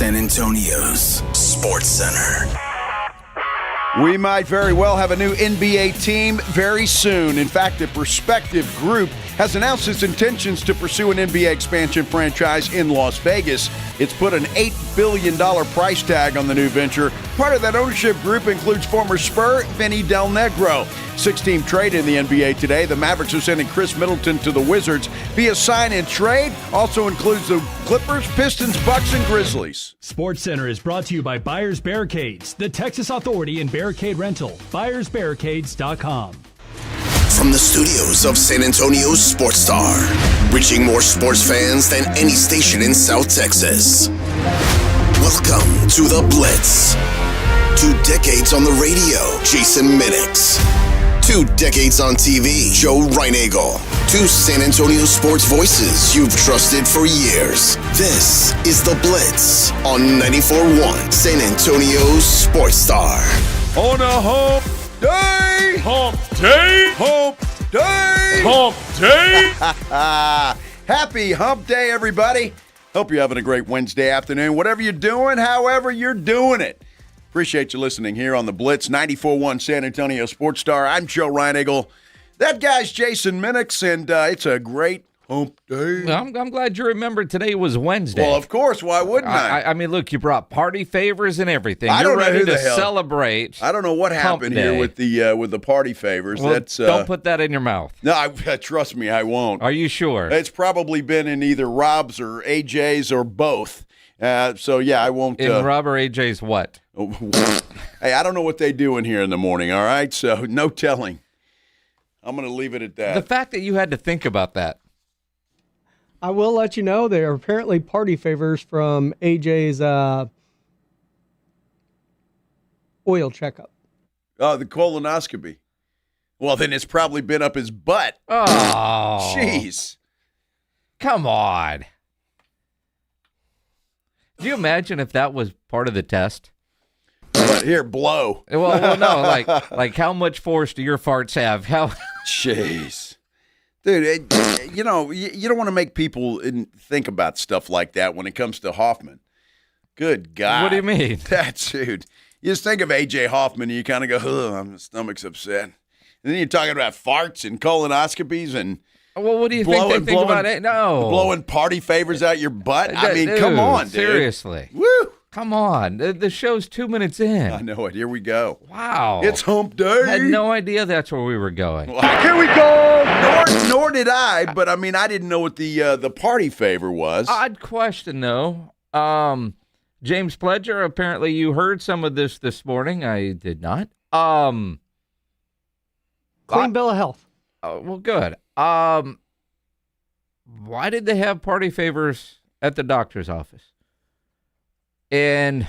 San Antonio's Sports Center. We might very well have a new NBA team very soon. In fact, the prospective group has announced its intentions to pursue an NBA expansion franchise in Las Vegas. It's put an $8 billion price tag on the new venture. Part of that ownership group includes former Spur Vinny Del Negro. 6-team trade in the NBA today. The Mavericks are sending Chris Middleton to the Wizards via sign and trade. Also includes the Clippers, Pistons, Bucks, and Grizzlies. Sports Center is brought to you by Buyers Barricades, the Texas Authority in barricade rental. BuyersBarricades.com. From the studios of San Antonio's Sports Star, reaching more sports fans than any station in South Texas. Welcome to the Blitz. 2 decades on the radio, Jason Minix. 2 decades on TV, Joe Reinagel. 2 San Antonio sports voices you've trusted for years. This is the Blitz on 94.1 San Antonio's Sports Star. On a hump day! Hump day! Hump day! Hump day! Happy hump day, everybody. Hope you're having a great Wednesday afternoon. Whatever you're doing, however you're doing it. Appreciate you listening here on the Blitz, 94.1 San Antonio Sports Star. I'm Joe Reinagel. That guy's Jason Minix, and it's a great hump day. I'm glad you remembered today was Wednesday. Well, of course. Why wouldn't I? I mean, look, you brought party favors and everything. I You're don't know ready who to the hell. celebrate. I don't know what happened here with the party favors. Well, That's don't put that in your mouth. No, trust me, I won't. Are you sure? It's probably been in either Rob's or AJ's or both. So, yeah, I won't. In Rob or AJ's what? Hey, I don't know what they do in here in the morning, all right? So, no telling. I'm going to leave it at that. The fact that you had to think about that. I will let you know there are apparently party favors from AJ's oil checkup. Oh, the colonoscopy. Well, then it's probably been up his butt. Oh. Jeez. Come on. Do you imagine if that was part of the test? But here, blow. Well, no, like how much force do your farts have? How? Jeez. Dude, you know, you don't want to make people think about stuff like that when it comes to Hoffman. Good God. What do you mean? Dude. You just think of A.J. Hoffman and you kind of go, my stomach's upset. And then you're talking about farts and colonoscopies and well, what do you think they think about it? No. Blowing party favors out your butt? I mean, come on, dude. Seriously. Woo! Come on. The show's 2 minutes in. I know it. Here we go. Wow. It's hump day. I had no idea that's where we were going. Here we go. Nor did I, but I mean, I didn't know what the party favor was. Odd question, though. James Pledger, apparently you heard some of this morning. I did not. Clean bill of health. Well, good. Why did they have party favors at the doctor's office? And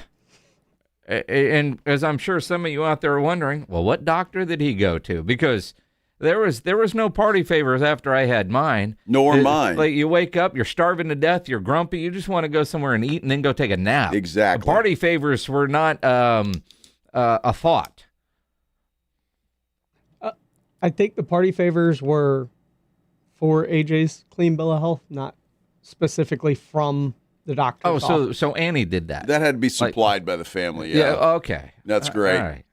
as I'm sure some of you out there are wondering, well, what doctor did he go to? Because there was no party favors after I had mine. Nor mine. Like you wake up, you're starving to death, you're grumpy, you just want to go somewhere and eat and then go take a nap. Exactly. Party favors were not a thought. I think the party favors were for AJ's clean bill of health, not specifically from the doctor's office. So Annie did that. That had to be supplied by the family. Yeah. Okay. That's great. All right.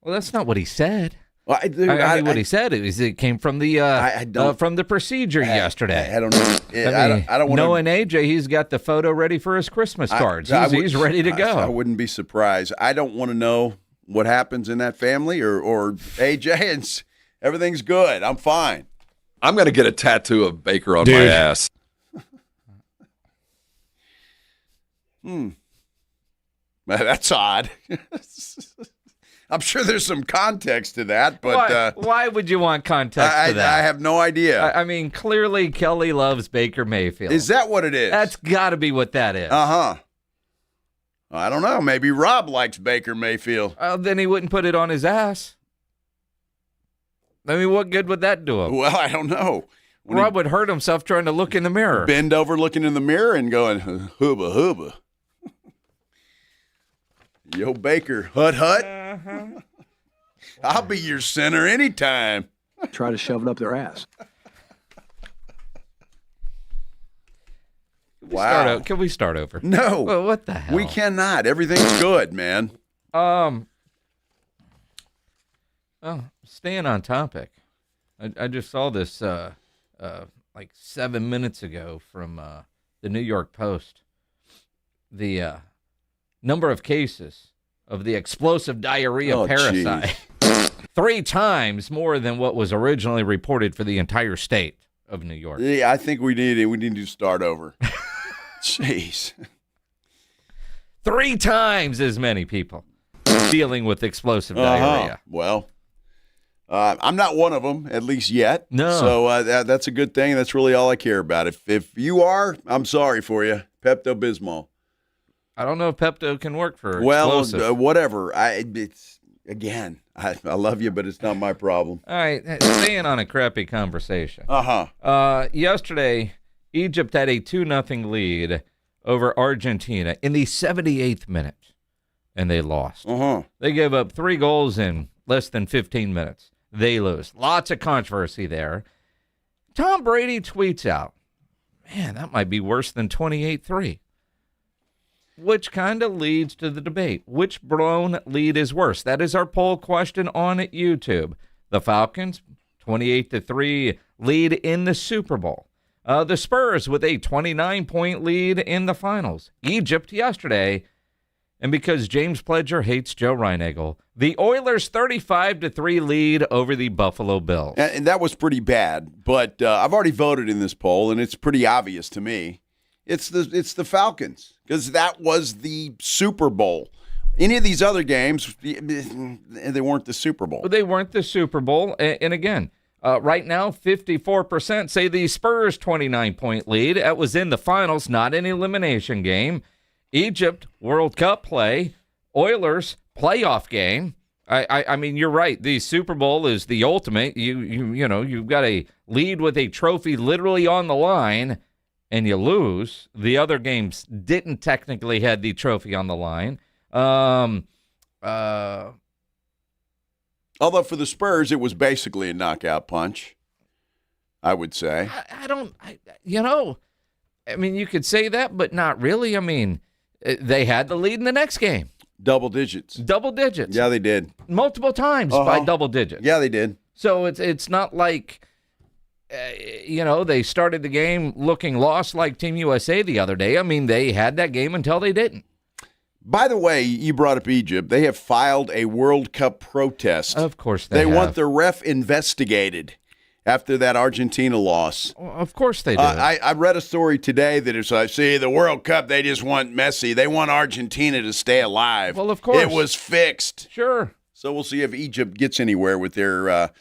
Well, that's not what he said. Well, I mean, what he said is it came from the from the procedure yesterday. I don't know. I don't want to. Knowing AJ, he's got the photo ready for his Christmas cards. He's ready to go. I wouldn't be surprised. I don't want to know what happens in that family or AJ. And everything's good. I'm fine. I'm going to get a tattoo of Baker on my ass. That's odd. I'm sure there's some context to that, but why would you want context to that? I have no idea. I mean, clearly Kelly loves Baker Mayfield. Is that what it is? That's got to be what that is. Uh-huh. I don't know. Maybe Rob likes Baker Mayfield. Then he wouldn't put it on his ass. I mean, what good would that do him? Well, I don't know. Rob would hurt himself trying to look in the mirror. Bend over looking in the mirror and going, hooba, hooba. Yo, Baker, hut. Uh-huh. I'll be your center anytime. Try to shove it up their ass. Wow. Can we start over? No. Well, what the hell? We cannot. Everything's good, man. Staying on topic. I just saw this like 7 minutes ago from the New York Post. The number of cases of the explosive diarrhea parasite 3 times more than what was originally reported for the entire state of New York. Yeah, I think we need to start over. Jeez. 3 times as many people dealing with explosive diarrhea. Well, I'm not one of them, at least yet. No. So that's a good thing. That's really all I care about. If you are, I'm sorry for you. Pepto-Bismol. I don't know if Pepto can work for explosive. Whatever. I love you, but it's not my problem. All right, staying on a crappy conversation. Yesterday, Egypt had a 2-0 lead over Argentina in the 78th minute, and they lost. They gave up 3 goals in less than 15 minutes. They lose. Lots of controversy there. Tom Brady tweets out, man, that might be worse than 28-3. Which kind of leads to the debate. Which blown lead is worse? That is our poll question on YouTube. The Falcons, 28-3 lead in the Super Bowl. The Spurs with a 29-point lead in the finals. Egypt yesterday. And because James Pledger hates Joe Reinagle, the Oilers 35-3 lead over the Buffalo Bills. And that was pretty bad, but I've already voted in this poll, and it's pretty obvious to me. It's the Falcons, because that was the Super Bowl. Any of these other games, they weren't the Super Bowl. They weren't the Super Bowl. And again, right now, 54% say the Spurs' 29-point lead. That was in the finals, not an elimination game. Egypt, World Cup play. Oilers, playoff game. I mean, you're right. The Super Bowl is the ultimate. You've got a lead with a trophy literally on the line, and you lose. The other games didn't technically have the trophy on the line. Although for the Spurs, it was basically a knockout punch, I would say. I mean, you could say that, but not really. I mean, they had the lead in the next game. Double digits. Yeah, they did. Multiple times by double digits. Yeah, they did. So it's not like, they started the game looking lost like Team USA the other day. I mean, they had that game until they didn't. By the way, you brought up Egypt. They have filed a World Cup protest. Of course they have. They want the ref investigated after that Argentina loss. Well, of course they do. I read a story today that it's like, see, the World Cup, they just want Messi. They want Argentina to stay alive. Well, of course. It was fixed. Sure. So we'll see if Egypt gets anywhere with their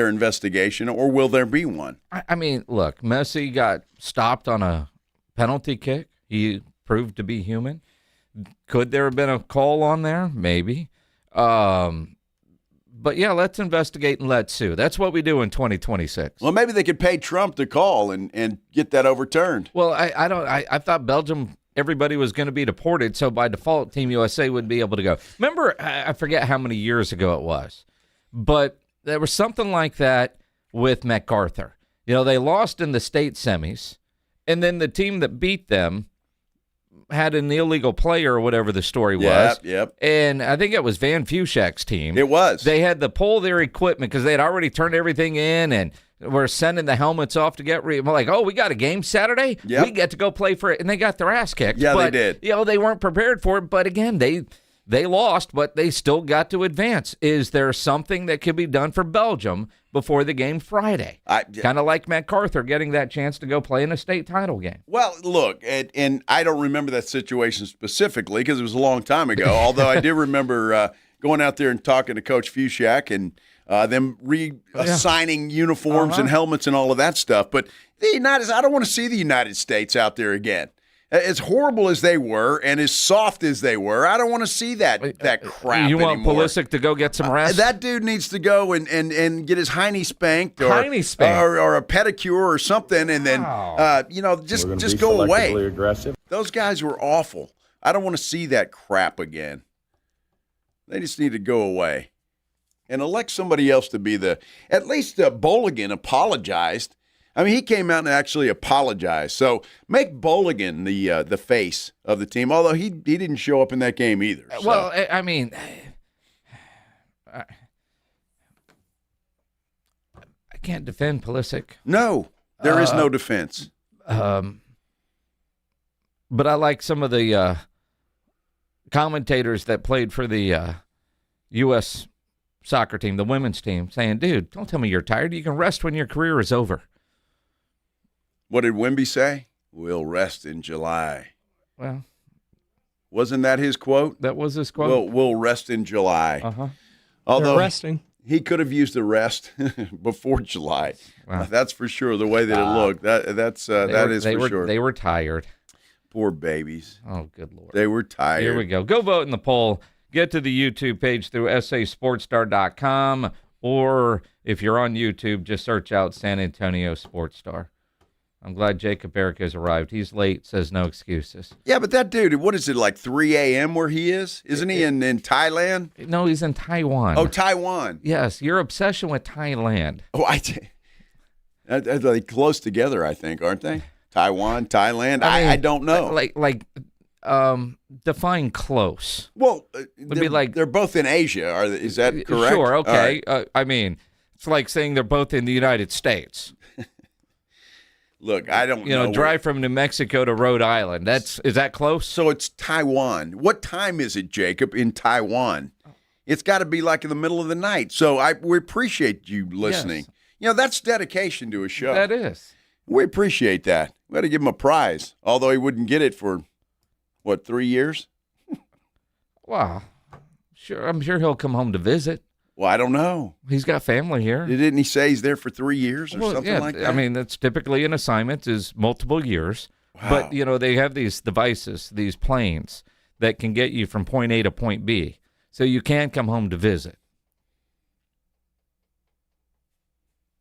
investigation, or will there be one? I mean, look, Messi got stopped on a penalty kick. He proved to be human. Could there have been a call on there? Maybe. But, yeah, let's investigate and let's sue. That's what we do in 2026. Well, maybe they could pay Trump to call and get that overturned. Well, I thought Belgium, everybody was going to be deported, so by default, Team USA would be able to go. Remember, I forget how many years ago it was, but there was something like that with MacArthur. They lost in the state semis, and then the team that beat them had an illegal player or whatever the story was. Yep. And I think it was Van Fushak's team. It was. They had to pull their equipment because they had already turned everything in and were sending the helmets off to get we're like, we got a game Saturday? Yep. We get to go play for it. And they got their ass kicked. Yeah, but, they did. They weren't prepared for it. But again, they lost, but they still got to advance. Is there something that could be done for Belgium before the game Friday? Kind of like MacArthur getting that chance to go play in a state title game. Well, look, and I don't remember that situation specifically because it was a long time ago, although I do remember going out there and talking to Coach Fushak and them reassigning uniforms and helmets and all of that stuff. But I don't want to see the United States out there again. As horrible as they were and as soft as they were, I don't want to see that crap You want anymore. Pulisic to go get some rest? That dude needs to go and get his hiney spanked or a pedicure or something, and then just go away. Aggressive. Those guys were awful. I don't want to see that crap again. They just need to go away and elect somebody else to be at least Bolligan apologized. I mean, he came out and actually apologized. So make Bolligan the face of the team, although he didn't show up in that game either. So. Well, I mean, I can't defend Pulisic. No, there is no defense. But I like some of the commentators that played for the U.S. soccer team, the women's team, saying, dude, don't tell me you're tired. You can rest when your career is over. What did Wemby say? We'll rest in July. Well, wasn't that his quote? That was his quote. We'll rest in July. Uh-huh. Although they're resting. He could have used the rest before July. Wow. That's for sure. The way that it looked, that is for sure. They were tired. Poor babies. Oh, good Lord. They were tired. Here we go. Go vote in the poll. Get to the YouTube page through sasportstar.com, or if you're on YouTube, just search out San Antonio Sports Star. I'm glad Jacob Eric has arrived. He's late, says no excuses. Yeah, but that dude, what is it, like 3 a.m. where he is? Isn't he in Thailand? No, he's in Taiwan. Oh, Taiwan. Yes, your obsession with Thailand. Oh, they're close together, I think, aren't they? Taiwan, Thailand. I don't know. Define close. Well, they're both in Asia. Is that correct? Sure, okay. Right. I mean, it's like saying they're both in the United States. Look, I don't know. Drive from New Mexico to Rhode Island. Is that close? So it's Taiwan. What time is it, Jacob, in Taiwan? It's got to be like in the middle of the night. So we appreciate you listening. Yes. That's dedication to a show. That is. We appreciate that. We got to give him a prize, although he wouldn't get it for, 3 years? Wow. Sure, I'm sure he'll come home to visit. Well, I don't know. He's got family here. Didn't he say he's there for 3 years or something like that? I mean, that's typically an assignment is multiple years. Wow. But, they have these devices, these planes that can get you from point A to point B. So you can come home to visit.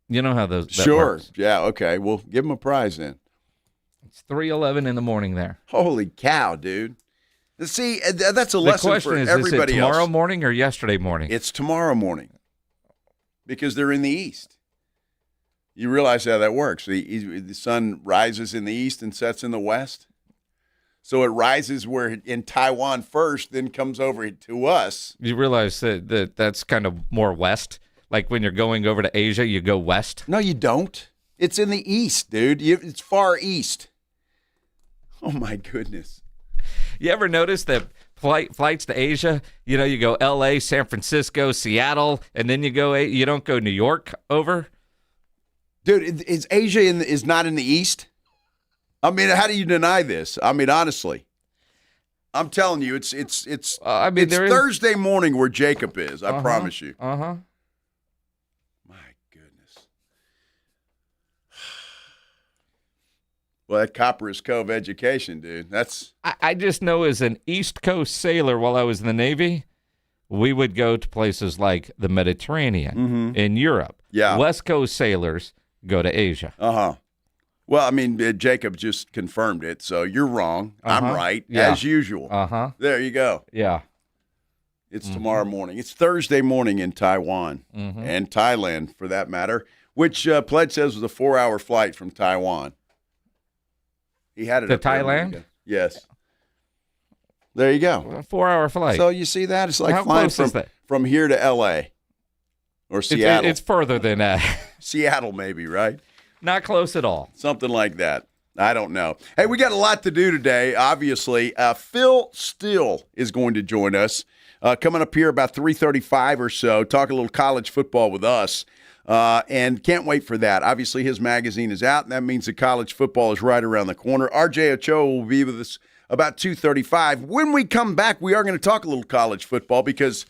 You know how that Sure. works. Yeah, okay. Well, give him a prize then. It's 3:11 in the morning there. Holy cow, dude. See, that's a lesson for everybody else. The question is it tomorrow morning or yesterday morning? It's tomorrow morning because they're in the east. You realize how that works. The sun rises in the east and sets in the west. So it rises in Taiwan first, then comes over to us. You realize that's kind of more west? Like when you're going over to Asia, you go west? No, you don't. It's in the east, dude. It's far east. Oh, my goodness. You ever notice that flights to Asia, you go L.A., San Francisco, Seattle, and then you don't go New York over? Dude, is Asia is not in the east? I mean, how do you deny this? I mean, honestly. I'm telling you, it's Thursday morning where Jacob is, I promise you. Uh-huh. Well, that Copperas Cove education, dude. I just know as an East Coast sailor while I was in the Navy, we would go to places like the Mediterranean in Europe. Yeah. West Coast sailors go to Asia. Uh-huh. Well, I mean, Jacob just confirmed it, so you're wrong. I'm right, as usual. Uh-huh. There you go. Yeah. It's tomorrow morning. It's Thursday morning in Taiwan and Thailand, for that matter, which Pledge says was a 4-hour flight from Taiwan. He had it to up there. Thailand? Yes. There you go. A 4-hour flight. So you see that? It's like How flying close is that? from here to L.A. or Seattle. It's further than that. Seattle maybe, right? Not close at all. Something like that. I don't know. Hey, we got a lot to do today, obviously. Phil Steele is going to join us coming up here about 3:35 or so, talk a little college football with us. And can't wait for that. Obviously, his magazine is out, and that means that college football is right around the corner. RJ Ochoa will be with us about 2:35. When we come back, we are going to talk a little college football because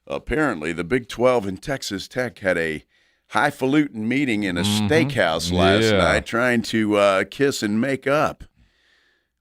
apparently the Big 12 and Texas Tech had a highfalutin meeting in a steakhouse last night trying to kiss and make up.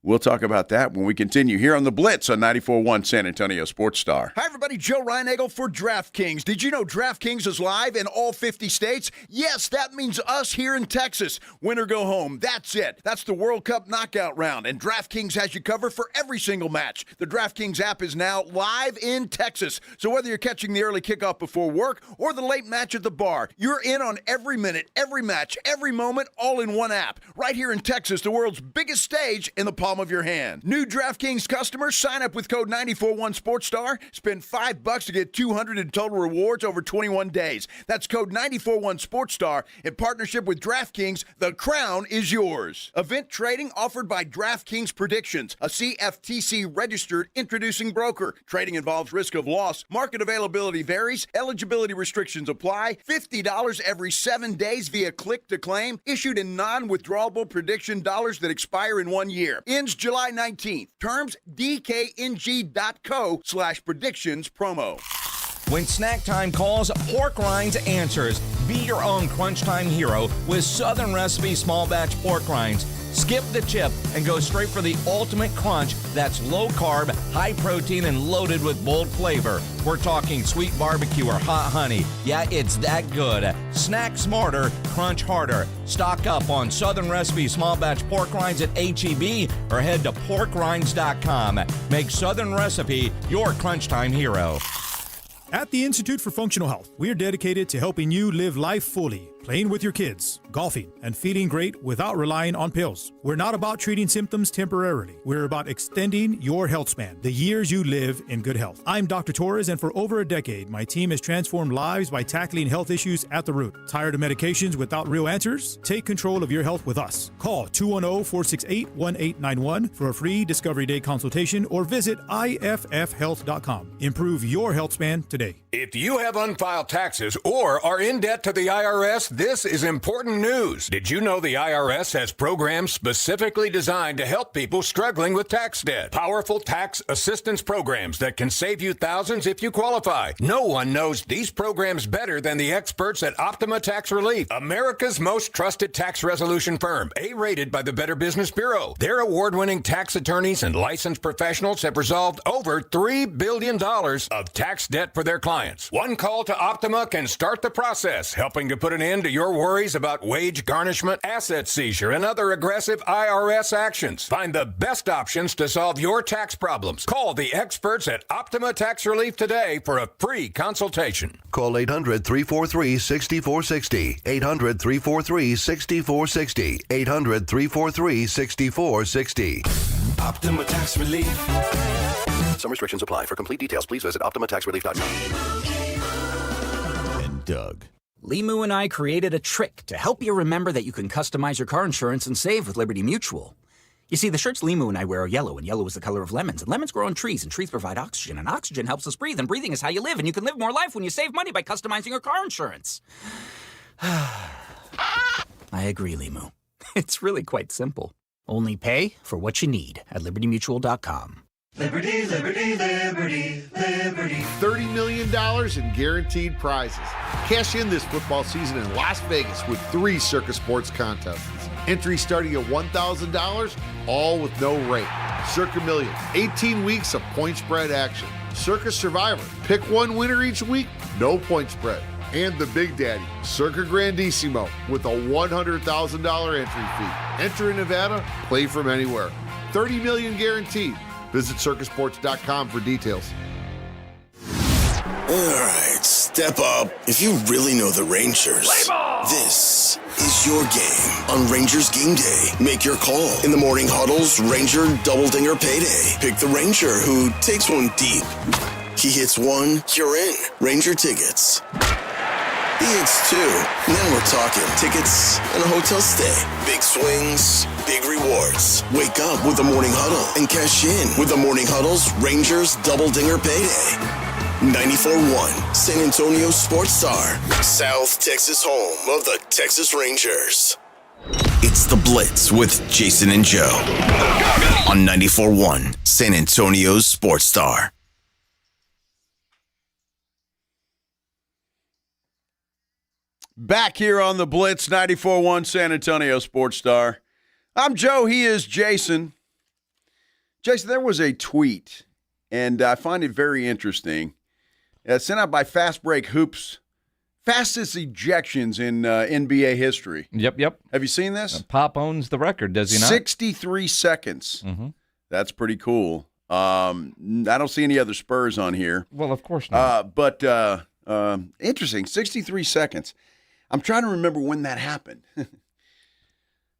We'll talk about that when we continue here on the Blitz on 94.1 San Antonio Sports Star. Hi, everybody. Joe Reinagel for DraftKings. Did you know DraftKings is live in all 50 states? Yes, that means us here in Texas. Win or go home. That's it. That's the World Cup knockout round, and DraftKings has you covered for every single match. The DraftKings app is now live in Texas, so whether you're catching the early kickoff before work or the late match at the bar, you're in on every minute, every match, every moment, all in one app. Right here in Texas, the world's biggest stage in the palm of your hand. New DraftKings customers sign up with code 941SportsStar. Spend $5 to get $200 in total rewards over 21 days. That's code 941SportsStar in partnership with DraftKings. The crown is yours. Event trading offered by DraftKings Predictions, a CFTC registered introducing broker. Trading involves risk of loss. Market availability varies. Eligibility restrictions apply. $50 every 7 days via click to claim. Issued in non-withdrawable prediction dollars that expire in 1 year. Ends July 19th. Terms dkng.co/predictions promo. When snack time calls, Pork Rinds answers. Be your own crunch time hero with Southern Recipe small batch pork rinds. Skip the chip and go straight for the ultimate crunch that's low carb, high protein, and loaded with bold flavor. We're talking sweet barbecue or hot honey. Yeah, it's that good. Snack smarter, crunch harder. Stock up on Southern Recipe small batch pork rinds at H-E-B or head to porkrinds.com. Make Southern Recipe your crunch time hero. At the Institute for Functional Health, we are dedicated to helping you live life fully, playing with your kids, golfing, and feeling great without relying on pills. We're not about treating symptoms temporarily. We're about extending your health span, the years you live in good health. I'm Dr. Torres, and for over a decade, my team has transformed lives by tackling health issues at the root. Tired of medications without real answers? Take control of your health with us. Call 210-468-1891 for a free Discovery Day consultation or visit iffhealth.com. Improve your health span today. If you have unfiled taxes or are in debt to the IRS, this is important news. Did you know the IRS has programs specifically designed to help people struggling with tax debt? Powerful tax assistance programs that can save you thousands if you qualify. No one knows these programs better than the experts at Optima Tax Relief, America's most trusted tax resolution firm, A-rated by the Better Business Bureau. Their award-winning tax attorneys and licensed professionals have resolved over $3 billion of tax debt for their clients. One call to Optima can start the process, helping to put an end to your worries about wage garnishment, asset seizure, and other aggressive IRS actions. Find the best options to solve your tax problems. Call the experts at Optima Tax Relief today for a free consultation. Call 800-343-6460. 800-343-6460. 800-343-6460. Optima Tax Relief. Some restrictions apply. For complete details, please visit OptimaTaxRelief.com. And Doug. Limu and I created a trick to help you remember that you can customize your car insurance and save with Liberty Mutual. You see, the shirts Limu and I wear are yellow, and yellow is the color of lemons, and lemons grow on trees, and trees provide oxygen, and oxygen helps us breathe, and breathing is how you live, and you can live more life when you save money by customizing your car insurance. I agree, Limu. It's really quite simple. Only pay for what you need at LibertyMutual.com. Liberty, liberty, liberty, liberty. $30 million in guaranteed prizes. Cash in this football season in Las Vegas with 3 Circa Sports contests. Entry starting at $1,000, all with no rate. Circa Million, 18 weeks of point spread action. Circa Survivor, pick one winner each week, no point spread. And the Big Daddy, Circa Grandissimo, with a $100,000 entry fee. Enter in Nevada, play from anywhere. $30 million guaranteed. Visit circusports.com for details. All right, step up. If you really know the Rangers, this is your game on Rangers Game Day. Make your call. In the morning huddles, Ranger Double Dinger Payday. Pick the Ranger who takes one deep. He hits one, you're in. Ranger tickets. He hits 2. Now we're talking tickets and a hotel stay. Big swings, big rewards. Wake up with the Morning Huddle and cash in with the Morning Huddle's Rangers Double Dinger Payday. 94.1 San Antonio Sports Star, South Texas home of the Texas Rangers. It's the Blitz with Jason and Joe on 94.1 San Antonio Sports Star. Back here on the Blitz, 94.1 San Antonio Sports Star. I'm Joe. He is Jason. Jason, there was a tweet, and I find it very interesting. Sent out by Fast Break Hoops. Fastest ejections in NBA history. Yep. Have you seen this? Pop owns the record, does he not? 63 seconds. Mm-hmm. That's pretty cool. I don't see any other Spurs on here. Well, of course not. But interesting, 63 seconds. I'm trying to remember when that happened.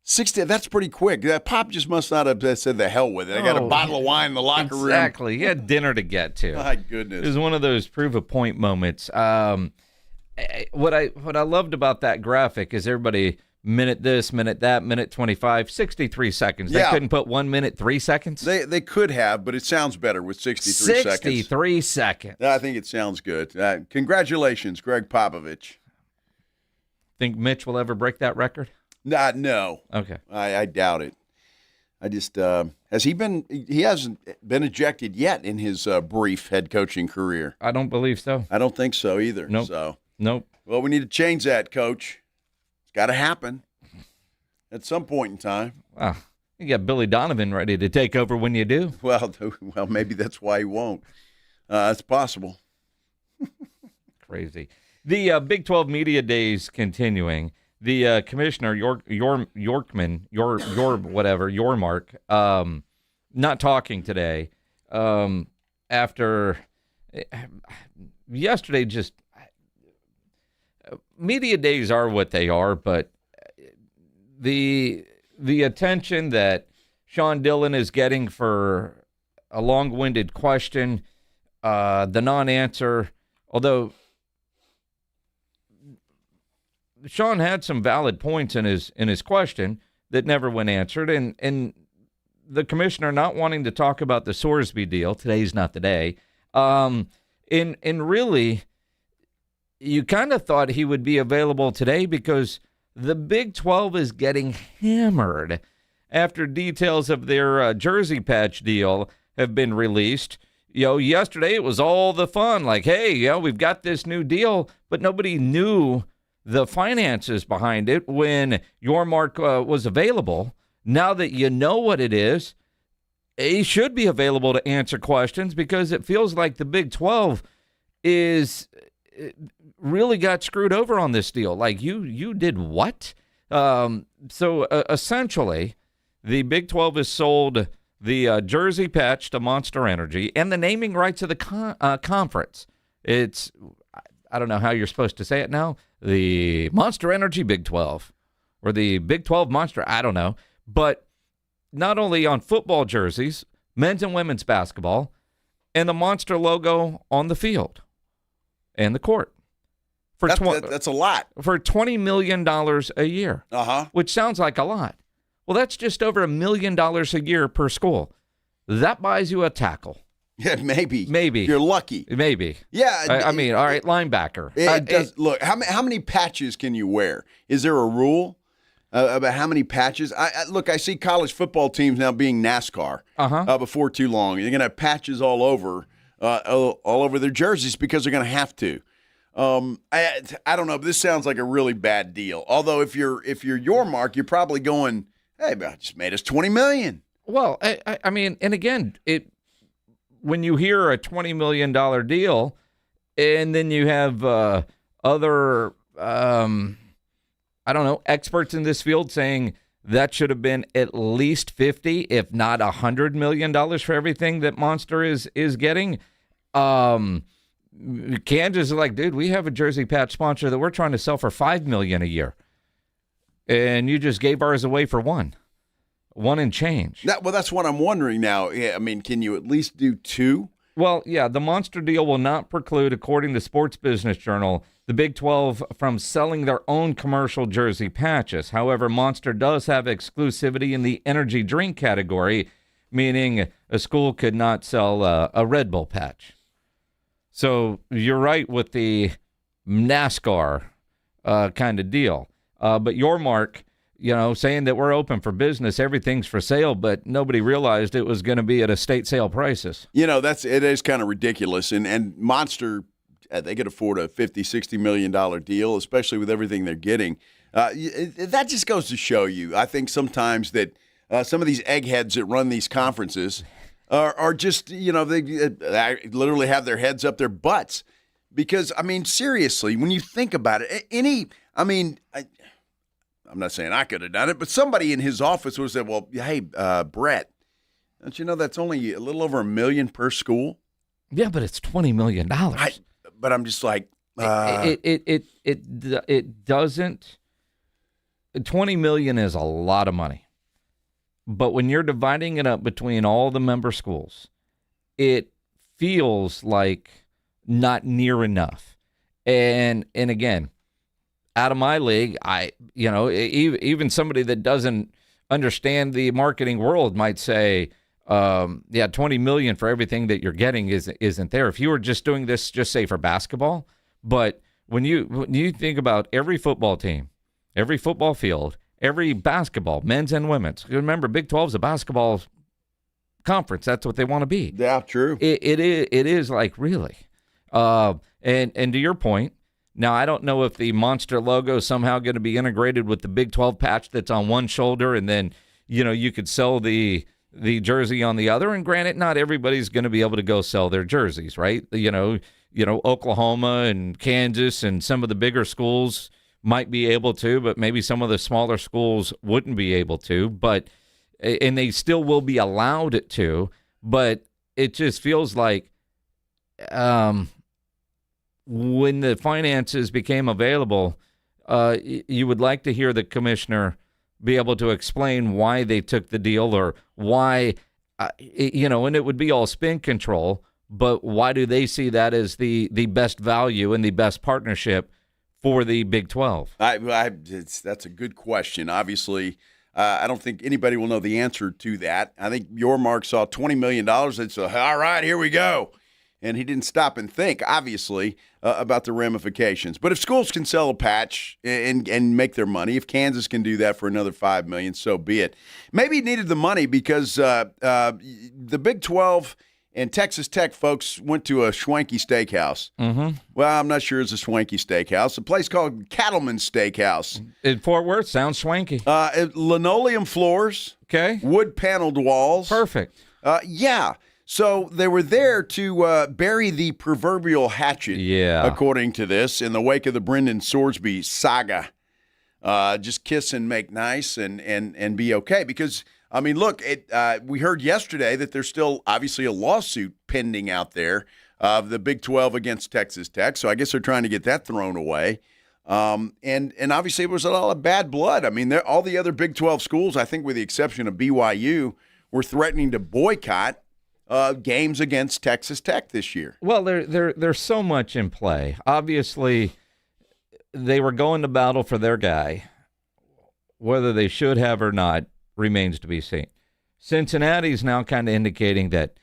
60, that's pretty quick. Pop just must not have said the hell with it. I got a bottle of wine in the locker room. Exactly. He had dinner to get to. My goodness. It was one of those prove-a-point moments. What I loved about that graphic is everybody minute this, minute that, minute 25, 63 seconds. They couldn't put 1 minute, 3 seconds? They could have, but it sounds better with 63 seconds. 63 seconds. I think it sounds good. Congratulations, Greg Popovich. Think Mitch will ever break that record? No. Okay. I doubt it. I just he hasn't been ejected yet in his brief head coaching career. I don't believe so. I don't think so either. Nope. Nope. Well, we need to change that, Coach. It's got to happen at some point in time. Wow. You got Billy Donovan ready to take over when you do. Well, maybe that's why he won't. It's possible. Crazy. The Big 12 Media Days continuing. The commissioner, Yormark, not talking today. After yesterday, just media days are what they are, but the attention that Sean Dillon is getting for a long-winded question, the non-answer, although Sean had some valid points in his question that never went answered, and the commissioner not wanting to talk about the Sorsby deal. Today's not the day. And really, you kind of thought he would be available today because the Big 12 is getting hammered after details of their jersey patch deal have been released. Yesterday it was all the fun, like, hey, we've got this new deal, but nobody knew the finances behind it when Yormark was available. Now that you know what it is, he should be available to answer questions because it feels like the Big 12 really got screwed over on this deal. Like, you did what? So essentially, the Big 12 has sold the jersey patch to Monster Energy and the naming rights of the conference. It's, I don't know how you're supposed to say it now, the Monster Energy Big 12 or the Big 12 Monster, I don't know. But not only on football jerseys, men's and women's basketball, and the Monster logo on the field and the court. That's a lot. For $20 million a year, which sounds like a lot. Well, that's just over $1 million a year per school. That buys you a tackle. Yeah, maybe. Maybe. You're lucky. Maybe. Yeah. I mean, all right, linebacker. Look, how many patches can you wear? Is there a rule about how many patches? I see college football teams now being NASCAR before too long. They're going to have patches all over their jerseys because they're going to have to. I don't know, but this sounds like a really bad deal. Although if you're Yormark, you're probably going, hey, I just made us $20 million. Well, I mean, and again, when you hear a $20 million deal, and then you have other, experts in this field saying that should have been at least 50, if not $100 million for everything that Monster is getting. Kansas is like, dude, we have a jersey patch sponsor that we're trying to sell for $5 million a year, and you just gave ours away for one and change. That's what I'm wondering now. Yeah, I mean, can you at least do two? Well, yeah, the Monster deal will not preclude, according to Sports Business Journal, the Big 12 from selling their own commercial jersey patches. However, Monster does have exclusivity in the energy drink category, meaning a school could not sell a Red Bull patch. So you're right with the NASCAR kind of deal. But Yormark, saying that we're open for business, everything's for sale, but nobody realized it was going to be at a state sale prices. It is kind of ridiculous. And Monster, they could afford a $50, $60 million deal, especially with everything they're getting. That just goes to show you, I think sometimes that some of these eggheads that run these conferences are just, they literally have their heads up their butts. Because, I mean, seriously, when you think about it, I'm not saying I could have done it, but somebody in his office would have said, well, hey, Brett, don't you know that's only a little over $1 million per school? Yeah, but it's $20 million. But I'm just like, it doesn't. $20 million is a lot of money, but when you're dividing it up between all the member schools, it feels like not near enough. And again, out of my league, even somebody that doesn't understand the marketing world might say, $20 million for everything that you're getting isn't there. If you were just doing this, just say for basketball, but when you think about every football team, every football field, every basketball, men's and women's. Remember, Big 12 is a basketball conference. That's what they want to be. Yeah, true. It is like really. And to your point, now I don't know if the monster logo is somehow going to be integrated with the Big 12 patch that's on one shoulder, and then you could sell the jersey on the other. And granted, not everybody's going to be able to go sell their jerseys, right? Oklahoma and Kansas and some of the bigger schools might be able to, but maybe some of the smaller schools wouldn't be able to. And they still will be allowed to. But it just feels like when the finances became available, you would like to hear the commissioner be able to explain why they took the deal or why, and it would be all spin control, but why do they see that as the best value and the best partnership for the Big 12? That's a good question. Obviously, I don't think anybody will know the answer to that. I think your Mark saw $20 million and said, all right, here we go. And he didn't stop and think, obviously, about the ramifications. But if schools can sell a patch and make their money, if Kansas can do that for another $5 million, so be it. Maybe he needed the money because the Big 12 and Texas Tech folks went to a Schwanky Steakhouse. Mm-hmm. Well, I'm not sure it's a Schwanky Steakhouse. A place called Cattleman's Steakhouse. In Fort Worth, sounds swanky. Linoleum floors. Okay. Wood-paneled walls. Perfect. Yeah. So they were there to bury the proverbial hatchet, according to this, in the wake of the Brendan Sorsby saga. Just kiss and make nice and be okay. Because, I mean, look, we heard yesterday that there's still obviously a lawsuit pending out there of the Big 12 against Texas Tech. So I guess they're trying to get that thrown away. And obviously it was a lot of bad blood. I mean, all the other Big 12 schools, I think with the exception of BYU, were threatening to boycott games against Texas Tech this year. Well, there's so much in play. Obviously, they were going to battle for their guy. Whether they should have or not remains to be seen. Cincinnati's now kind of indicating that,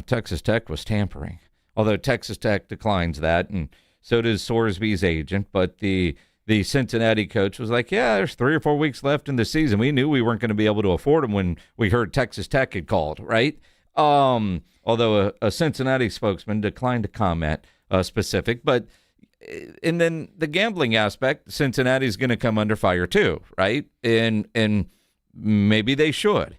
Texas Tech was tampering. Although Texas Tech declines that, and so does Sorsby's agent. But the Cincinnati coach was like, yeah, there's 3 or 4 weeks left in the season. We knew we weren't going to be able to afford them when we heard Texas Tech had called, right? Although a Cincinnati spokesman declined to comment specific, and then the gambling aspect, Cincinnati's going to come under fire too, right? And maybe they should.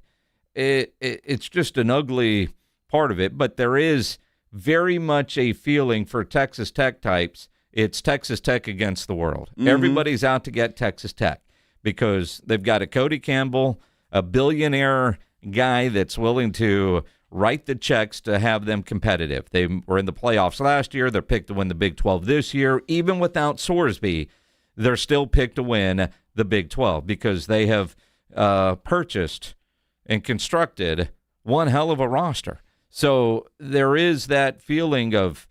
It's just an ugly part of it, but there is very much a feeling for Texas Tech types. It's Texas Tech against the world. Mm-hmm. Everybody's out to get Texas Tech because they've got a Cody Campbell, a billionaire guy that's willing to write the checks to have them competitive. They were in the playoffs last year. They're picked to win the Big 12 this year. Even without Sorsby, they're still picked to win the Big 12 because they have purchased and constructed one hell of a roster. So there is that feeling of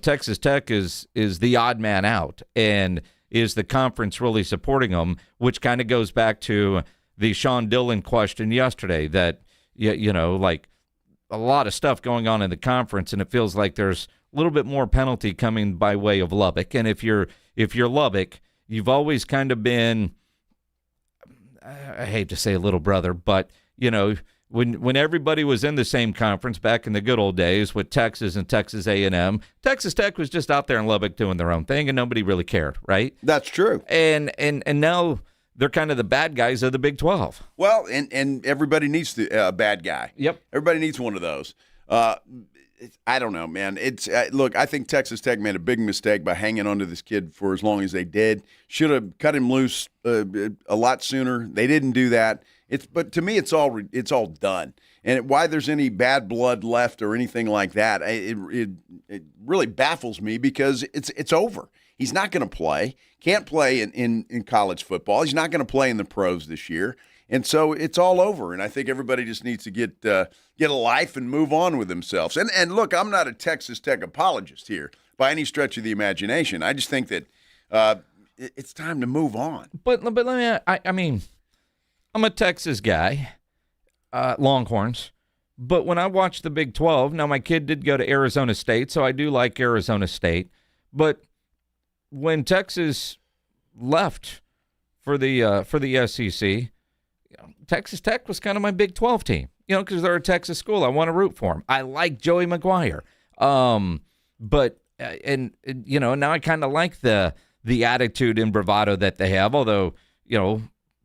Texas Tech is the odd man out, and is the conference really supporting them, which kind of goes back to the Sean Dillon question yesterday that, like a lot of stuff going on in the conference, and it feels like there's a little bit more penalty coming by way of Lubbock. And if you're Lubbock, you've always kind of been, I hate to say little brother, but, when everybody was in the same conference back in the good old days with Texas and Texas A&M, Texas Tech was just out there in Lubbock doing their own thing, and nobody really cared, right? That's true. And now they're kind of the bad guys of the Big 12. Well, and everybody needs a bad guy. Yep. Everybody needs one of those. I don't know, man. It's look, I think Texas Tech made a big mistake by hanging on to this kid for as long as they did. Should have cut him loose a lot sooner. They didn't do that. But to me, it's all done. And why there's any bad blood left or anything like that, it really baffles me because it's over. He's not going to play. Can't play in college football. He's not going to play in the pros this year. And so it's all over. And I think everybody just needs to get a life and move on with themselves. And look, I'm not a Texas Tech apologist here by any stretch of the imagination. I just think that it's time to move on. But let me, I mean, I'm a Texas guy, Longhorns. But when I watch the Big 12, now my kid did go to Arizona State, so I do like Arizona State. But when Texas left for the SEC, Texas Tech was kind of my Big 12 team, because they're a Texas school. I want to root for them. I like Joey McGuire. But now I kind of like the attitude and bravado that they have, although,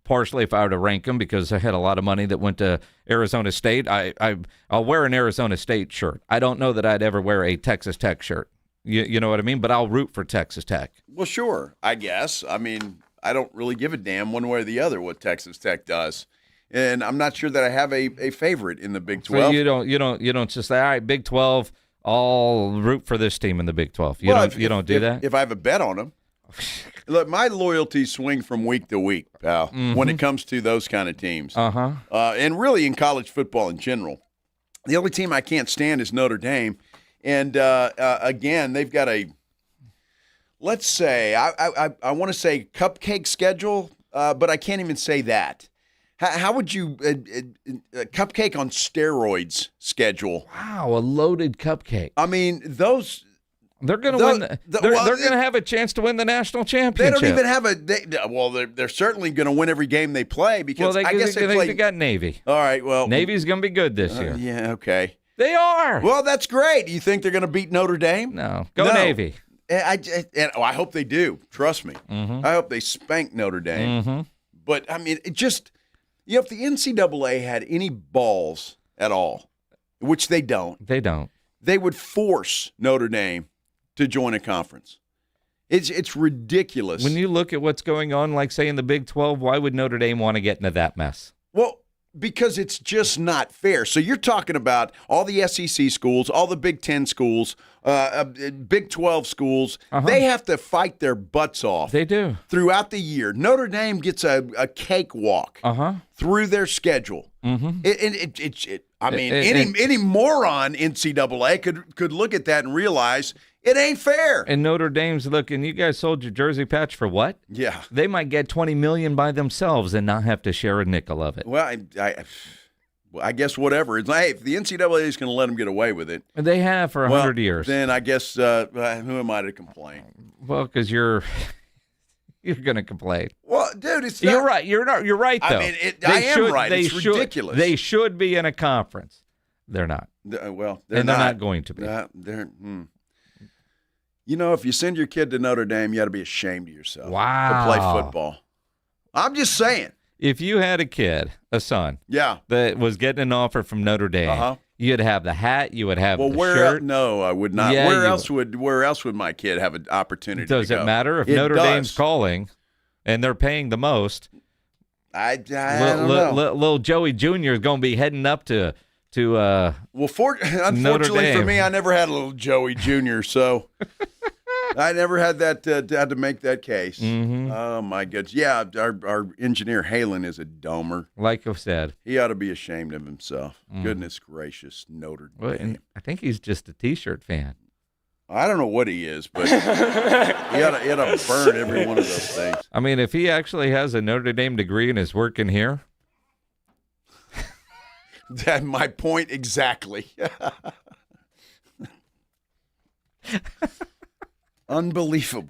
partially if I were to rank them because I had a lot of money that went to Arizona State, I'll wear an Arizona State shirt. I don't know that I'd ever wear a Texas Tech shirt. You know what I mean? But I'll root for Texas Tech. Well, sure, I guess. I mean, I don't really give a damn one way or the other what Texas Tech does. And I'm not sure that I have a favorite in the Big 12. So you don't just say, all right, Big 12, I'll root for this team in the Big 12. You don't do that? If I have a bet on them. Look, my loyalties swing from week to week, pal, when it comes to those kind of teams. And really in college football in general. The only team I can't stand is Notre Dame. And, again, they've got let's say, I want to say cupcake schedule, but I can't even say that. How would you cupcake on steroids schedule? Wow, a loaded cupcake. I mean, those they're going to win. They're going to have a chance to win the national championship. They don't even have they're certainly going to win every game they play because I guess they got Navy. All right, well, Navy's going to be good this year. Yeah, okay. They are. Well, that's great. You think they're going to beat Notre Dame? No, Navy. I hope they do. Trust me. I hope they spank Notre Dame. But I mean, it just. If the NCAA had any balls at all, which they don't, they would force Notre Dame to join a conference. It's ridiculous. When you look at what's going on, like say in the Big 12, why would Notre Dame want to get into that mess? Well, because it's just not fair. So you're talking about all the SEC schools, all the Big 10 schools, Big 12 schools. They have to fight their butts off. They do. Throughout the year. Notre Dame gets a cakewalk through their schedule. I mean, any moron NCAA could look at that and realize it ain't fair. And Notre Dame's looking, you guys sold your jersey patch for what? Yeah. They might get $20 million by themselves and not have to share a nickel of it. Well, I guess whatever. It's like, hey, if the NCAA is going to let them get away with it. They have for 100 years. Then I guess who am I to complain? Well, because you're going to complain. Well, dude, it's not. You're right. You're right, though. I mean, I am right. It's ridiculous. They should be in a conference. They're not. They're not going to be. If you send your kid to Notre Dame, you ought to be ashamed of yourself. Wow. To play football. I'm just saying. If you had a son, that was getting an offer from Notre Dame, you'd have the hat, you would have the shirt. No, I would not. Yeah, where else would my kid have an opportunity Does to go? It matter if Notre Dame's calling and they're paying the most? I don't know. Little Joey Jr. is going to be heading up to unfortunately for me, I never had a little Joey Jr., so I never had that had to make that case. Oh, my goodness. Yeah, our engineer, Halen, is a domer. Like I said. He ought to be ashamed of himself. Goodness gracious, Notre Dame. Well, and I think he's just a T-shirt fan. I don't know what he is, but he ought to burn every one of those things. I mean, if he actually has a Notre Dame degree and is working here. That's my point exactly. Unbelievable.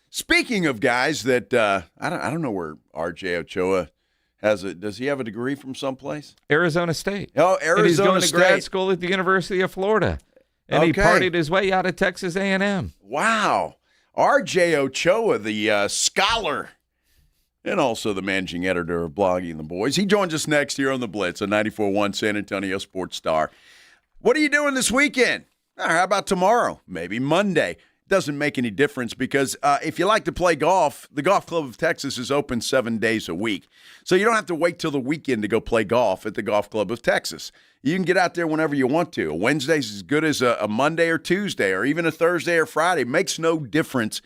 Speaking of guys that I don't know where RJ Ochoa does he have a degree from someplace? Arizona State. Oh, Arizona and he's going State. to grad school at the University of Florida. And he partied his way out of Texas A&M. Wow. RJ Ochoa, the scholar, and also the managing editor of Blogging the Boys. He joins us next here on the Blitz, a 94.1 San Antonio Sports Star. What are you doing this weekend? How about tomorrow? Maybe Monday. Doesn't make any difference because if you like to play golf, the Golf Club of Texas is open 7 days a week. So you don't have to wait till the weekend to go play golf at the Golf Club of Texas. You can get out there whenever you want to. A Wednesday's as good as a Monday or Tuesday or even a Thursday or Friday. Makes no difference.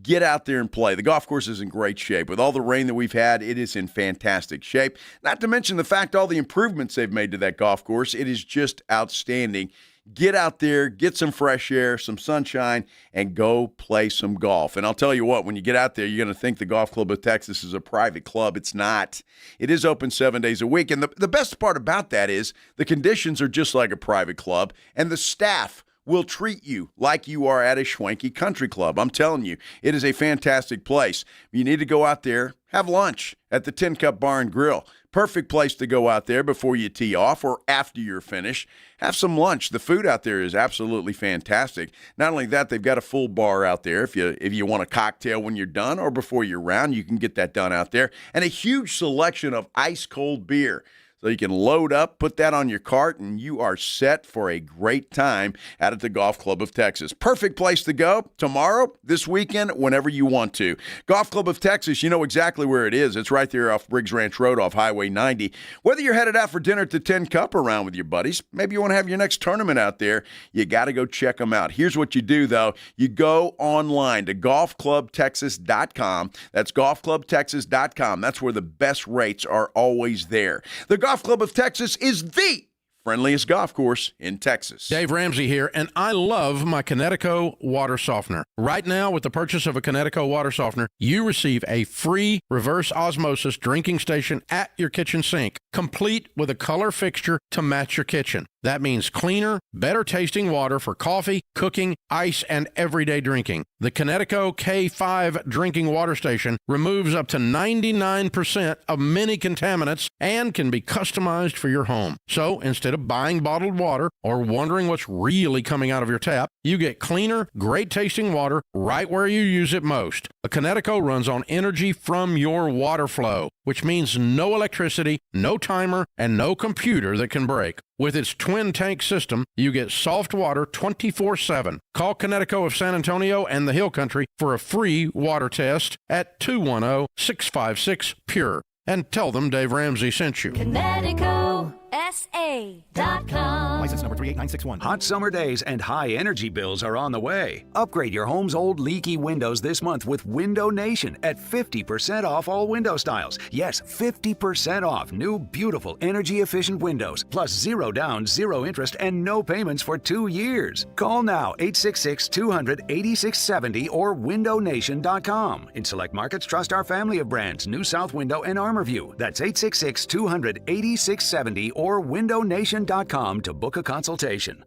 Get out there and play. The golf course is in great shape. With all the rain that we've had, it is in fantastic shape. Not to mention the fact all the improvements they've made to that golf course. It is just outstanding. Get out there, get some fresh air, some sunshine, and go play some golf. And I'll tell you what, when you get out there, you're going to think the Golf Club of Texas is a private club. It's not. It is open 7 days a week. And the best part about that is the conditions are just like a private club, and the staff will treat you like you are at a schwanky country club. I'm telling you, it is a fantastic place. You need to go out there, have lunch at the Tin Cup Bar and Grill. Perfect place to go out there before you tee off or after you're finished. Have some lunch. The food out there is absolutely fantastic. Not only that, they've got a full bar out there. If you want a cocktail when you're done or before you're round, you can get that done out there. And a huge selection of ice-cold beer. So you can load up, put that on your cart, and you are set for a great time out at the Golf Club of Texas. Perfect place to go tomorrow, this weekend, whenever you want to. Golf Club of Texas, you know exactly where it is. It's right there off Briggs Ranch Road off Highway 90. Whether you're headed out for dinner at the Tin Cup or around with your buddies, maybe you want to have your next tournament out there, you got to go check them out. Here's what you do, though. You go online to golfclubtexas.com. That's golfclubtexas.com. That's where the best rates are always there. The Golf Club of Texas is the friendliest golf course in Texas. Dave Ramsey here, and I love my Connecticut water softener. Right now, with the purchase of a Connecticut water softener, you receive a free reverse osmosis drinking station at your kitchen sink, complete with a color fixture to match your kitchen. That means cleaner, better tasting water for coffee, cooking, ice, and everyday drinking. The Connecticut K5 drinking water station removes up to 99% of many contaminants and can be customized for your home. So instead of buying bottled water or wondering what's really coming out of your tap, you get cleaner, great tasting water right where you use it most. A Connecticut runs on energy from your water flow, which means no electricity, no timer, and no computer that can break. With its twin tank system, you get soft water 24/7. Call Connecticut of San Antonio and the Hill Country for a free water test at 210-656-PURE. And tell them Dave Ramsey sent you. ConnecticutSA.com. License number 38961. Hot summer days and high energy bills are on the way. Upgrade your home's old leaky windows this month with Window Nation at 50% off all window styles. Yes, 50% off new, beautiful, energy-efficient windows. Plus 0 down, 0 interest, and no payments for 2 years. Call now, 866-200-8670 or windownation.com. In select markets, trust our family of brands, New South Window and Armorview. That's 866-200-8670 or windownation.com to book a consultation.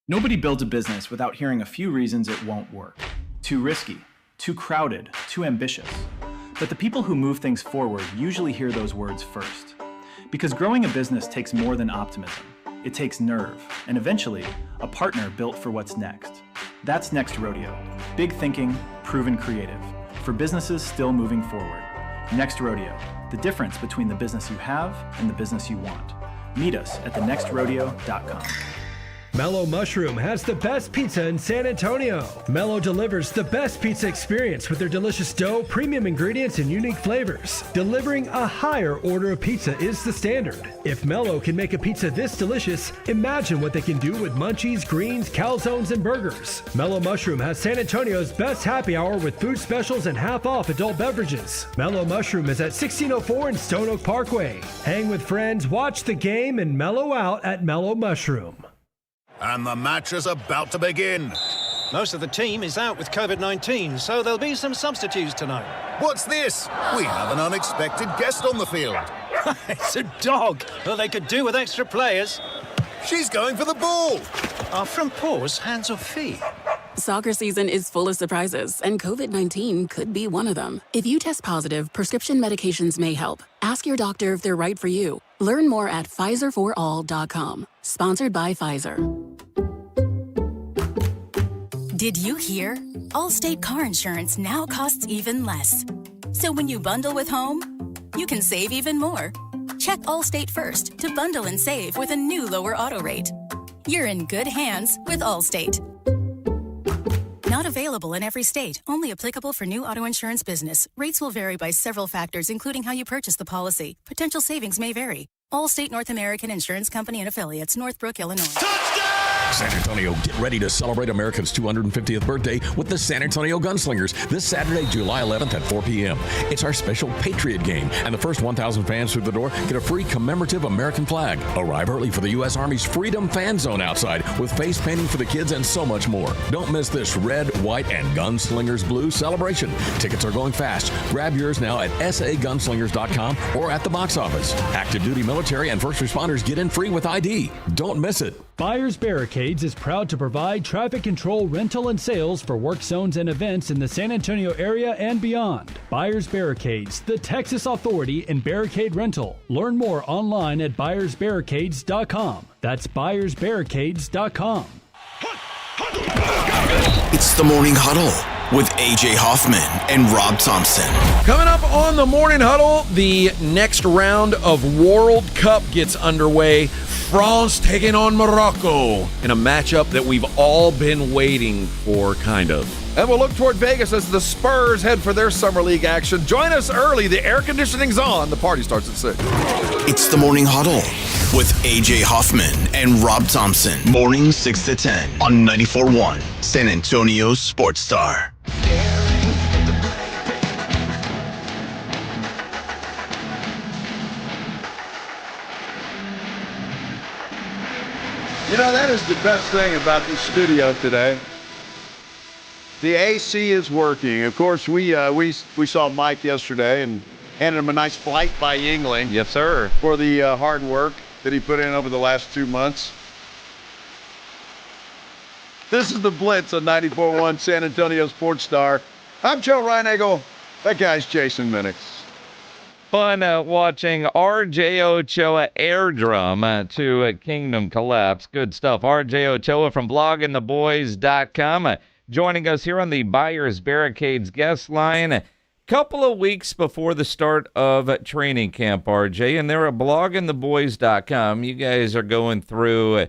Nobody builds a business without hearing a few reasons it won't work. Too risky, too crowded, too ambitious. But the people who move things forward usually hear those words first. Because growing a business takes more than optimism. It takes nerve, and eventually, a partner built for what's next. That's Next Rodeo. Big thinking, proven creative. For businesses still moving forward. Next Rodeo. The difference between the business you have and the business you want. Meet us at thenextrodeo.com. Mellow Mushroom has the best pizza in San Antonio. Mellow delivers the best pizza experience with their delicious dough, premium ingredients, and unique flavors. Delivering a higher order of pizza is the standard. If Mellow can make a pizza this delicious, imagine what they can do with munchies, greens, calzones, and burgers. Mellow Mushroom has San Antonio's best happy hour with food specials and half-off adult beverages. Mellow Mushroom is at 1604 in Stone Oak Parkway. Hang with friends, watch the game, and mellow out at Mellow Mushroom. And the match is about to begin. Most of the team is out with COVID-19, so there'll be some substitutes tonight. What's this? We have an unexpected guest on the field. It's a dog. Well, they could do with extra players. She's going for the ball. Are front paws hands or feet? Soccer season is full of surprises, and COVID-19 could be one of them. If you test positive, prescription medications may help. Ask your doctor if they're right for you. Learn more at PfizerForAll.com. Sponsored by Pfizer. Did you hear? Allstate car insurance now costs even less. So when you bundle with home, you can save even more. Check Allstate first to bundle and save with a new lower auto rate. You're in good hands with Allstate. Not available in every state. Only applicable for new auto insurance business. Rates will vary by several factors, including how you purchase the policy. Potential savings may vary. Allstate North American Insurance Company and Affiliates, Northbrook, Illinois. San Antonio, get ready to celebrate America's 250th birthday with the San Antonio Gunslingers this Saturday, July 11th at 4 p.m. It's our special Patriot game, and the first 1,000 fans through the door get a free commemorative American flag. Arrive early for the U.S. Army's Freedom Fan Zone outside with face painting for the kids and so much more. Don't miss this red, white, and Gunslingers blue celebration. Tickets are going fast. Grab yours now at sagunslingers.com or at the box office. Active duty military and first responders get in free with ID. Don't miss it. Buyers Barricades is proud to provide traffic control, rental, and sales for work zones and events in the San Antonio area and beyond. Buyers Barricades, the Texas authority in barricade rental. Learn more online at buyersbarricades.com. That's buyersbarricades.com. It's the Morning Huddle with A.J. Hoffman and Rob Thompson. Coming up on the Morning Huddle, the next round of Wolrd Cup gets underway. France taking on Morocco in a matchup that we've all been waiting for, kind of. And we'll look toward Vegas as the Spurs head for their Summer League action. Join us early. The air conditioning's on. The party starts at 6. It's the Morning Huddle with A.J. Hoffman and Rob Thompson. Mornings 6 to 10 on 94.1 San Antonio Sports Star. You know, that is the best thing about the studio today. The AC is working. Of course, we saw Mike yesterday and handed him a nice flight by Yingling. Yes, sir. For the hard work that he put in over the last 2 months. This is the Blitz on 94.1 San Antonio Sports Star. I'm Joe Reinagle. That guy's Jason Minix. Fun watching RJ Ochoa air drum to Kingdom Collapse. Good stuff. RJ Ochoa from bloggingtheboys.com joining us here on the Buyers Barricades guest line. A couple of weeks before the start of training camp, RJ, and they're at bloggingtheboys.com. You guys are going through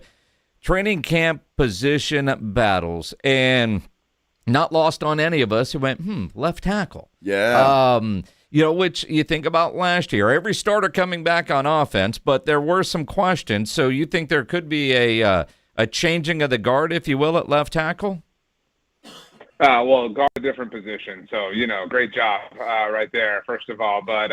training camp position battles, and not lost on any of us who went, left tackle. Yeah. Which you think about last year. Every starter coming back on offense, but there were some questions. So you think there could be a changing of the guard, if you will, at left tackle? Well, guard a different position. So, great job right there, first of all. But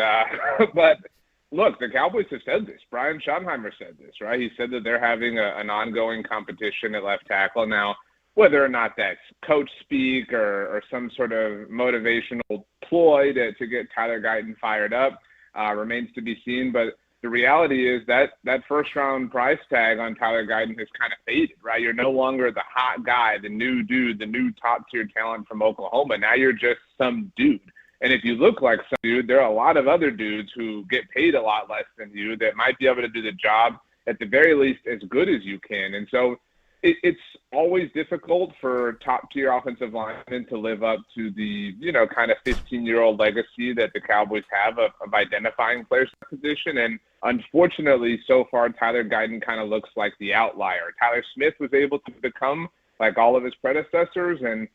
look, the Cowboys have said this. Brian Schottenheimer said this, right? He said that they're having an ongoing competition at left tackle. Now, whether or not that's coach speak or some sort of motivational ploy to get Tyler Guyton fired up remains to be seen. But the reality is that first-round price tag on Tyler Guyton has kind of faded, right? You're no longer the hot guy, the new dude, the new top-tier talent from Oklahoma. Now you're just some dude. And if you look like some dude, there are a lot of other dudes who get paid a lot less than you that might be able to do the job at the very least as good as you can. And so it's always difficult for top-tier offensive linemen to live up to the, kind of 15-year-old legacy that the Cowboys have of identifying players in that position. And unfortunately, so far, Tyler Guyton kind of looks like the outlier. Tyler Smith was able to become like all of his predecessors, and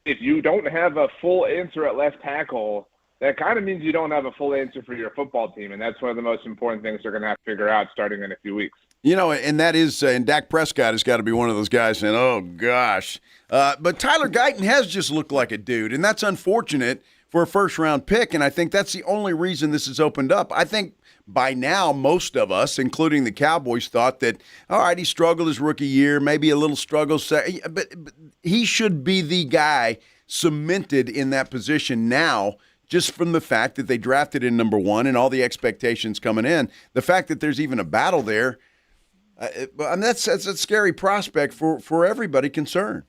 if you don't have a full answer at left tackle, that kind of means you don't have a full answer for your football team, and that's one of the most important things they're going to have to figure out starting in a few weeks. And that is, and Dak Prescott has got to be one of those guys saying, oh, gosh. But Tyler Guyton has just looked like a dude, and that's unfortunate for a first-round pick, and I think that's the only reason this has opened up. I think by now most of us, including the Cowboys, thought that, all right, he struggled his rookie year, maybe a little struggle, but he should be the guy cemented in that position now, just from the fact that they drafted in number 1 and all the expectations coming in. The fact that there's even a battle there, and that's a scary prospect for everybody concerned.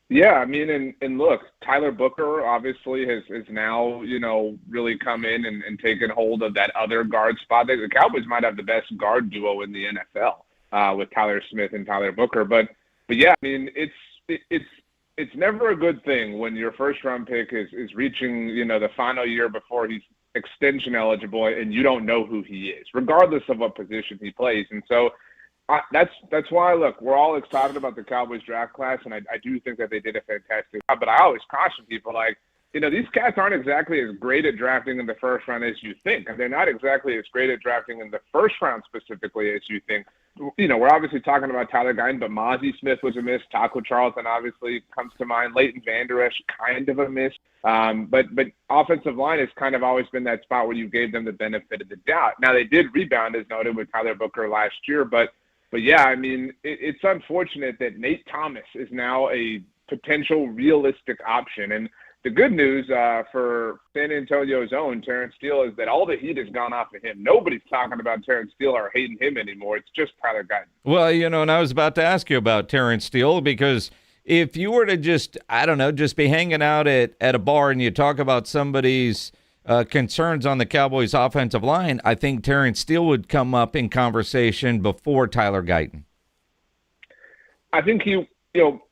Yeah, I mean, and look, Tyler Booker obviously has now, really come in and taken hold of that other guard spot. The Cowboys might have the best guard duo in the NFL with Tyler Smith and Tyler Booker. But yeah, I mean, it's it's never a good thing when your first-round pick is reaching, the final year before he's extension eligible and you don't know who he is, regardless of what position he plays. And so that's why, look, we're all excited about the Cowboys draft class, and I do think that they did a fantastic job. But I always caution people, these cats aren't exactly as great at drafting in the first round as you think. And they're not exactly as great at drafting in the first round specifically as you think. We're obviously talking about Tyler Guyton, but Mozzie Smith was a miss. Taco Charlton obviously comes to mind. Leighton Vander Esch, kind of a miss. But offensive line has kind of always been that spot where you gave them the benefit of the doubt. Now, they did rebound, as noted, with Tyler Booker last year. But yeah, I mean, it's unfortunate that Nate Thomas is now a potential realistic option. And the good news for San Antonio's own Terrence Steele is that all the heat has gone off of him. Nobody's talking about Terrence Steele or hating him anymore. It's just Tyler Guyton. Well, and I was about to ask you about Terrence Steele, because if you were to just be hanging out at a bar and you talk about somebody's concerns on the Cowboys offensive line, I think Terrence Steele would come up in conversation before Tyler Guyton. I think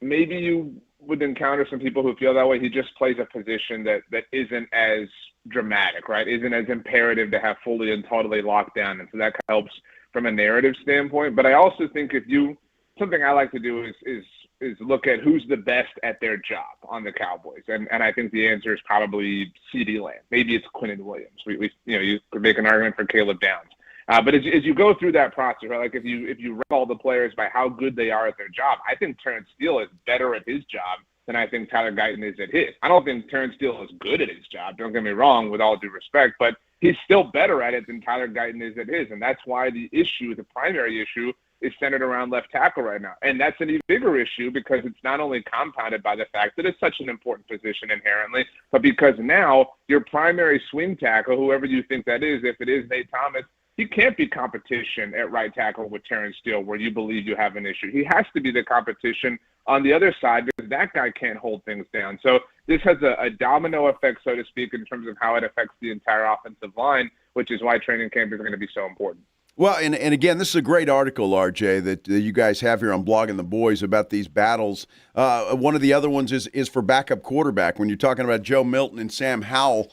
maybe you would encounter some people who feel that way. He just plays a position that isn't as dramatic, right? Isn't as imperative to have fully and totally locked down. And so that helps from a narrative standpoint. But I also think something I like to do is look at who's the best at their job on the Cowboys. And I think the answer is probably CeeDee Lamb. Maybe it's Quinnen Williams. You could make an argument for Caleb Downs. But as you go through that process, right, if you rank all the players by how good they are at their job, I think Terrence Steele is better at his job than I think Tyler Guyton is at his. I don't think Terrence Steele is good at his job, don't get me wrong, with all due respect, but he's still better at it than Tyler Guyton is at his. And that's why the primary issue, is centered around left tackle right now. And that's an even bigger issue because it's not only compounded by the fact that it's such an important position inherently, but because now your primary swing tackle, whoever you think that is, if it is Nate Thomas, he can't be competition at right tackle with Terrence Steele where you believe you have an issue. He has to be the competition on the other side because that guy can't hold things down. So this has a domino effect, so to speak, in terms of how it affects the entire offensive line, which is why training camp is going to be so important. Well, and again, this is a great article, RJ, that you guys have here on Blogging the Boys about these battles. One of the other ones is for backup quarterback. When you're talking about Joe Milton and Sam Howell,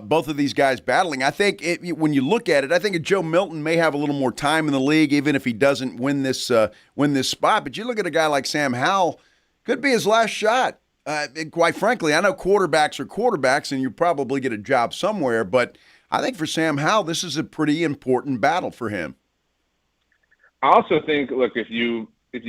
both of these guys battling, I think when you look at it, I think Joe Milton may have a little more time in the league, even if he doesn't win this spot. But you look at a guy like Sam Howell, could be his last shot. Quite frankly, I know quarterbacks are quarterbacks, and you probably get a job somewhere, but I think for Sam Howell, this is a pretty important battle for him. I also think, look, if you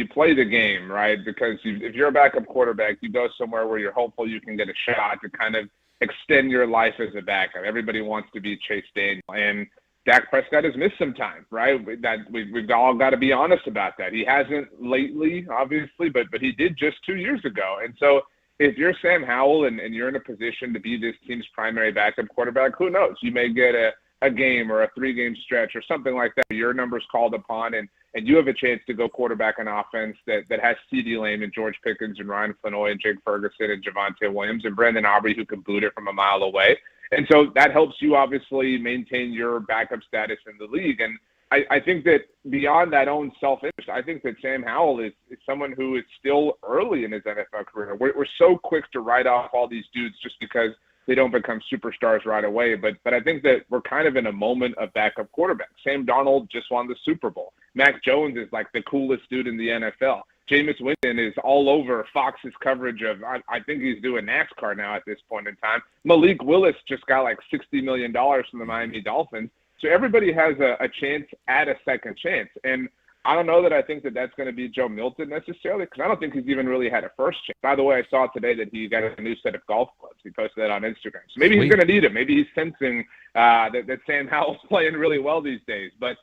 play the game, right, because if you're a backup quarterback, you go somewhere where you're hopeful you can get a shot to kind of extend your life as a backup. Everybody wants to be Chase Daniel, and Dak Prescott has missed some time, right? That we've all got to be honest about that. He hasn't lately, obviously, but he did just 2 years ago. And so if you're Sam Howell and you're in a position to be this team's primary backup quarterback, who knows? You may get a game or a 3-game stretch or something like that. Your number's called upon, and you have a chance to go quarterback an offense that has CeeDee Lamb and George Pickens and Ryan Flanoy and Jake Ferguson and Javonte Williams and Brendan Aubrey, who can boot it from a mile away. And so that helps you obviously maintain your backup status in the league. And I think that beyond that own self-interest, I think that Sam Howell is someone who is still early in his NFL career. We're so quick to write off all these dudes just because they don't become superstars right away. But I think that we're kind of in a moment of backup quarterback. Sam Darnold just won the Super Bowl. Mac Jones is like the coolest dude in the NFL. Jameis Winston is all over Fox's coverage of, I think he's doing NASCAR now at this point in time. Malik Willis just got like $60 million from the Miami Dolphins. So everybody has a chance at a second chance. And I don't know that I think that that's going to be Joe Milton necessarily, because I don't think he's even really had a first chance. By the way, I saw today that he got a new set of golf clubs. He posted that on Instagram. So maybe he's going to need it. Maybe he's sensing that Sam Howell's playing really well these days. But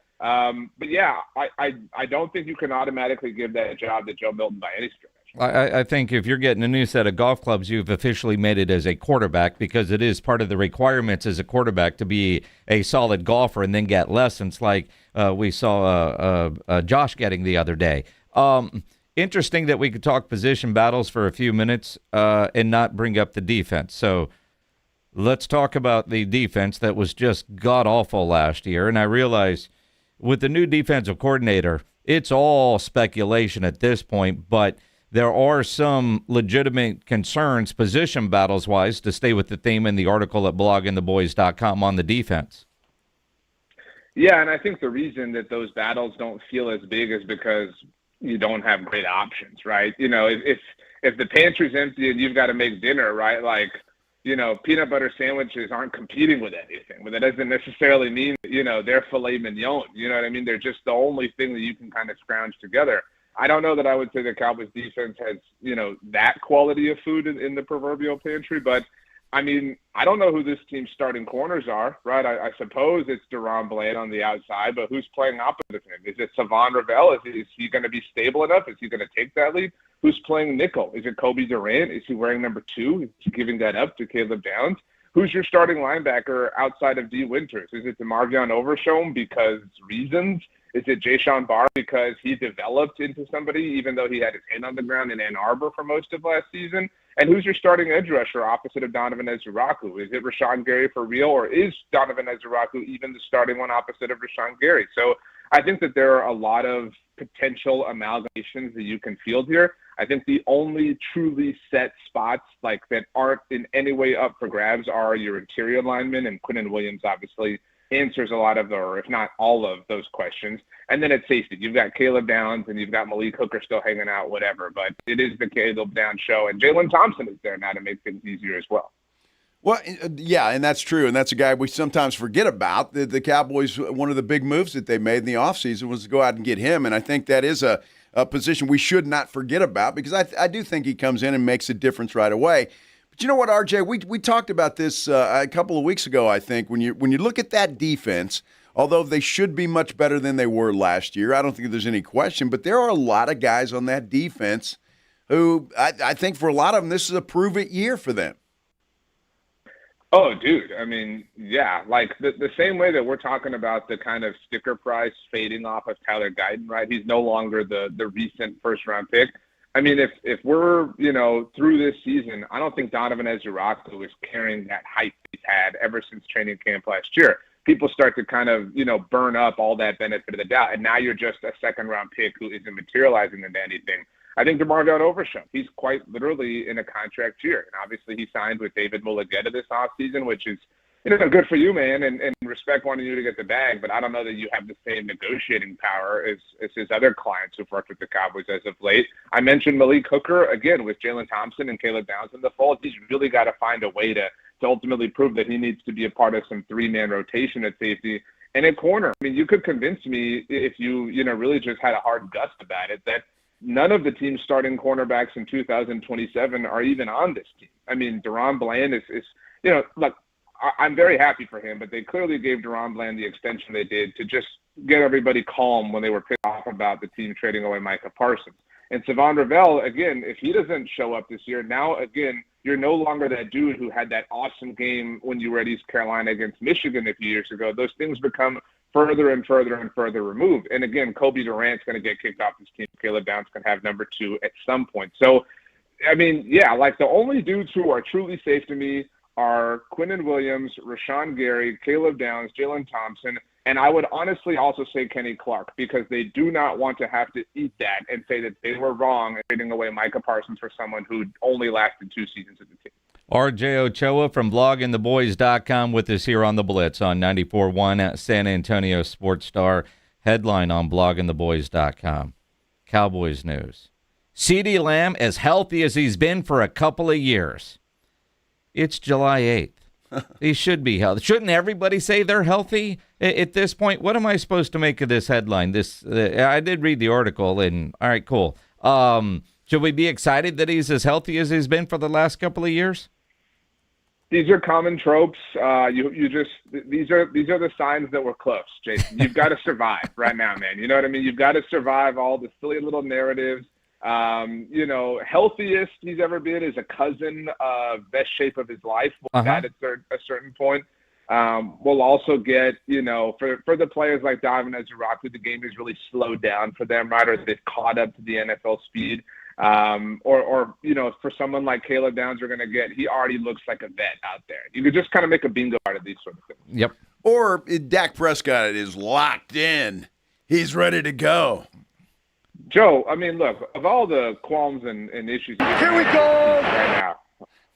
yeah, I don't think you can automatically give that job to Joe Milton by any stretch. I think if you're getting a new set of golf clubs, you've officially made it as a quarterback, because it is part of the requirements as a quarterback to be a solid golfer and then get lessons like we saw Josh getting the other day. Interesting that we could talk position battles for a few minutes and not bring up the defense. So let's talk about the defense that was just god-awful last year. And I realize with the new defensive coordinator, it's all speculation at this point, but there are some legitimate concerns, position battles-wise, to stay with the theme in the article at bloggingtheboys.com on the defense. Yeah, and I think the reason that those battles don't feel as big is because you don't have great options, right? You know, if the pantry's empty and you've got to make dinner, right, like, you know, peanut butter sandwiches aren't competing with anything, but that doesn't necessarily mean, you know, they're filet mignon. You know what I mean? They're just the only thing that you can kind of scrounge together. I don't know that I would say the Cowboys defense has, you know, that quality of food in the proverbial pantry, but I mean, I don't know who this team's starting corners are, right? I suppose it's Deron Bland on the outside, but who's playing opposite of him? Is it Savon Ravel? Is he going to be stable enough? Is he going to take that lead? Who's playing nickel? Is it Kobe Durant? Is he wearing number 2? Is he giving that up to Caleb Downs? Who's your starting linebacker outside of D. Winters? Is it DeMarvion Overshown because reasons? Is it Jayshawn Barr because he developed into somebody even though he had his hand on the ground in Ann Arbor for most of last season? And who's your starting edge rusher opposite of Donovan Ezuraku? Is it Rashawn Gary for real, or is Donovan Ezuraku even the starting one opposite of Rashawn Gary? So I think that there are a lot of potential amalgamations that you can field here. I think the only truly set spots like that aren't in any way up for grabs are your interior linemen, and Quinnen Williams obviously answers a lot of, or if not all of, those questions. And then at safety, you've got Caleb Downs and you've got Malik Hooker still hanging out, whatever. But it is the Caleb Downs show, and Jalen Thompson is there now to make things easier as well. Well, yeah, and that's true, and that's a guy we sometimes forget about. The Cowboys, one of the big moves that they made in the offseason was to go out and get him, and I think that is a position we should not forget about, because I do think he comes in and makes a difference right away. But you know what, RJ, we talked about this a couple of weeks ago, I think, when you look at that defense, although they should be much better than they were last year, I don't think there's any question, but there are a lot of guys on that defense who I think for a lot of them, this is a prove-it year for them. Oh, dude. I mean, yeah, like the same way that we're talking about the kind of sticker price fading off of Tyler Guyton, right? He's no longer the recent first-round pick. I mean, if we're, you know, through this season, I don't think Donovan Ezuraku is carrying that hype he's had ever since training camp last year. People start to kind of, you know, burn up all that benefit of the doubt, and now you're just a second-round pick who isn't materializing into anything. I think DeMarvion Overshown, he's quite literally in a contract year. And obviously he signed with David Mulugeta this offseason, which is, you know, good for you, man, and respect wanting you to get the bag. But I don't know that you have the same negotiating power as his other clients who've worked with the Cowboys as of late. I mentioned Malik Hooker, again, with Jalen Thompson and Caleb Downs in the fold. He's really got to find a way to ultimately prove that he needs to be a part of some three-man rotation at safety. And at corner, I mean, you could convince me if you know, really just had a hard gust about it that none of the team's starting cornerbacks in 2027 are even on this team. I mean, Deron Bland is you know, look, I'm very happy for him, but they clearly gave Deron Bland the extension they did to just get everybody calm when they were pissed off about the team trading away Micah Parsons. And Savon Ravel, again, if he doesn't show up this year, now, again, you're no longer that dude who had that awesome game when you were at East Carolina against Michigan a few years ago. Those things become further and further and further removed. And again, Kobe Durant's going to get kicked off this team. Caleb Downs can have number 2 at some point. So, I mean, yeah, like the only dudes who are truly safe to me are Quinnen Williams, Rashawn Gary, Caleb Downs, Jalen Thompson, and I would honestly also say Kenny Clark, because they do not want to have to eat that and say that they were wrong in trading away Micah Parsons for someone who only lasted 2 seasons at the team. RJ Ochoa from bloggingtheboys.com with us here on the Blitz on 94.1 San Antonio Sports Star. Headline on bloggingtheboys.com. Cowboys news. CeeDee Lamb as healthy as he's been for a couple of years. It's July 8th. He should be healthy. Shouldn't everybody say they're healthy at this point? What am I supposed to make of this headline? I did read the article, and all right, cool. Should we be excited that he's as healthy as he's been for the last couple of years? These are common tropes. These are the signs that we're close, Jason. You've got to survive right now, man. You know what I mean? You've got to survive all the silly little narratives. You know, healthiest he's ever been is a cousin of best shape of his life. We'll at a certain point. We'll also get, you know, for the players like Donovan Ezuraku, the game has really slowed down for them, right? Or they've caught up to the NFL speed. Or you know, for someone like Caleb Downs, he already looks like a vet out there. You could just kind of make a bingo out of these sort of things. Yep. Or Dak Prescott is locked in. He's ready to go. Joe, I mean, look, of all the qualms and issues here we go right now,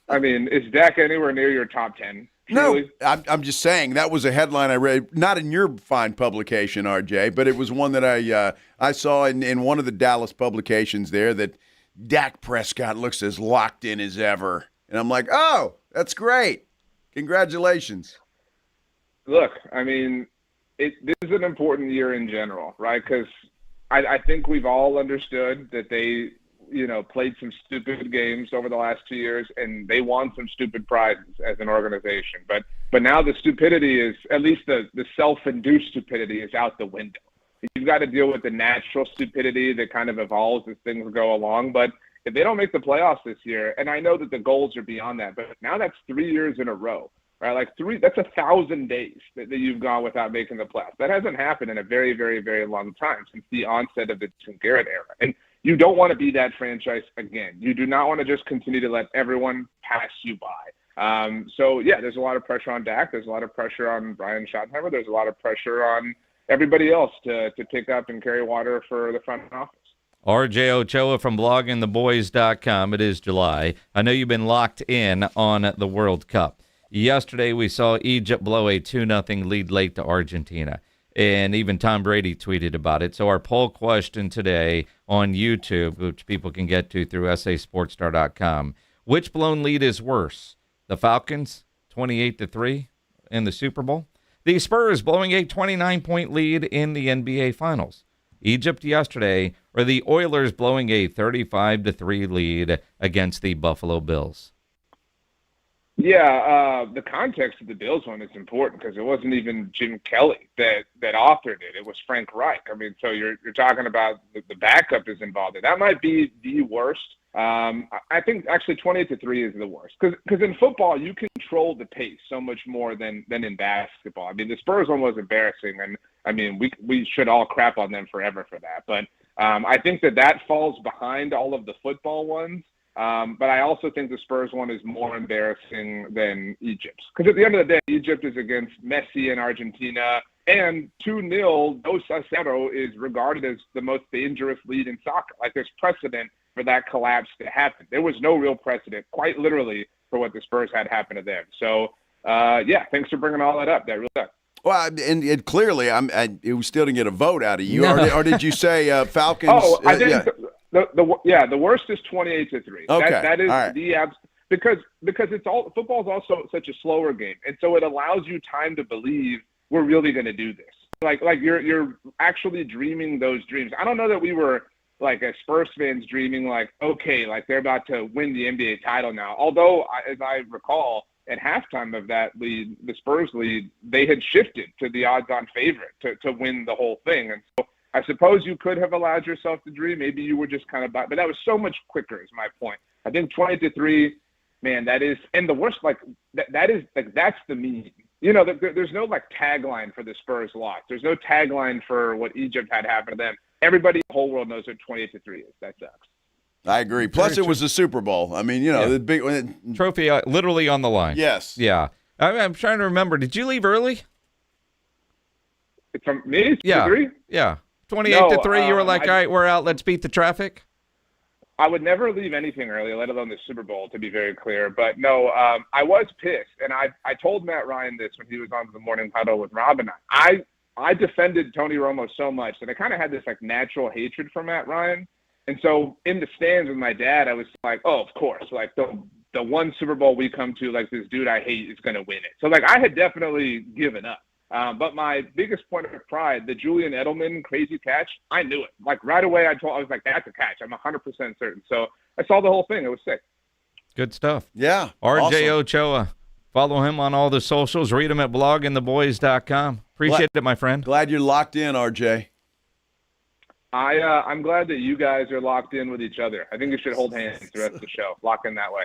I mean, is Dak anywhere near your top 10? Truly? No, I'm just saying that was a headline I read, not in your fine publication, RJ, but it was one that I saw in one of the Dallas publications there that Dak Prescott looks as locked in as ever. And I'm like, oh, that's great. Congratulations. Look, I mean, this is an important year in general, right? Because I think we've all understood that they, played some stupid games over the last 2 years, and they won some stupid prizes as an organization. But now the stupidity is, at least the self-induced stupidity is out the window. You've got to deal with the natural stupidity that kind of evolves as things go along. But if they don't make the playoffs this year, and I know that the goals are beyond that, but now that's 3 years in a row, right? Like that's 1,000 days that you've gone without making the playoffs. That hasn't happened in a very, very, very long time since the onset of the Tim Garrett era. And you don't want to be that franchise again. You do not want to just continue to let everyone pass you by. So, yeah, there's a lot of pressure on Dak. There's a lot of pressure on Brian Schottenheimer. There's a lot of pressure on everybody else to pick up and carry water for the front office. RJ Ochoa from bloggingtheboys.com. It is July. I know you've been locked in on the World Cup. Yesterday we saw Egypt blow a 2-0 lead late to Argentina. And even Tom Brady tweeted about it. So our poll question today on YouTube, which people can get to through sasportstar.com, which blown lead is worse? The Falcons, 28-3 in the Super Bowl? The Spurs blowing a 29-point lead in the NBA Finals? Egypt yesterday, or the Oilers blowing a 35-3 lead against the Buffalo Bills? Yeah, the context of the Bills one is important because it wasn't even Jim Kelly that authored it. It was Frank Reich. I mean, so you're talking about the backup is involved. That might be the worst. I think actually 28-3 is the worst because in football you control the pace so much more than in basketball. I mean, the Spurs one was embarrassing, and I mean we should all crap on them forever for that. But I think that falls behind all of the football ones. But I also think the Spurs one is more embarrassing than Egypt's. Because at the end of the day, Egypt is against Messi and Argentina, and 2-0, Dos a 0 is regarded as the most dangerous lead in soccer. Like, there's precedent for that collapse to happen. There was no real precedent, quite literally, for what the Spurs had happen to them. So, yeah, thanks for bringing all that up. That really sucks. Well, and clearly, we still didn't get a vote out of you. No. Or did you say Falcons? Oh, I didn't. The worst is 28-3. Okay, that is right. the because it's all football is also such a slower game, and so it allows you time to believe we're really going to do this. Like you're actually dreaming those dreams. I don't know that we were like as Spurs fans dreaming like, okay, like they're about to win the NBA title now. Although as I recall, at halftime of that lead, the Spurs lead, they had shifted to the odds-on favorite to win the whole thing, and so. I suppose you could have allowed yourself to dream. Maybe you were just kind of, but that was so much quicker is my point. I think 28-3, man, that is, and the worst, like that is like, that's the meme. There's no like tagline for the Spurs loss. There's no tagline for what Egypt had happen to them. Everybody in the whole world knows what 28-3 is. That sucks. I agree. Plus it was the Super Bowl. I mean, the big trophy literally on the line. Yes. Yeah. I'm trying to remember. Did you leave early? From me? Yeah. 3? Yeah. 28-3, you were like, all right, we're out. Let's beat the traffic. I would never leave anything early, let alone the Super Bowl, to be very clear. But no, I was pissed, and I told Matt Ryan this when he was on the morning huddle with Rob and I defended Tony Romo so much that I kind of had this like natural hatred for Matt Ryan, and so in the stands with my dad, I was like, oh, of course, like the one Super Bowl we come to, like this dude I hate is going to win it. So like I had definitely given up. But my biggest point of pride, the Julian Edelman crazy catch, I knew it. Like right away, I was like, that's a catch. I'm 100% certain. So I saw the whole thing. It was sick. Good stuff. Yeah. RJ awesome. Ochoa. Follow him on all the socials. Read him at bloggingtheboys.com. Appreciate it, my friend. Glad you're locked in, RJ. I'm glad that you guys are locked in with each other. I think you should hold hands the rest of the show. Lock in that way.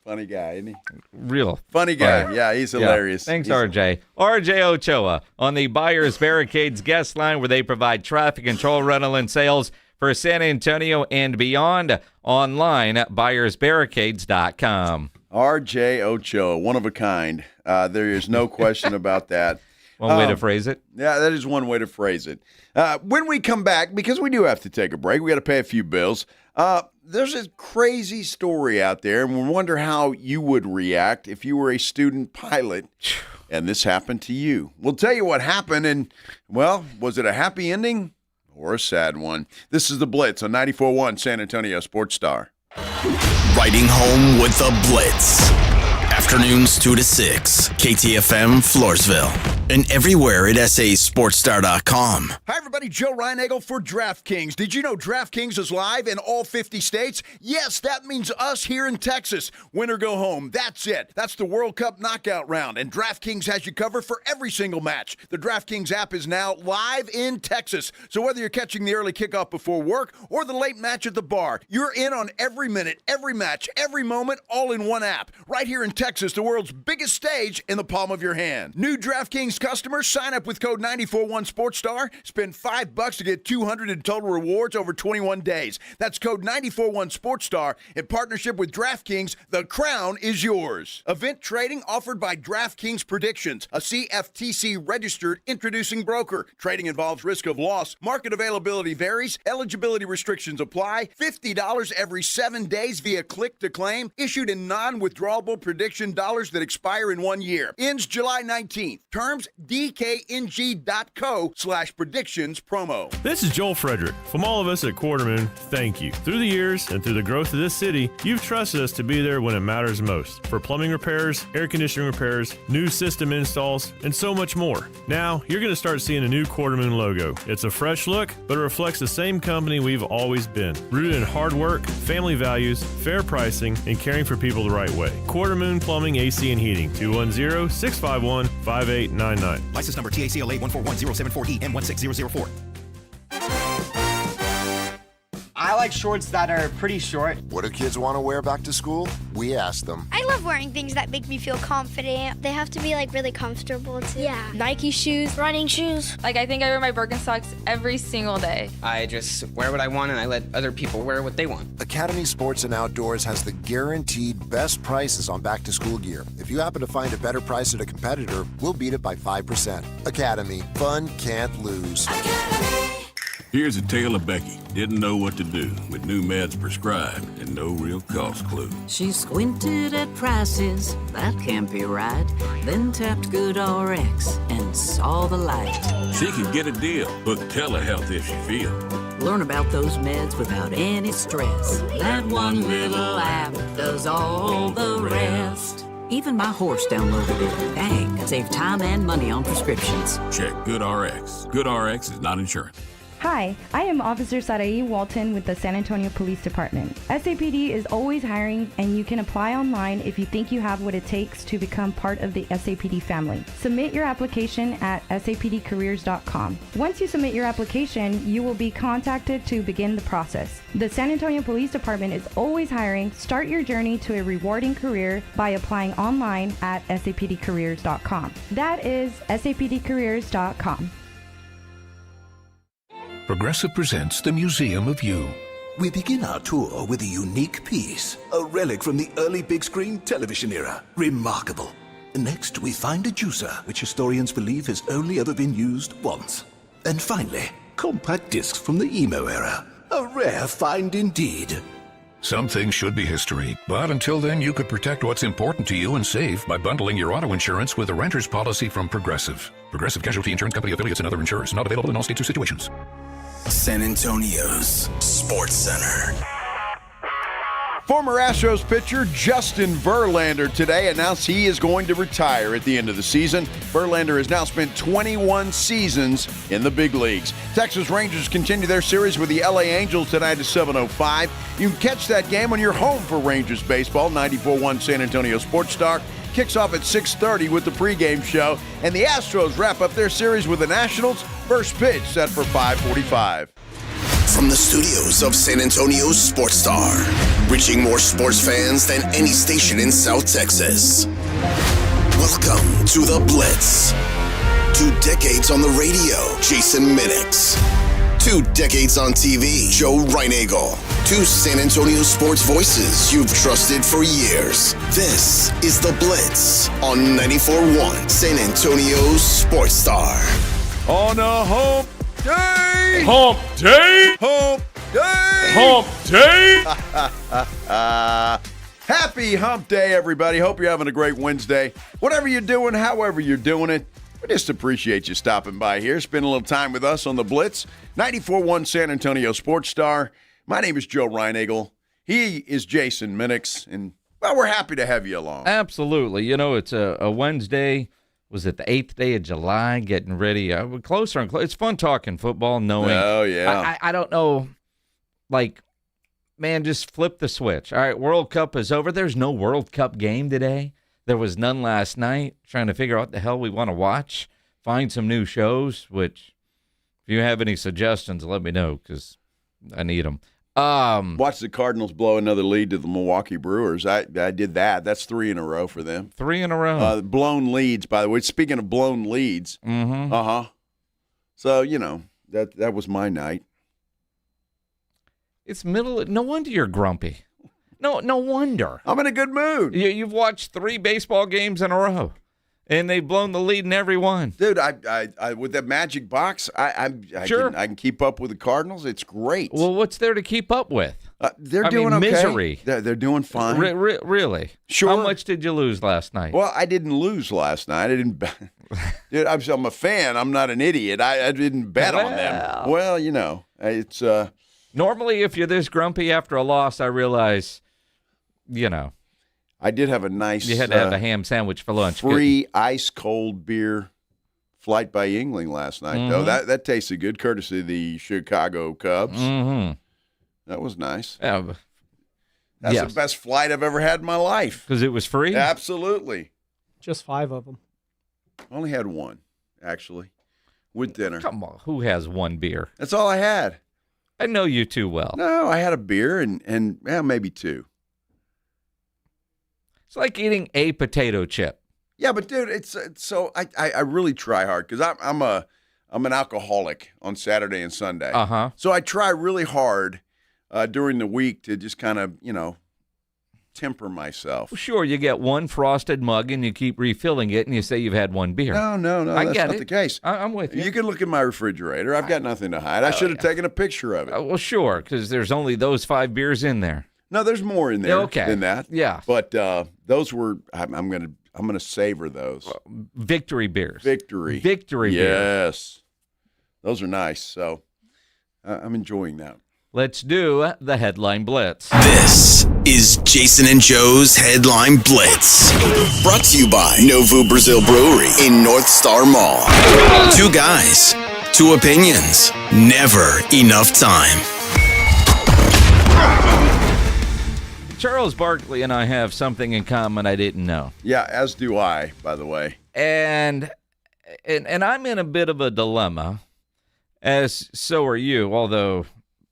Funny guy, isn't he? Real funny guy. Yeah, he's hilarious. Thanks, RJ. RJ Ochoa on the Buyers Barricades guest line, where they provide traffic control, rental, and sales for San Antonio and beyond. Online at buyersbarricades.com. RJ Ochoa, one of a kind. There is no question about that. One way to phrase it. Yeah, that is one way to phrase it. When we come back, because we do have to take a break, we got to pay a few bills. There's a crazy story out there, and we wonder how you would react if you were a student pilot and this happened to you. We'll tell you what happened, and, well, was it a happy ending or a sad one? This is The Blitz on 94.1 San Antonio Sports Star. Riding home with The Blitz. Afternoons 2 to 6, KTFM Floresville, and everywhere at sasportstar.com. Hi, everybody. Joe Reinagel for DraftKings. Did you know DraftKings is live in all 50 states? Yes, that means us here in Texas. Win or go home. That's it. That's the World Cup knockout round, and DraftKings has you covered for every single match. The DraftKings app is now live in Texas, so whether you're catching the early kickoff before work or the late match at the bar, you're in on every minute, every match, every moment, all in one app. Right here in Texas, the world's biggest stage in the palm of your hand. New DraftKings customers, sign up with code 941SportsStar. Spend $5 to get $200 in total rewards over 21 days. That's code 941SportsStar. In partnership with DraftKings, the crown is yours. Event trading offered by DraftKings Predictions, a CFTC registered introducing broker. Trading involves risk of loss. Market availability varies. Eligibility restrictions apply. $50 every 7 days via click to claim. Issued in non-withdrawable prediction dollars that expire in 1 year. Ends July 19th. Terms dkng.co/predictions promo. This is Joel Frederick. From all of us at Quartermoon, thank you. Through the years and through the growth of this city, you've trusted us to be there when it matters most. For plumbing repairs, air conditioning repairs, new system installs, and so much more. Now, you're going to start seeing a new Quartermoon logo. It's a fresh look, but it reflects the same company we've always been. Rooted in hard work, family values, fair pricing, and caring for people the right way. Quartermoon Plumbing, AC, and Heating. 210-651-5899. License number TACLA 141074E M16004. I like shorts that are pretty short. What do kids want to wear back to school? We ask them. I love wearing things that make me feel confident. They have to be like really comfortable too. Yeah. Nike shoes, running shoes. Like I think I wear my Birkenstocks every single day. I just wear what I want and I let other people wear what they want. Academy Sports and Outdoors has the guaranteed best prices on back to school gear. If you happen to find a better price at a competitor, we'll beat it by 5%. Academy, fun can't lose. Here's a tale of Becky. Didn't know what to do with new meds prescribed and no real cost clue. She squinted at prices, that can't be right. Then tapped GoodRx and saw the light. She could get a deal, book telehealth if she feel. Learn about those meds without any stress. That one little app does all the rest. Even my horse downloaded it. Dang, save time and money on prescriptions. Check GoodRx. GoodRx is not insurance. Hi, I am Officer Sarai Walton with the San Antonio Police Department. SAPD is always hiring, and you can apply online if you think you have what it takes to become part of the SAPD family. Submit your application at sapdcareers.com. Once you submit your application, you will be contacted to begin the process. The San Antonio Police Department is always hiring. Start your journey to a rewarding career by applying online at sapdcareers.com. That is sapdcareers.com. Progressive presents the Museum of You. We begin our tour with a unique piece, a relic from the early big screen television era. Remarkable. Next, we find a juicer, which historians believe has only ever been used once. And finally, compact discs from the emo era. A rare find indeed. Some things should be history, but until then, you could protect what's important to you and save by bundling your auto insurance with a renter's policy from Progressive. Progressive Casualty Insurance Company affiliates and other insurers. Not available in all states or situations. San Antonio's Sports Center. Former Astros pitcher Justin Verlander today announced he is going to retire at the end of the season. Verlander has now spent 21 seasons in the big leagues. Texas Rangers continue their series with the LA Angels tonight at 7:05. You can catch that game on your home for Rangers baseball. 94.1 San Antonio Sports Star kicks off at 6:30 with the pregame show. And the Astros wrap up their series with the Nationals. First pitch set for 5:45. From the studios of San Antonio's Sports Star, reaching more sports fans than any station in South Texas. Welcome to The Blitz. 2 decades on the radio, Jason Minix. 2 decades on TV, Joe Reinagel. 2 San Antonio sports voices you've trusted for years. This is The Blitz on 94.1 San Antonio's Sports Star. On a hump day! day! Hump day! Hump day! Hump day! Happy Hump Day, everybody. Hope you're having a great Wednesday. Whatever you're doing, however you're doing it, we just appreciate you stopping by here. Spend a little time with us on the Blitz. 94.1 San Antonio Sports Star. My name is Joe Reinagel. He is Jason Minix, and, well, we're happy to have you along. Absolutely. You know, it's a Wednesday. Was it the 8th day of July? Getting ready. We're closer and closer. It's fun talking football, knowing. Oh, yeah. I don't know, like, man, just flip the switch. All right, World Cup is over. There's no World Cup game today. There was none last night. Trying to figure out what the hell we want to watch. Find some new shows, which if you have any suggestions, let me know because I need them. Watch the Cardinals blow another lead to the Milwaukee Brewers. I did that. That's 3 in a row for them. 3 in a row. Blown leads, by the way. Speaking of blown leads. Mm-hmm. Uh-huh. So, you know, that was my night. It's no wonder you're grumpy. No wonder. I'm in a good mood. You've watched 3 baseball games in a row, and they've blown the lead in every one. Dude, I with that magic box, I can keep up with the Cardinals. It's great. Well, what's there to keep up with? They're doing okay. Misery. They're doing fine. Really? Sure. How much did you lose last night? Well, I didn't lose last night. I didn't. Dude, I'm a fan. I'm not an idiot. I didn't bet on them. Well, you know, it's. Normally, if you're this grumpy after a loss, I realize, you know. I did have a nice. You had to have a ham sandwich for lunch. Free ice cold beer flight by Yuengling last night, though. That tasted good, courtesy of the Chicago Cubs. Mm-hmm. That was nice. That's the best flight I've ever had in my life. Because it was free? Absolutely. Just 5 of them. Only had 1, actually, with dinner. Come on, who has 1 beer? That's all I had. I know you too well. No, I had a beer and maybe 2. It's like eating a potato chip. Yeah, but dude, it's so I really try hard because I'm an alcoholic on Saturday and Sunday. Uh-huh. So I try really hard during the week to just kind of, you know, temper myself. Well, sure, you get 1 frosted mug and you keep refilling it and you say you've had 1 beer. No, that's not the case. I'm with you. You can look at my refrigerator. I've got nothing to hide. I should have taken a picture of it. Well, sure, because there's only those 5 beers in there. No, there's more in there than that. Yeah. But those were I'm gonna savor those. Victory beers. Victory beers. Yes. Those are nice. So I'm enjoying that. Let's do the Headline Blitz. This is Jason and Joe's Headline Blitz. Brought to you by Novo Brazil Brewery in North Star Mall. 2 guys, 2 opinions, never enough time. Charles Barkley and I have something in common I didn't know. Yeah, as do I, by the way. And I'm in a bit of a dilemma, as so are you, although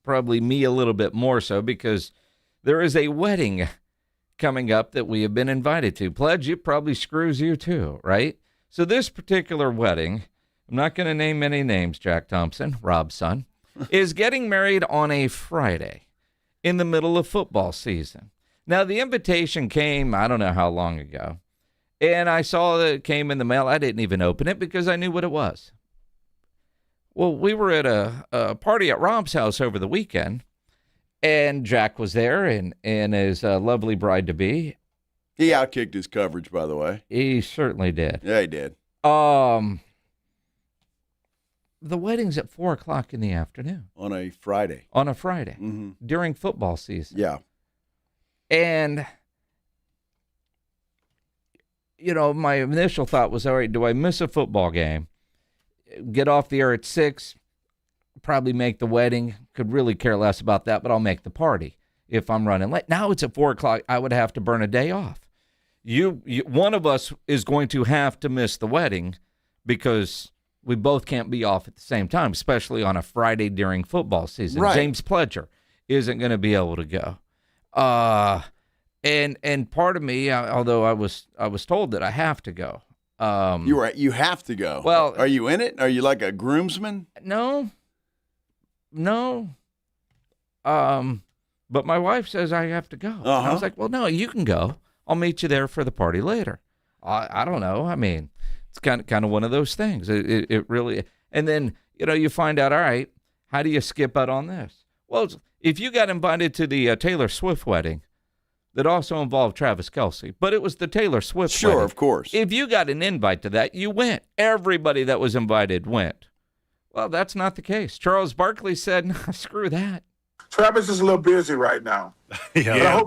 probably me a little bit more so, because there is a wedding coming up that we have been invited to. Pledge, it probably screws you too, right? So this particular wedding, I'm not going to name any names, Jack Thompson, Rob's son, is getting married on a Friday in the middle of football season. Now, the invitation came, I don't know how long ago, and I saw that it came in the mail. I didn't even open it because I knew what it was. Well, we were at a party at Rob's house over the weekend, and Jack was there and his lovely bride-to-be. He outkicked his coverage, by the way. He certainly did. Yeah, he did. The wedding's at 4 o'clock in the afternoon. On a Friday. Mm-hmm. During football season. Yeah. And, you know, my initial thought was, all right, do I miss a football game? Get off the air at 6, probably make the wedding. Could really care less about that, but I'll make the party if I'm running late. Now it's at 4 o'clock. I would have to burn a day off. One of us is going to have to miss the wedding because we both can't be off at the same time, especially on a Friday during football season. Right. James Pledger isn't going to be able to go. And part of me, although I was told that I have to go. You have to go. Well, are you in it? Are you like a groomsman? No. But my wife says I have to go. And I was like, well, no, you can go. I'll meet you there for the party later. I don't know. I mean, it's kind of one of those things. It really. And then you find out. All right, how do you skip out on this? Well, if you got invited to the Taylor Swift wedding that also involved Travis Kelce, but it was the Taylor Swift wedding. Sure, of course. If you got an invite to that, you went. Everybody that was invited went. Well, that's not the case. Charles Barkley said, nah, screw that. Travis is a little busy right now. Yeah.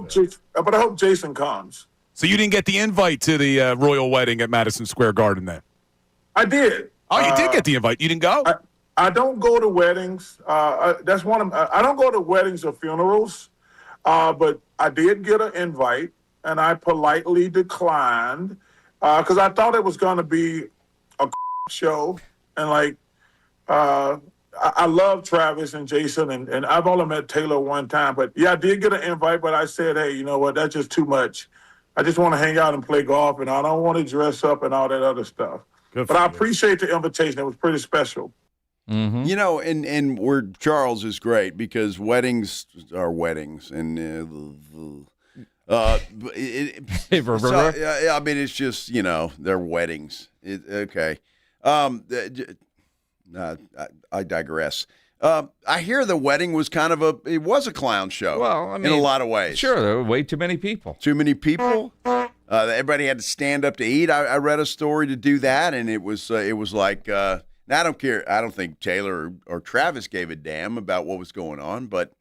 But I hope Jason comes. So you didn't get the invite to the royal wedding at Madison Square Garden then? I did. Oh, you did get the invite. You didn't go? I don't go to weddings. That's one of I don't go to weddings or funerals. But I did get an invite, and I politely declined because I thought it was going to be a show. And I love Travis and Jason, and I've only met Taylor one time. But yeah, I did get an invite, but I said, hey, you know what? That's just too much. I just want to hang out and play golf, and I don't want to dress up and all that other stuff. But I appreciate the invitation. It was pretty special. Mm-hmm. You know, and where Charles is great because weddings are weddings, and I mean, it's just, you know, they're weddings. Okay. I digress. I hear the wedding was it was a clown show. Well, I mean, in a lot of ways. Sure, there were way too many people. Too many people. Everybody had to stand up to eat. I read a story to do that, and it was like. Now, I don't care. I don't think Taylor or Travis gave a damn about what was going on, but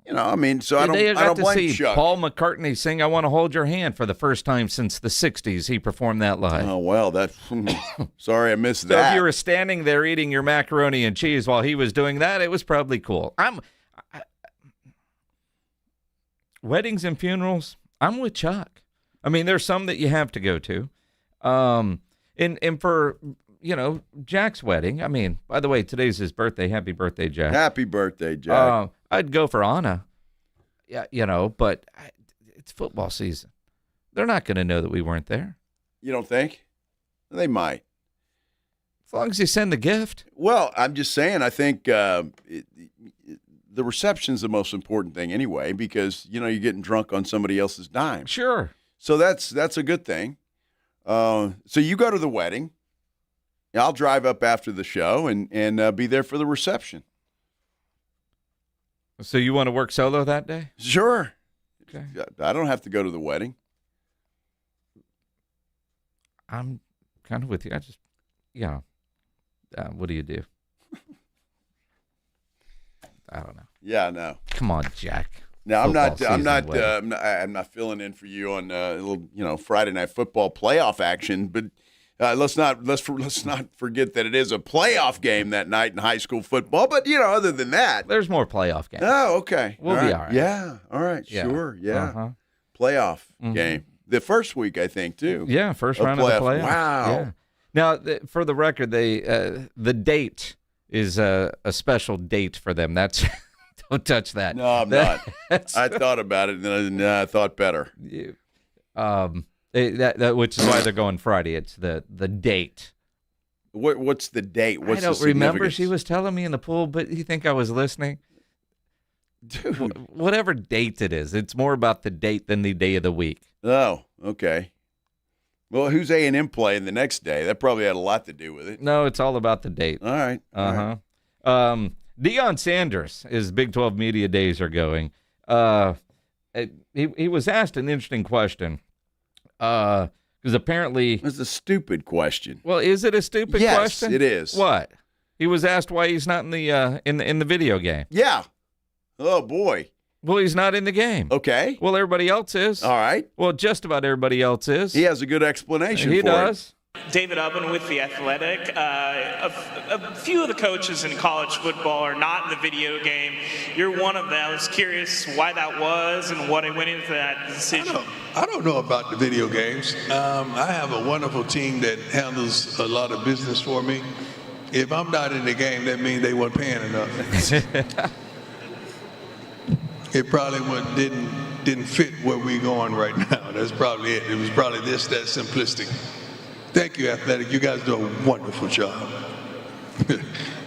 you know, I mean, so I don't blame Chuck. Paul McCartney sing "I Want to Hold Your Hand" for the first time since the '60s. He performed that live. Oh well, sorry I missed So that. if you were standing there eating your macaroni and cheese while he was doing that, it was probably cool. Weddings and funerals, I'm with Chuck. I mean, there's some that you have to go to, and for. You know, Jack's wedding. I mean, by the way, today's his birthday. Happy birthday, Jack. Happy birthday, Jack. I'd go for Anna. Yeah, you know, but it's football season. They're not going to know that we weren't there. You don't think? They might. As long as you send the gift. Well, I'm just saying, I think the reception's the most important thing anyway because, you know, you're getting drunk on somebody else's dime. Sure. So that's a good thing. So you go to the wedding. I'll drive up after the show and be there for the reception. So you want to work solo that day? Sure. Okay. I don't have to go to the wedding. I'm kind of with you. What do you do? I don't know. Yeah, no. Come on, Jack. No, I'm not filling in for you on a little, you know, Friday night football playoff action, but. Let's not forget that it is a playoff game that night in high school football. But you know, other than that, there's more playoff games. Oh, okay, We'll be all right. Yeah, all right, Yeah. Sure, yeah. Uh-huh. Playoff game, the first week, I think, too. Yeah, first round of the playoffs. Wow. Yeah. Now, for the record, the date is a special date for them. That's don't touch that. No, I'm not. I thought about it, and then I thought better. Which is why they're going Friday. It's the date. What's the date? What's I don't remember. She was telling me in the pool, but you think I was listening? Dude. Whatever date it is, it's more about the date than the day of the week. Oh, okay. Well, who's A&M playing the next day? That probably had a lot to do with it. No, it's all about the date. All right. Deion Sanders, his Big 12 Media Days are going. He was asked an interesting question. Because apparently it's a stupid question. Well, is it a stupid question? Yes, it is. What? He was asked why he's not in the video game. Yeah. Oh boy. Well, he's not in the game. Okay. Well, everybody else is. All right. Well, just about everybody else is. He has a good explanation. He for does. It. David Ubben with The Athletic. A few of the coaches in college football are not in the video game. You're one of them. I was curious why that was and what went into that decision. I don't know about the video games. I have a wonderful team that handles a lot of business for me. If I'm not in the game, that means they weren't paying enough. It probably didn't fit where we're going right now. That's probably it. It was probably that simplistic. Thank you, Athletic. You guys do a wonderful job.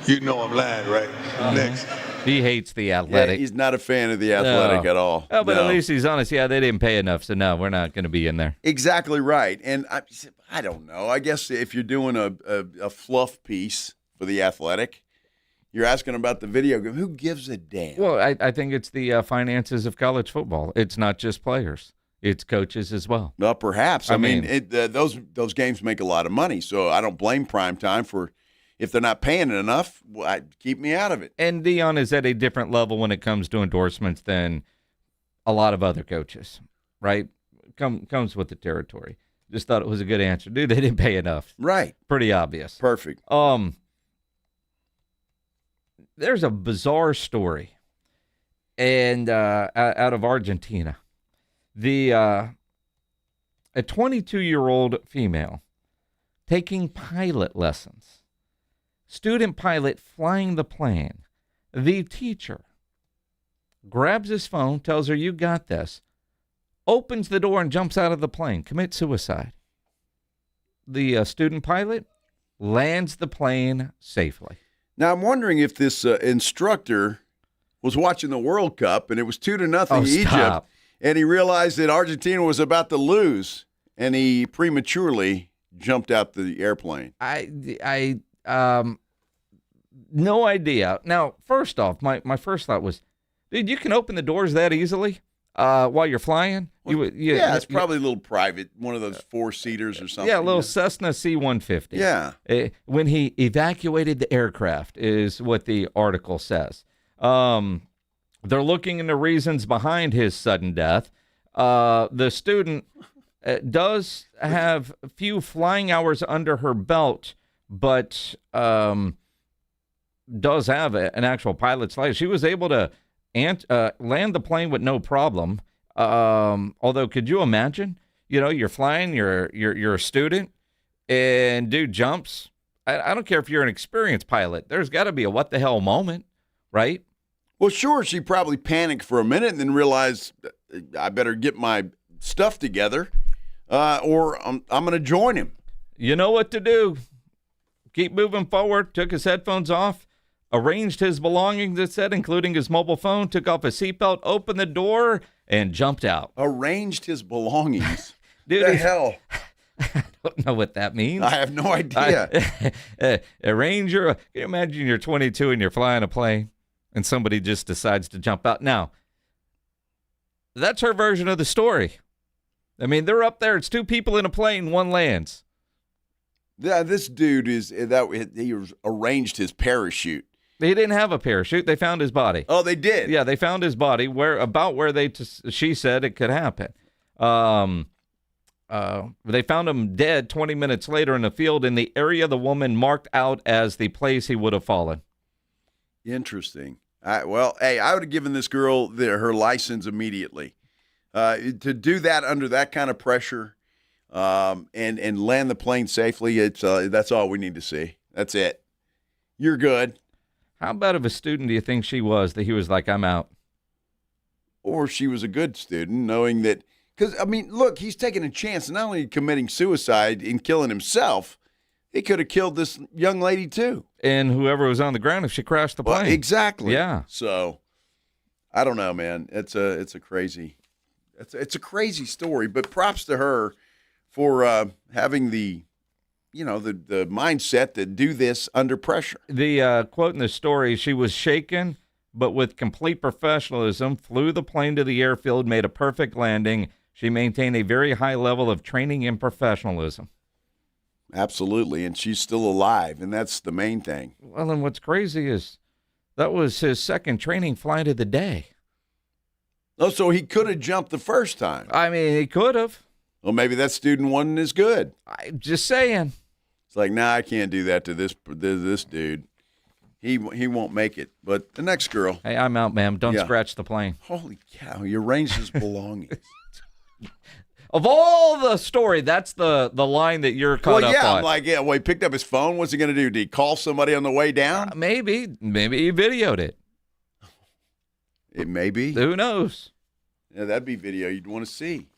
You know I'm lying, right? Next. He hates The Athletic. Yeah, he's not a fan of The Athletic at all. Oh, but at least he's honest. Yeah, they didn't pay enough, so no, we're not going to be in there. Exactly right. And I don't know. I guess if you're doing a fluff piece for The Athletic, You're asking about the video game. Who gives a damn? Well, I think it's the finances of college football. It's not just players. It's coaches as well. Well, perhaps. I mean those games make a lot of money, so I don't blame Primetime for if they're not paying it enough, keep me out of it. And Dion is at a different level when it comes to endorsements than a lot of other coaches, right? Comes with the territory. Just thought it was a good answer. Dude, they didn't pay enough. Right. Pretty obvious. Perfect. There's a bizarre story and out of Argentina. A 22-year-old female taking pilot lessons. Student pilot flying the plane. The teacher grabs his phone, tells her, "You got this," opens the door and jumps out of the plane, commits suicide. The student pilot lands the plane safely. Now, I'm wondering if this instructor was watching the World Cup, and it was 2-0 Egypt, and he realized that Argentina was about to lose, and he prematurely jumped out the airplane. No idea. Now, first off, my first thought was, dude, you can open the doors that easily while you're flying? Yeah, it's probably a little private, one of those 4-seaters or something. Yeah, a little Cessna C-150. Yeah. When he evacuated the aircraft is what the article says. They're looking into reasons behind his sudden death. The student does have a few flying hours under her belt, but does have an actual pilot's license. She was able to land the plane with no problem. Although, could you imagine? You're flying, you're a student, and dude jumps. I don't care if you're an experienced pilot. There's got to be a what the hell moment, right? Well, sure, she probably panicked for a minute and then realized I better get my stuff together, or I'm going to join him. You know what to do. Keep moving forward. Took his headphones off, arranged his belongings, it said, including his mobile phone, took off his seatbelt, opened the door, and jumped out. Arranged his belongings? Dude, the hell? I don't know what that means. I have no idea. Arrange can you imagine you're 22 and you're flying a plane and somebody just decides to jump out? Now, that's her version of the story. I mean, they're up there. It's two people in a plane, one lands. Yeah, this dude he arranged his parachute. They didn't have a parachute. They found his body. Oh, they did? Yeah, they found his body where she said it could happen. They found him dead 20 minutes later in a field in the area the woman marked out as the place he would have fallen. Interesting. I would have given this girl her license immediately. To do that under that kind of pressure and land the plane safely, that's all we need to see. That's it. You're good. How bad of a student do you think she was that he was like, I'm out? Or she was a good student, knowing that – because, I mean, look, he's taking a chance, not only committing suicide and killing himself, he could have killed this young lady too. And whoever was on the ground if she crashed the plane. Well, exactly. Yeah. So, I don't know, man. It's a crazy story, but props to her for having the mindset to do this under pressure. The quote in the story, she was shaken, but with complete professionalism, flew the plane to the airfield, made a perfect landing. She maintained a very high level of training and professionalism. Absolutely, and she's still alive, and that's the main thing. Well, and what's crazy is that was his second training flight of the day. Oh, so he could have jumped the first time. I mean, he could have. Well, maybe that student wasn't as good. I'm just saying. It's like, nah, I can't do that to this dude. He won't make it. But the next girl. Hey, I'm out, ma'am. Don't scratch the plane. Holy cow, you arranged his belongings. Of all the story, that's the line that you're caught up on. I'm like, he picked up his phone. What's he going to do? Did he call somebody on the way down? Maybe he videoed it. It may be. Who knows? Yeah, that'd be video you'd want to see.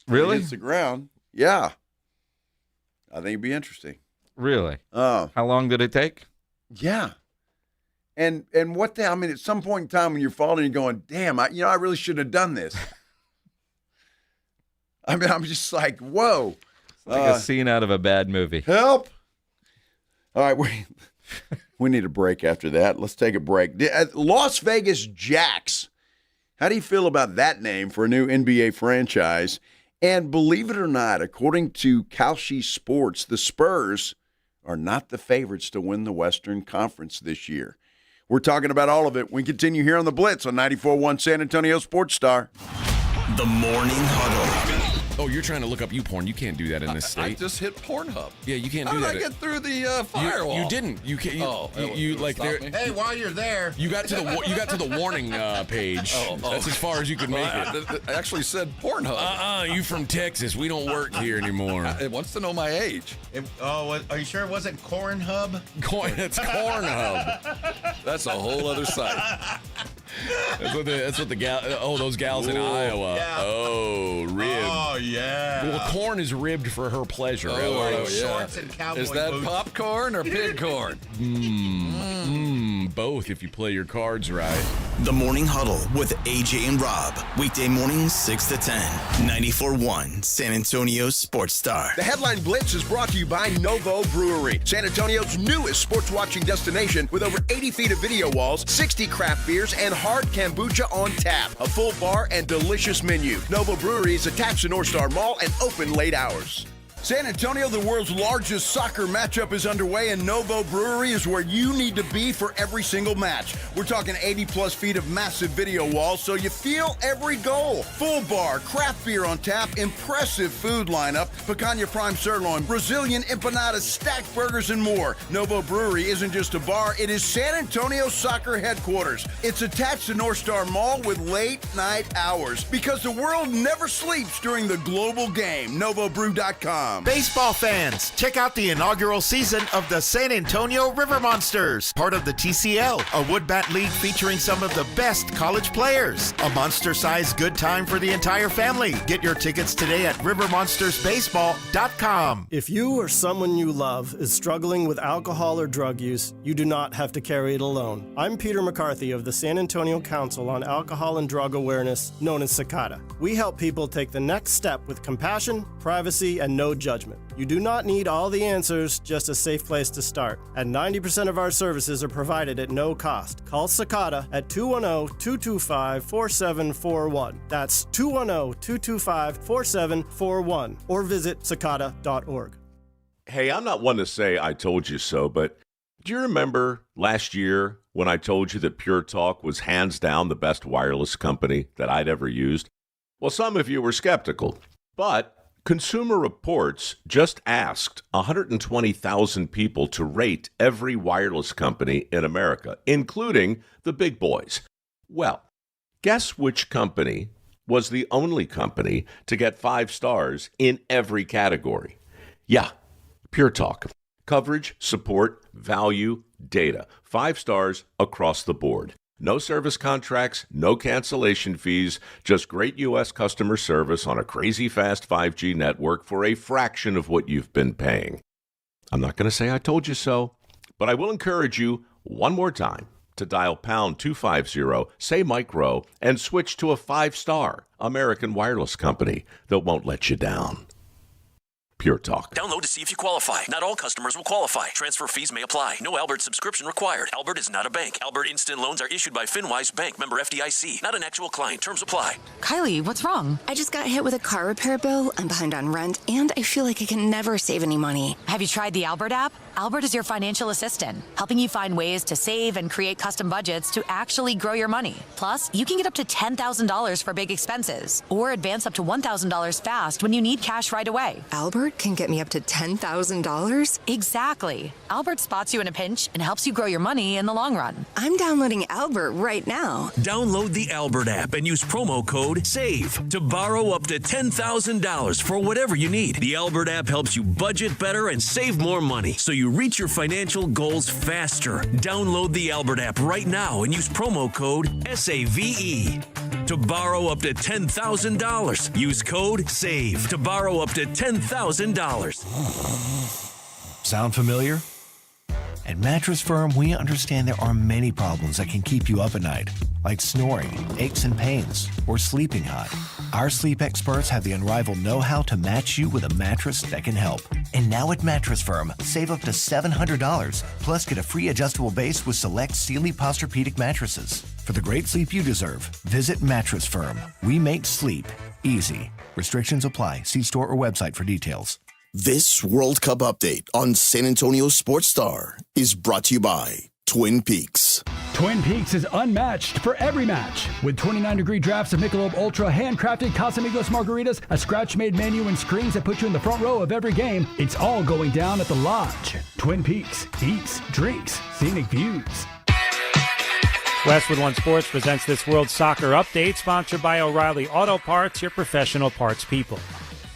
Really? It hits the ground. Yeah. I think it'd be interesting. Really? How long did it take? Yeah. And what the hell? I mean, at some point in time when you're falling, you're going, damn, I really shouldn't have done this. I mean, I'm just like, whoa. It's like a scene out of a bad movie. Help. All right, We need a break after that. Let's take a break. Las Vegas Jacks. How do you feel about that name for a new NBA franchise? And believe it or not, according to Kalshi Sports, the Spurs are not the favorites to win the Western Conference this year. We're talking about all of it. We continue here on the Blitz on 94.1 San Antonio Sports Star. The Morning Huddle. Oh, you're trying to look up YouPorn. You can't do that in this state. I just hit Pornhub. Yeah, you can't How do did that. I get through the firewall? You didn't. You can't. You like there. Hey, while you're there, you got to the warning page. That's as far as you could make it. It actually said Pornhub. You from Texas? We don't work here anymore. It wants to know my age. Are you sure it wasn't Cornhub? It's Cornhub. That's a whole other site. That's what the gal. Oh, those gals in Iowa. Yeah. Oh, ribbed. Oh yeah. Well, corn is ribbed for her pleasure. Shorts and cowboy Is that boots. popcorn or pig corn? Both if you play your cards right. The Morning Huddle with AJ and Rob. Weekday mornings 6 to 10. 94.1 San Antonio Sports Star. The Headline Blitz is brought to you by Novo Brewery, San Antonio's newest sports watching destination with over 80 feet of video walls, 60 craft beers, and hard kombucha on tap. A full bar and delicious menu. Novo Brewery is attached to North Star Mall and open late hours. San Antonio, the world's largest soccer matchup is underway, and Novo Brewery is where you need to be for every single match. We're talking 80-plus feet of massive video walls, so you feel every goal. Full bar, craft beer on tap, impressive food lineup, picanha prime sirloin, Brazilian empanadas, stacked burgers, and more. Novo Brewery isn't just a bar, it is San Antonio soccer headquarters. It's attached to North Star Mall with late-night hours, because the world never sleeps during the global game. NovoBrew.com. Baseball fans, check out the inaugural season of the San Antonio River Monsters, part of the TCL, a wood bat league featuring some of the best college players. A monster-sized good time for the entire family. Get your tickets today at rivermonstersbaseball.com. If you or someone you love is struggling with alcohol or drug use, you do not have to carry it alone. I'm Peter McCarthy of the San Antonio Council on Alcohol and Drug Awareness, known as CICADA. We help people take the next step with compassion, privacy, and no judgment. You do not need all the answers, just a safe place to start. And 90% of our services are provided at no cost. Call Cicada at 210-225-4741. That's 210-225-4741. Or visit cicada.org. Hey, I'm not one to say I told you so, but do you remember last year when I told you that Pure Talk was hands down the best wireless company that I'd ever used? Well, some of you were skeptical, but Consumer Reports just asked 120,000 people to rate every wireless company in America, including the big boys. Well, guess which company was the only company to get 5 stars in every category? Yeah, Pure Talk. Coverage, support, value, data. 5 stars across the board. No service contracts, no cancellation fees, just great U.S. customer service on a crazy fast 5G network for a fraction of what you've been paying. I'm not going to say I told you so, but I will encourage you one more time to dial pound 250, say micro, and switch to a 5-star American wireless company that won't let you down. Pure Talk. Download to see if you qualify. Not all customers will qualify. Transfer fees may apply. No Albert subscription required. Albert is not a bank. Albert Instant Loans are issued by FinWise Bank, member FDIC. Not an actual client. Terms apply. Kylie, what's wrong? I just got hit with a car repair bill. I'm behind on rent, and I feel like I can never save any money. Have you tried the Albert app? Albert is your financial assistant, helping you find ways to save and create custom budgets to actually grow your money. Plus, you can get up to $10,000 for big expenses, or advance up to $1,000 fast when you need cash right away. Albert can get me up to $10,000? Exactly. Albert spots you in a pinch and helps you grow your money in the long run. I'm downloading Albert right now. Download the Albert app and use promo code SAVE to borrow up to $10,000 for whatever you need. The Albert app helps you budget better and save more money, so you reach your financial goals faster. Download the Albert app right now and use promo code SAVE to borrow up to $10,000. Use code SAVE to borrow up to $10,000. Sound familiar? At Mattress Firm, we understand there are many problems that can keep you up at night, like snoring, aches and pains, or sleeping hot. Our sleep experts have the unrivaled know-how to match you with a mattress that can help. And now at Mattress Firm, save up to $700. Plus, get a free adjustable base with select Sealy Posturepedic mattresses. For the great sleep you deserve, visit Mattress Firm. We make sleep easy. Restrictions apply. See store or website for details. This World Cup update on San Antonio Sports Star is brought to you by Twin Peaks. Twin Peaks is unmatched for every match. With 29-degree drafts of Michelob Ultra, handcrafted Casamigos margaritas, a scratch-made menu, and screens that put you in the front row of every game, it's all going down at the Lodge. Twin Peaks. Eats, drinks, scenic views. Westwood One Sports presents this World Soccer Update, sponsored by O'Reilly Auto Parts, your professional parts people.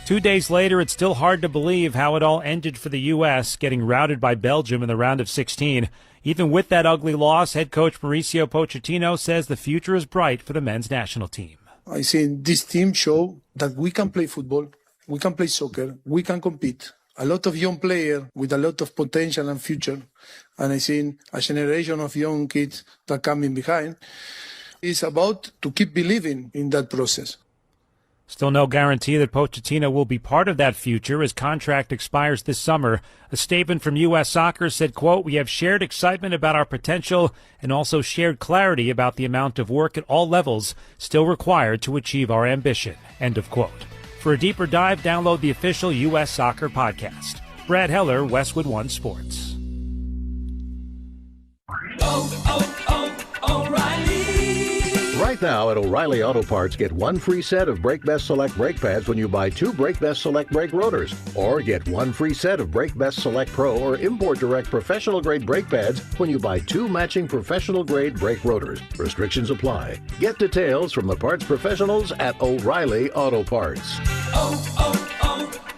2 days later, it's still hard to believe how it all ended for the U.S., getting routed by Belgium in the round of 16. Even with that ugly loss, head coach Mauricio Pochettino says the future is bright for the men's national team. I think this team show that we can play football, we can play soccer, we can compete. A lot of young players with a lot of potential and future. And I think a generation of young kids that coming behind is about to keep believing in that process. Still no guarantee that Pochettino will be part of that future. His contract expires this summer. A statement from U.S. Soccer said, quote, "We have shared excitement about our potential and also shared clarity about the amount of work at all levels still required to achieve our ambition," end of quote. For a deeper dive, download the official U.S. Soccer podcast. Brad Heller, Westwood One Sports. Right now at O'Reilly Auto Parts, get one free set of Brake Best Select brake pads when you buy 2 Brake Best Select brake rotors. Or get one free set of Brake Best Select Pro or Import Direct professional grade brake pads when you buy 2 matching professional grade brake rotors. Restrictions apply. Get details from the parts professionals at O'Reilly Auto Parts.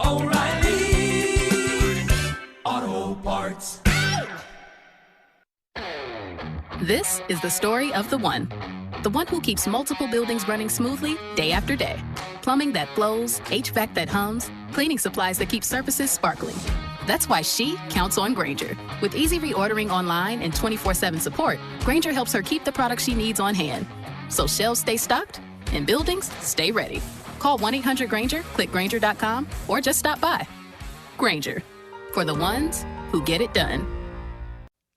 O'Reilly Auto Parts. This is the story of the one who keeps multiple buildings running smoothly day after day. Plumbing that flows, HVAC that hums, cleaning supplies that keep surfaces sparkling. That's why she counts on Grainger. With easy reordering online and 24/7 support, Grainger helps her keep the products she needs on hand. So shelves stay stocked and buildings stay ready. Call 1-800-GRAINGER, click Grainger.com, or just stop by. Grainger, for the ones who get it done.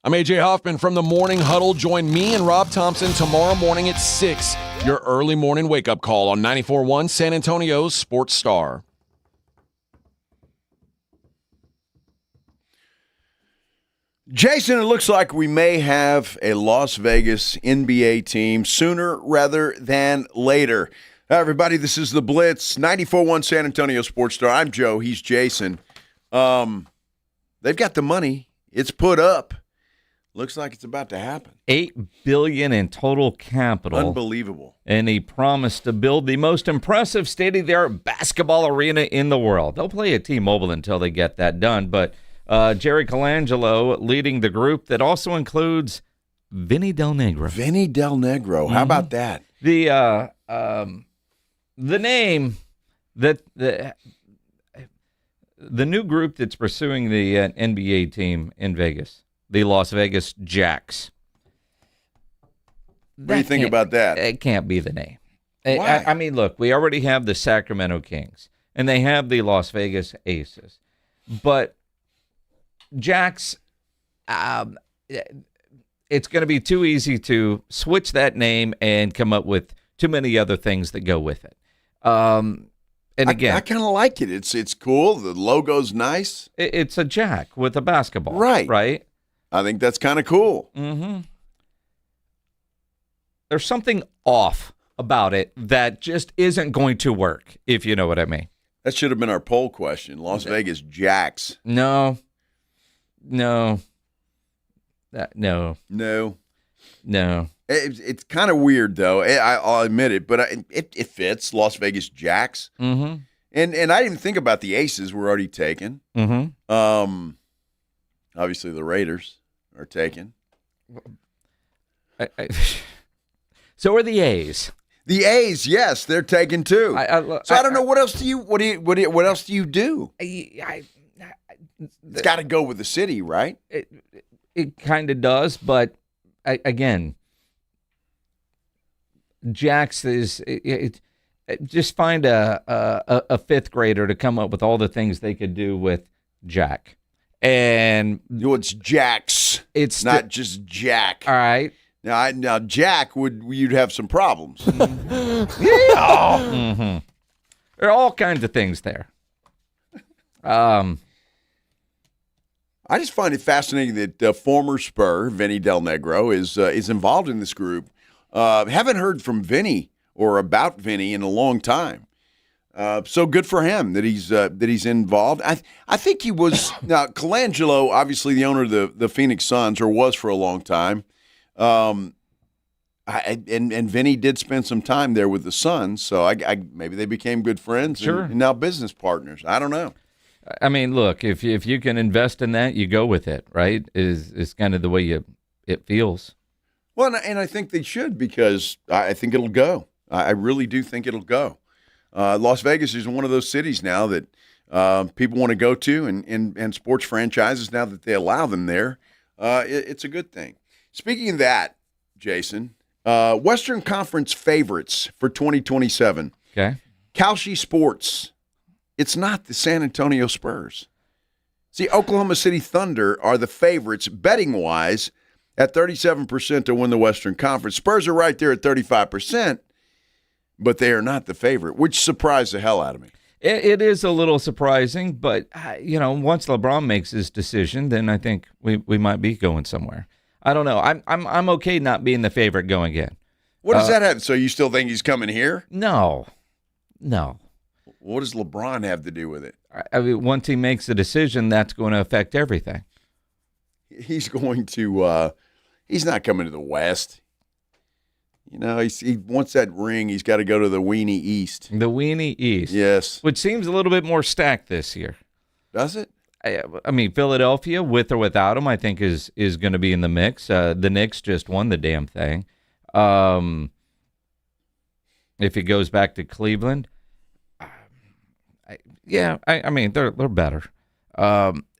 I'm AJ Hoffman from the Morning Huddle. Join me and Rob Thompson tomorrow morning at 6. Your early morning wake-up call on 94.1 San Antonio's Sports Star. Jason, it looks like we may have a Las Vegas NBA team sooner rather than later. Hi, everybody, this is the Blitz, 94.1 San Antonio Sports Star. I'm Joe. He's Jason. They've got the money. It's put up. Looks like it's about to happen. $8 billion in total capital. Unbelievable. And he promised to build the most impressive state-of-the-art basketball arena in the world. They'll play at T-Mobile until they get that done. But Jerry Colangelo leading the group that also includes Vinny Del Negro. Vinny Del Negro. How about that? The name that the new group that's pursuing the NBA team in Vegas, the Las Vegas Jacks. What do you think about that? It can't be the name. Why? I mean, look, we already have the Sacramento Kings, and they have the Las Vegas Aces. But Jacks, it's going to be too easy to switch that name and come up with too many other things that go with it. And again, I kind of like it. It's cool. The logo's nice. It's a jack with a basketball. Right. Right? I think that's kind of cool. Mm-hmm. There's something off about it that just isn't going to work, if you know what I mean. That should have been our poll question. Las Vegas Jacks. No. It's kind of weird, though. I'll admit it, but it fits. Las Vegas Jacks. Mm-hmm. And I didn't even think about the Aces were already taken. Mm-hmm. Obviously, the Raiders are taken. So are the A's. The A's, yes, they're taken too. I don't know what else do you what else do you do? It's got to go with the city, right? It kind of does, but again, Jax is just find a fifth grader to come up with all the things they could do with Jack. And it's Jack's. It's not just Jack. All right. Now Jack you'd have some problems. Yeah. Mm-hmm. There are all kinds of things there. I just find it fascinating that former Spur Vinny Del Negro is involved in this group. Haven't heard from Vinny or about Vinny in a long time. So good for him that he's involved. I think he was now Colangelo, obviously the owner of the Phoenix Suns, or was for a long time. And Vinny did spend some time there with the Suns, so I maybe they became good friends. Sure. And now business partners. I don't know. I mean, look, if you can invest in that, you go with it, right? Is kind of the way it feels. Well, and I think they should, because I think it'll go. I really do think it'll go. Las Vegas is one of those cities now that people want to go to, and sports franchises, now that they allow them there, it's a good thing. Speaking of that, Jason, Western Conference favorites for 2027. Okay. Kalshi Sports. It's not the San Antonio Spurs. See, Oklahoma City Thunder are the favorites, betting-wise, at 37% to win the Western Conference. Spurs are right there at 35%, but they are not the favorite, which surprised the hell out of me. It is a little surprising, but, once LeBron makes his decision, then I think we might be going somewhere. I don't know. I'm okay not being the favorite going in. What does that have? So you still think he's coming here? No. What does LeBron have to do with it? I mean, once he makes a decision, that's going to affect everything. He's going to he's not coming to the West. He wants that ring. He's got to go to the Weenie East. The Weenie East. Yes. Which seems a little bit more stacked this year. Does it? I mean, Philadelphia, with or without him, I think is going to be in the mix. The Knicks just won the damn thing. If he goes back to Cleveland, I mean, they're better.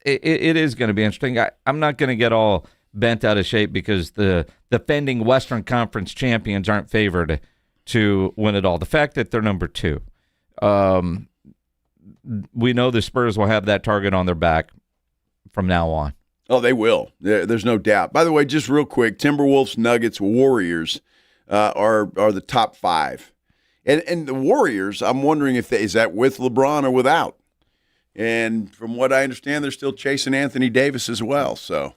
It is going to be interesting. I'm not going to get all bent out of shape because the defending Western Conference champions aren't favored to win it all. The fact that they're number 2, we know the Spurs will have that target on their back from now on. Oh, they will. There's no doubt. By the way, just real quick, Timberwolves, Nuggets, Warriors are the top 5. And the Warriors, I'm wondering is that with LeBron or without? And from what I understand, they're still chasing Anthony Davis as well. So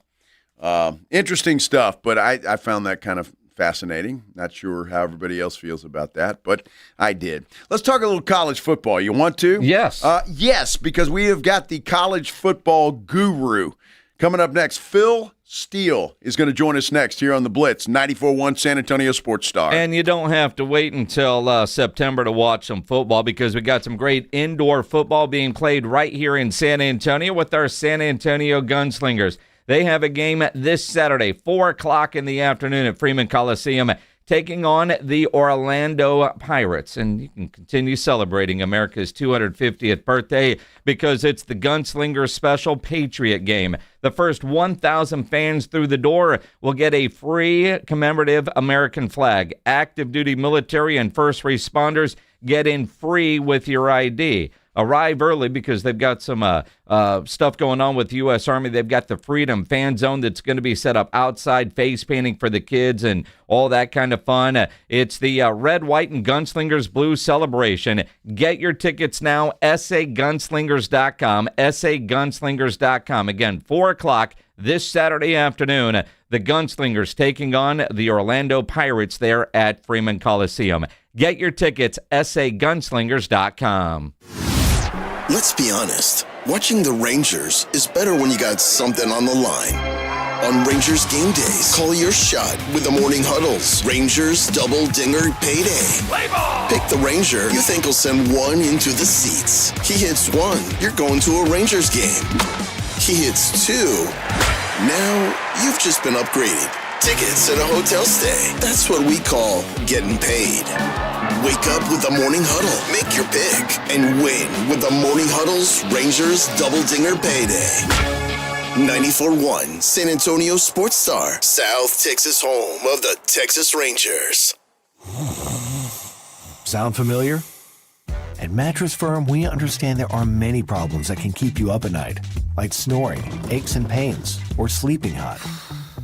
interesting stuff, but I found that kind of fascinating. Not sure how everybody else feels about that, but I did. Let's talk a little college football. You want to? Yes. Yes, because we have got the college football guru coming up next. Phil Steele is going to join us next here on the Blitz, 94.1 San Antonio Sports Star. And you don't have to wait until September to watch some football, because we got some great indoor football being played right here in San Antonio with our San Antonio Gunslingers. They have a game this Saturday, 4 o'clock in the afternoon at Freeman Coliseum, taking on the Orlando Pirates. And you can continue celebrating America's 250th birthday because it's the Gunslinger Special Patriot Game. The first 1,000 fans through the door will get a free commemorative American flag. Active duty military and first responders get in free with your ID. Arrive early because they've got some stuff going on with the U.S. Army. They've got the Freedom Fan Zone that's going to be set up outside, face painting for the kids and all that kind of fun. It's the Red, White, and Gunslingers Blue celebration. Get your tickets now, sagunslingers.com, sagunslingers.com. Again, 4 o'clock this Saturday afternoon, the Gunslingers taking on the Orlando Pirates there at Freeman Coliseum. Get your tickets, sagunslingers.com. Let's be honest, watching the Rangers is better when you got something on the line. On Rangers game days, call your shot with the morning huddles. Rangers double dinger payday. Play ball! Pick the Ranger you think will send one into the seats. He hits one, you're going to a Rangers game. He hits two, now you've just been upgraded. Tickets and a hotel stay. That's what we call getting paid. Wake up with the Morning Huddle. Make your pick and win with the Morning Huddle's Rangers Double Dinger Payday. 94.1 San Antonio Sports Star, South Texas home of the Texas Rangers. Sound familiar? At Mattress Firm, we understand there are many problems that can keep you up at night. like snoring, aches and pains, or sleeping hot.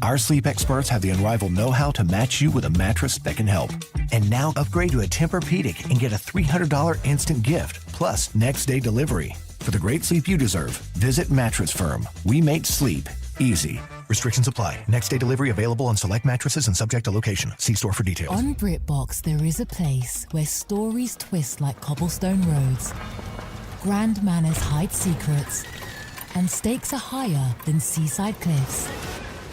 Our sleep experts have the unrivaled know-how to match you with a mattress that can help. And now upgrade to a Tempur-Pedic and get a $300 instant gift, plus next-day delivery. For the great sleep you deserve, visit Mattress Firm. We make sleep easy. Restrictions apply. Next-day delivery available on select mattresses and subject to location. See store for details. On BritBox, there is a place where stories twist like cobblestone roads, grand manners hide secrets, and stakes are higher than seaside cliffs.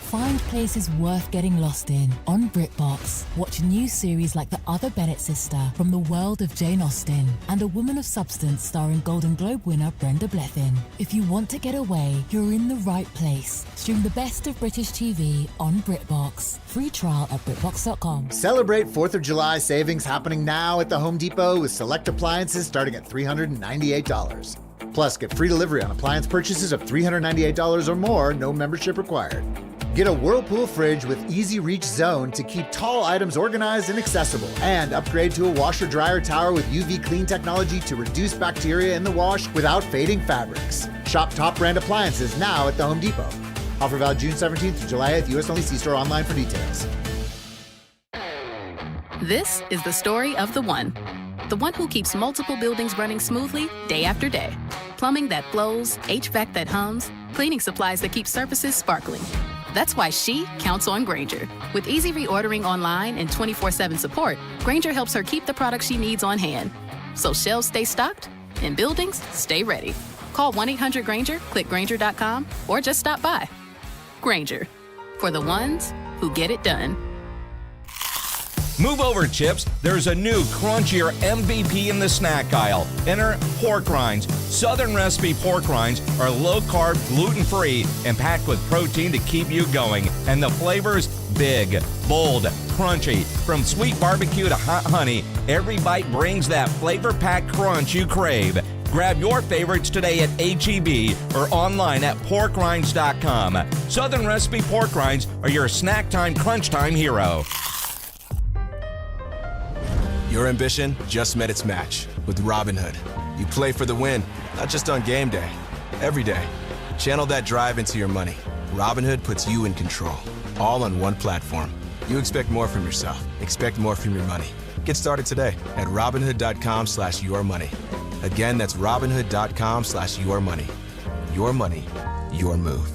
Find places worth getting lost in on BritBox. Watch new series like The Other Bennett Sister from the world of Jane Austen and A Woman of Substance starring Golden Globe winner Brenda Blethyn. If you want to get away, you're in the right place. Stream the best of British TV on BritBox. Free trial at BritBox.com. Celebrate 4th of July savings happening now at the Home Depot with select appliances starting at $398. Plus, get free delivery on appliance purchases of $398 or more, no membership required. Get a Whirlpool fridge with Easy Reach Zone to keep tall items organized and accessible. And upgrade to a washer-dryer tower with UV clean technology to reduce bacteria in the wash without fading fabrics. Shop top brand appliances now at the Home Depot. Offer valid June 17th to July 8th. U.S. only. See store online for details. This is the story of the one. The one who keeps multiple buildings running smoothly day after day. Plumbing that flows, HVAC that hums, cleaning supplies that keep surfaces sparkling. That's why she counts on Grainger. With easy reordering online and 24/7 support, Grainger helps her keep the products she needs on hand. So shelves stay stocked and buildings stay ready. Call 1-800-GRAINGER, click Grainger.com, or just stop by. Grainger, for the ones who get it done. Move over, Chips. There's a new crunchier MVP in the snack aisle. Enter pork rinds. Southern recipe pork rinds are low-carb, gluten-free, and packed with protein to keep you going. And the flavors, big, bold, crunchy. From sweet barbecue to hot honey, every bite brings that flavor-packed crunch you crave. Grab your favorites today at H-E-B or online at porkrinds.com. Southern recipe pork rinds are your snack time, crunch time hero. Your ambition just met its match with Robinhood. You play for the win, not just on game day, every day. Channel that drive into your money. Robinhood puts you in control, all on one platform. You expect more from yourself. Expect more from your money. Get started today at Robinhood.com/yourmoney. Again, that's Robinhood.com/yourmoney. Your money, your move.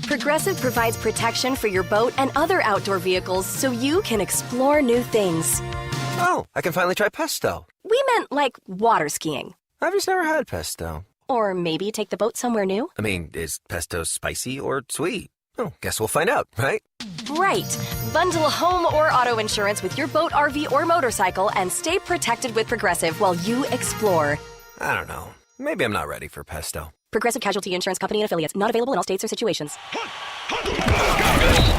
Progressive provides protection for your boat and other outdoor vehicles so you can explore new things. Oh, I can finally try pesto. We meant like water skiing. I've just never had pesto. Or maybe take the boat somewhere new. I mean, is pesto spicy or sweet? Oh, guess we'll find out, right? Right. Bundle home or auto insurance with your boat, RV, or motorcycle and stay protected with Progressive while you explore. I don't know. Maybe I'm not ready for pesto. Progressive Casualty Insurance Company and Affiliates. Not available in all states or situations.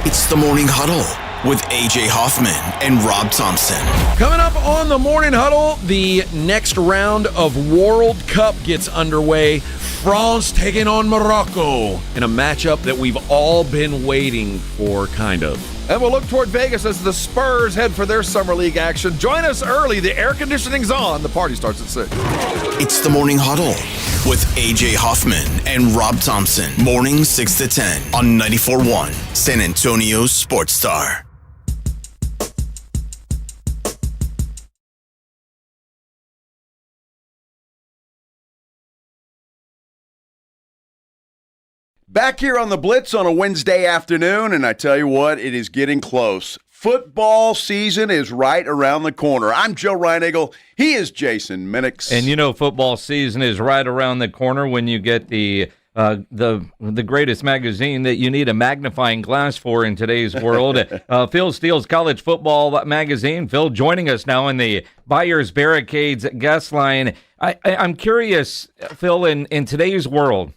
It's the Morning Huddle with A.J. Hoffman and Rob Thompson. Coming up on the Morning Huddle, the next round of Wolrd Cup gets underway. France taking on Morocco in a matchup that we've all been waiting for, kind of. And we'll look toward Vegas as the Spurs head for their Summer League action. Join us early. The air conditioning's on. The party starts at 6. It's the Morning Huddle with A.J. Hoffman and Rob Thompson. Mornings 6 to 10 on 94.1 San Antonio Sports Star. Back here on the Blitz on a Wednesday afternoon, and I tell you what, it is getting close. Football season is right around the corner. I'm Joe Reinagle. He is Jason Minix. And you know football season is right around the corner when you get the greatest magazine that you need a magnifying glass for in today's world. Phil Steele's College Football Magazine. Phil joining us now in the Buyers Barricades guest line. I'm curious, Phil, in today's world,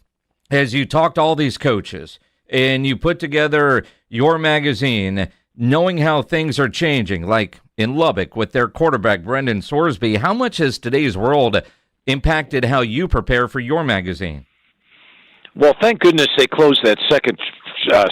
as you talk to all these coaches and you put together your magazine, knowing how things are changing, like in Lubbock with their quarterback, Brendan Sorsby, how much has today's world impacted how you prepare for your magazine? Well, thank goodness they closed that second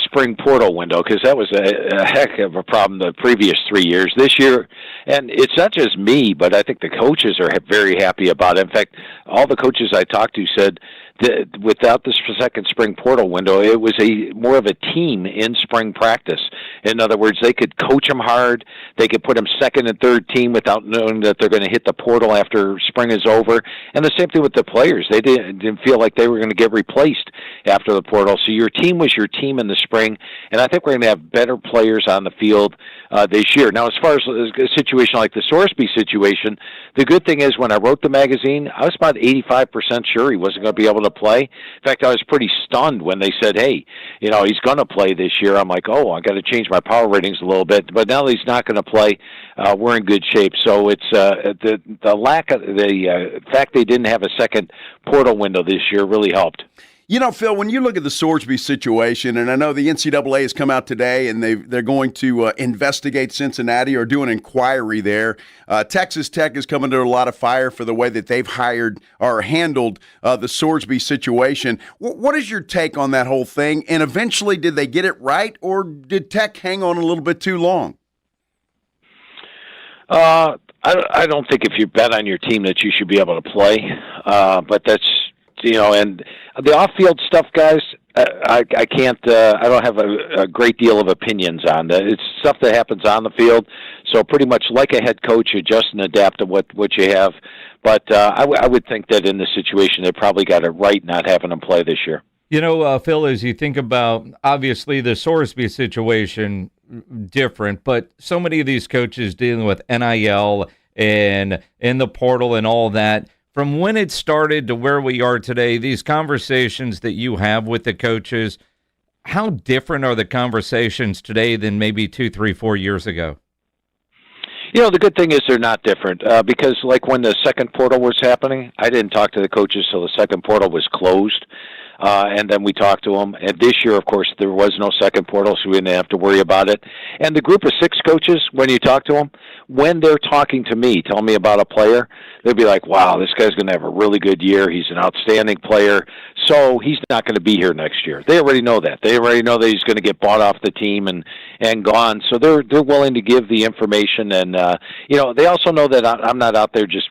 spring portal window, because that was a heck of a problem the previous 3 years. This year, and it's not just me, but I think the coaches are very happy about it. In fact, all the coaches I talked to said that without the second spring portal window, it was more of a team in spring practice. In other words, they could coach them hard. They could put them second and third team without knowing that they're going to hit the portal after spring is over. And the same thing with the players. They didn't feel like they were going to get replaced after the portal. So your team was your team in the spring, and I think we're going to have better players on the field this year. Now, as far as a situation like the Sorsby situation, the good thing is when I wrote the magazine, I was about 85% sure he wasn't going to be able to play. In fact, I was pretty stunned when they said, hey, he's going to play this year. I'm like, I got to change my power ratings a little bit. But now that he's not going to play, we're in good shape. So it's the lack of the fact they didn't have a second portal window this year really helped. Phil, when you look at the Sorsby situation, and I know the NCAA has come out today and they're going to investigate Cincinnati or do an inquiry there. Texas Tech is coming to a lot of fire for the way that they've hired or handled the Sorsby situation. What is your take on that whole thing? And eventually, did they get it right, or did Tech hang on a little bit too long? I don't think if you bet on your team that you should be able to play, but that's, and the off-field stuff, guys, I can't, I don't have a great deal of opinions on that. It's stuff that happens on the field. So pretty much like a head coach, adjust and adapt to what you have. But I would think that in this situation, they probably got it right not having them play this year. Phil, as you think about, obviously, the Sorsby situation, different, but so many of these coaches dealing with NIL and in the portal and all that, from when it started to where we are today, these conversations that you have with the coaches, how different are the conversations today than maybe 2, 3, 4 years ago? The good thing is they're not different because, like, when the second portal was happening, I didn't talk to the coaches till the second portal was closed. And then we talked to them. And this year, of course, there was no second portal, so we didn't have to worry about it. And the group of 6 coaches, when you talk to them, when they're talking to me, telling me about a player, they'll be like, wow, this guy's going to have a really good year. He's an outstanding player. So he's not going to be here next year. They already know that. They already know that he's going to get bought off the team and gone. So they're willing to give the information. And, they also know that I'm not out there just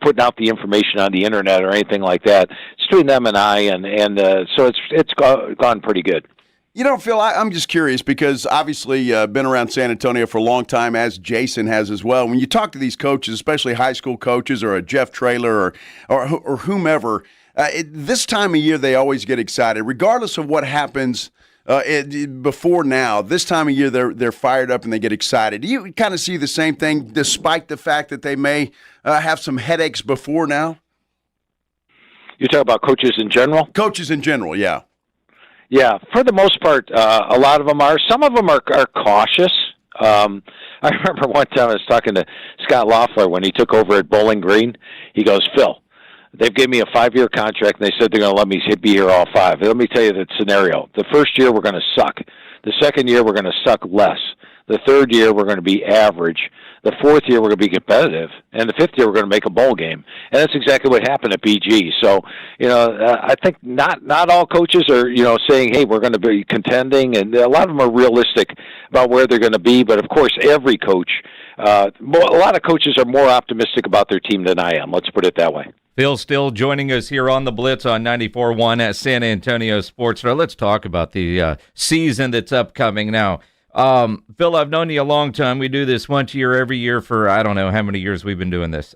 putting out the information on the internet or anything like that. It's between them and I, and so it's gone pretty good. Phil, I'm just curious because obviously been around San Antonio for a long time, as Jason has as well. When you talk to these coaches, especially high school coaches or a Jeff Traylor or whomever, this time of year they always get excited, regardless of what happens before now. This time of year they're fired up and they get excited. Do you kind of see the same thing, despite the fact that they may have some headaches before now? You talk about coaches in general? Coaches in general, yeah. Yeah, for the most part, a lot of them are. Some of them are cautious. I remember one time I was talking to Scott Loeffler when he took over at Bowling Green. He goes, Phil, they've given me a 5-year contract, and they said they're going to let me be here all 5. Let me tell you the scenario. The first year, we're going to suck. The second year, we're going to suck less. The third year, we're going to be average. The fourth year, we're going to be competitive. And the fifth year, we're going to make a bowl game. And that's exactly what happened at BG. So, I think not all coaches are, saying, hey, we're going to be contending. And a lot of them are realistic about where they're going to be. But, of course, every coach, a lot of coaches are more optimistic about their team than I am. Let's put it that way. Phil Steele joining us here on the Blitz on 94.1 at San Antonio Sports. Now, let's talk about the season that's upcoming now. Phil, I've known you a long time. We do this once a year, every year for, I don't know how many years we've been doing this.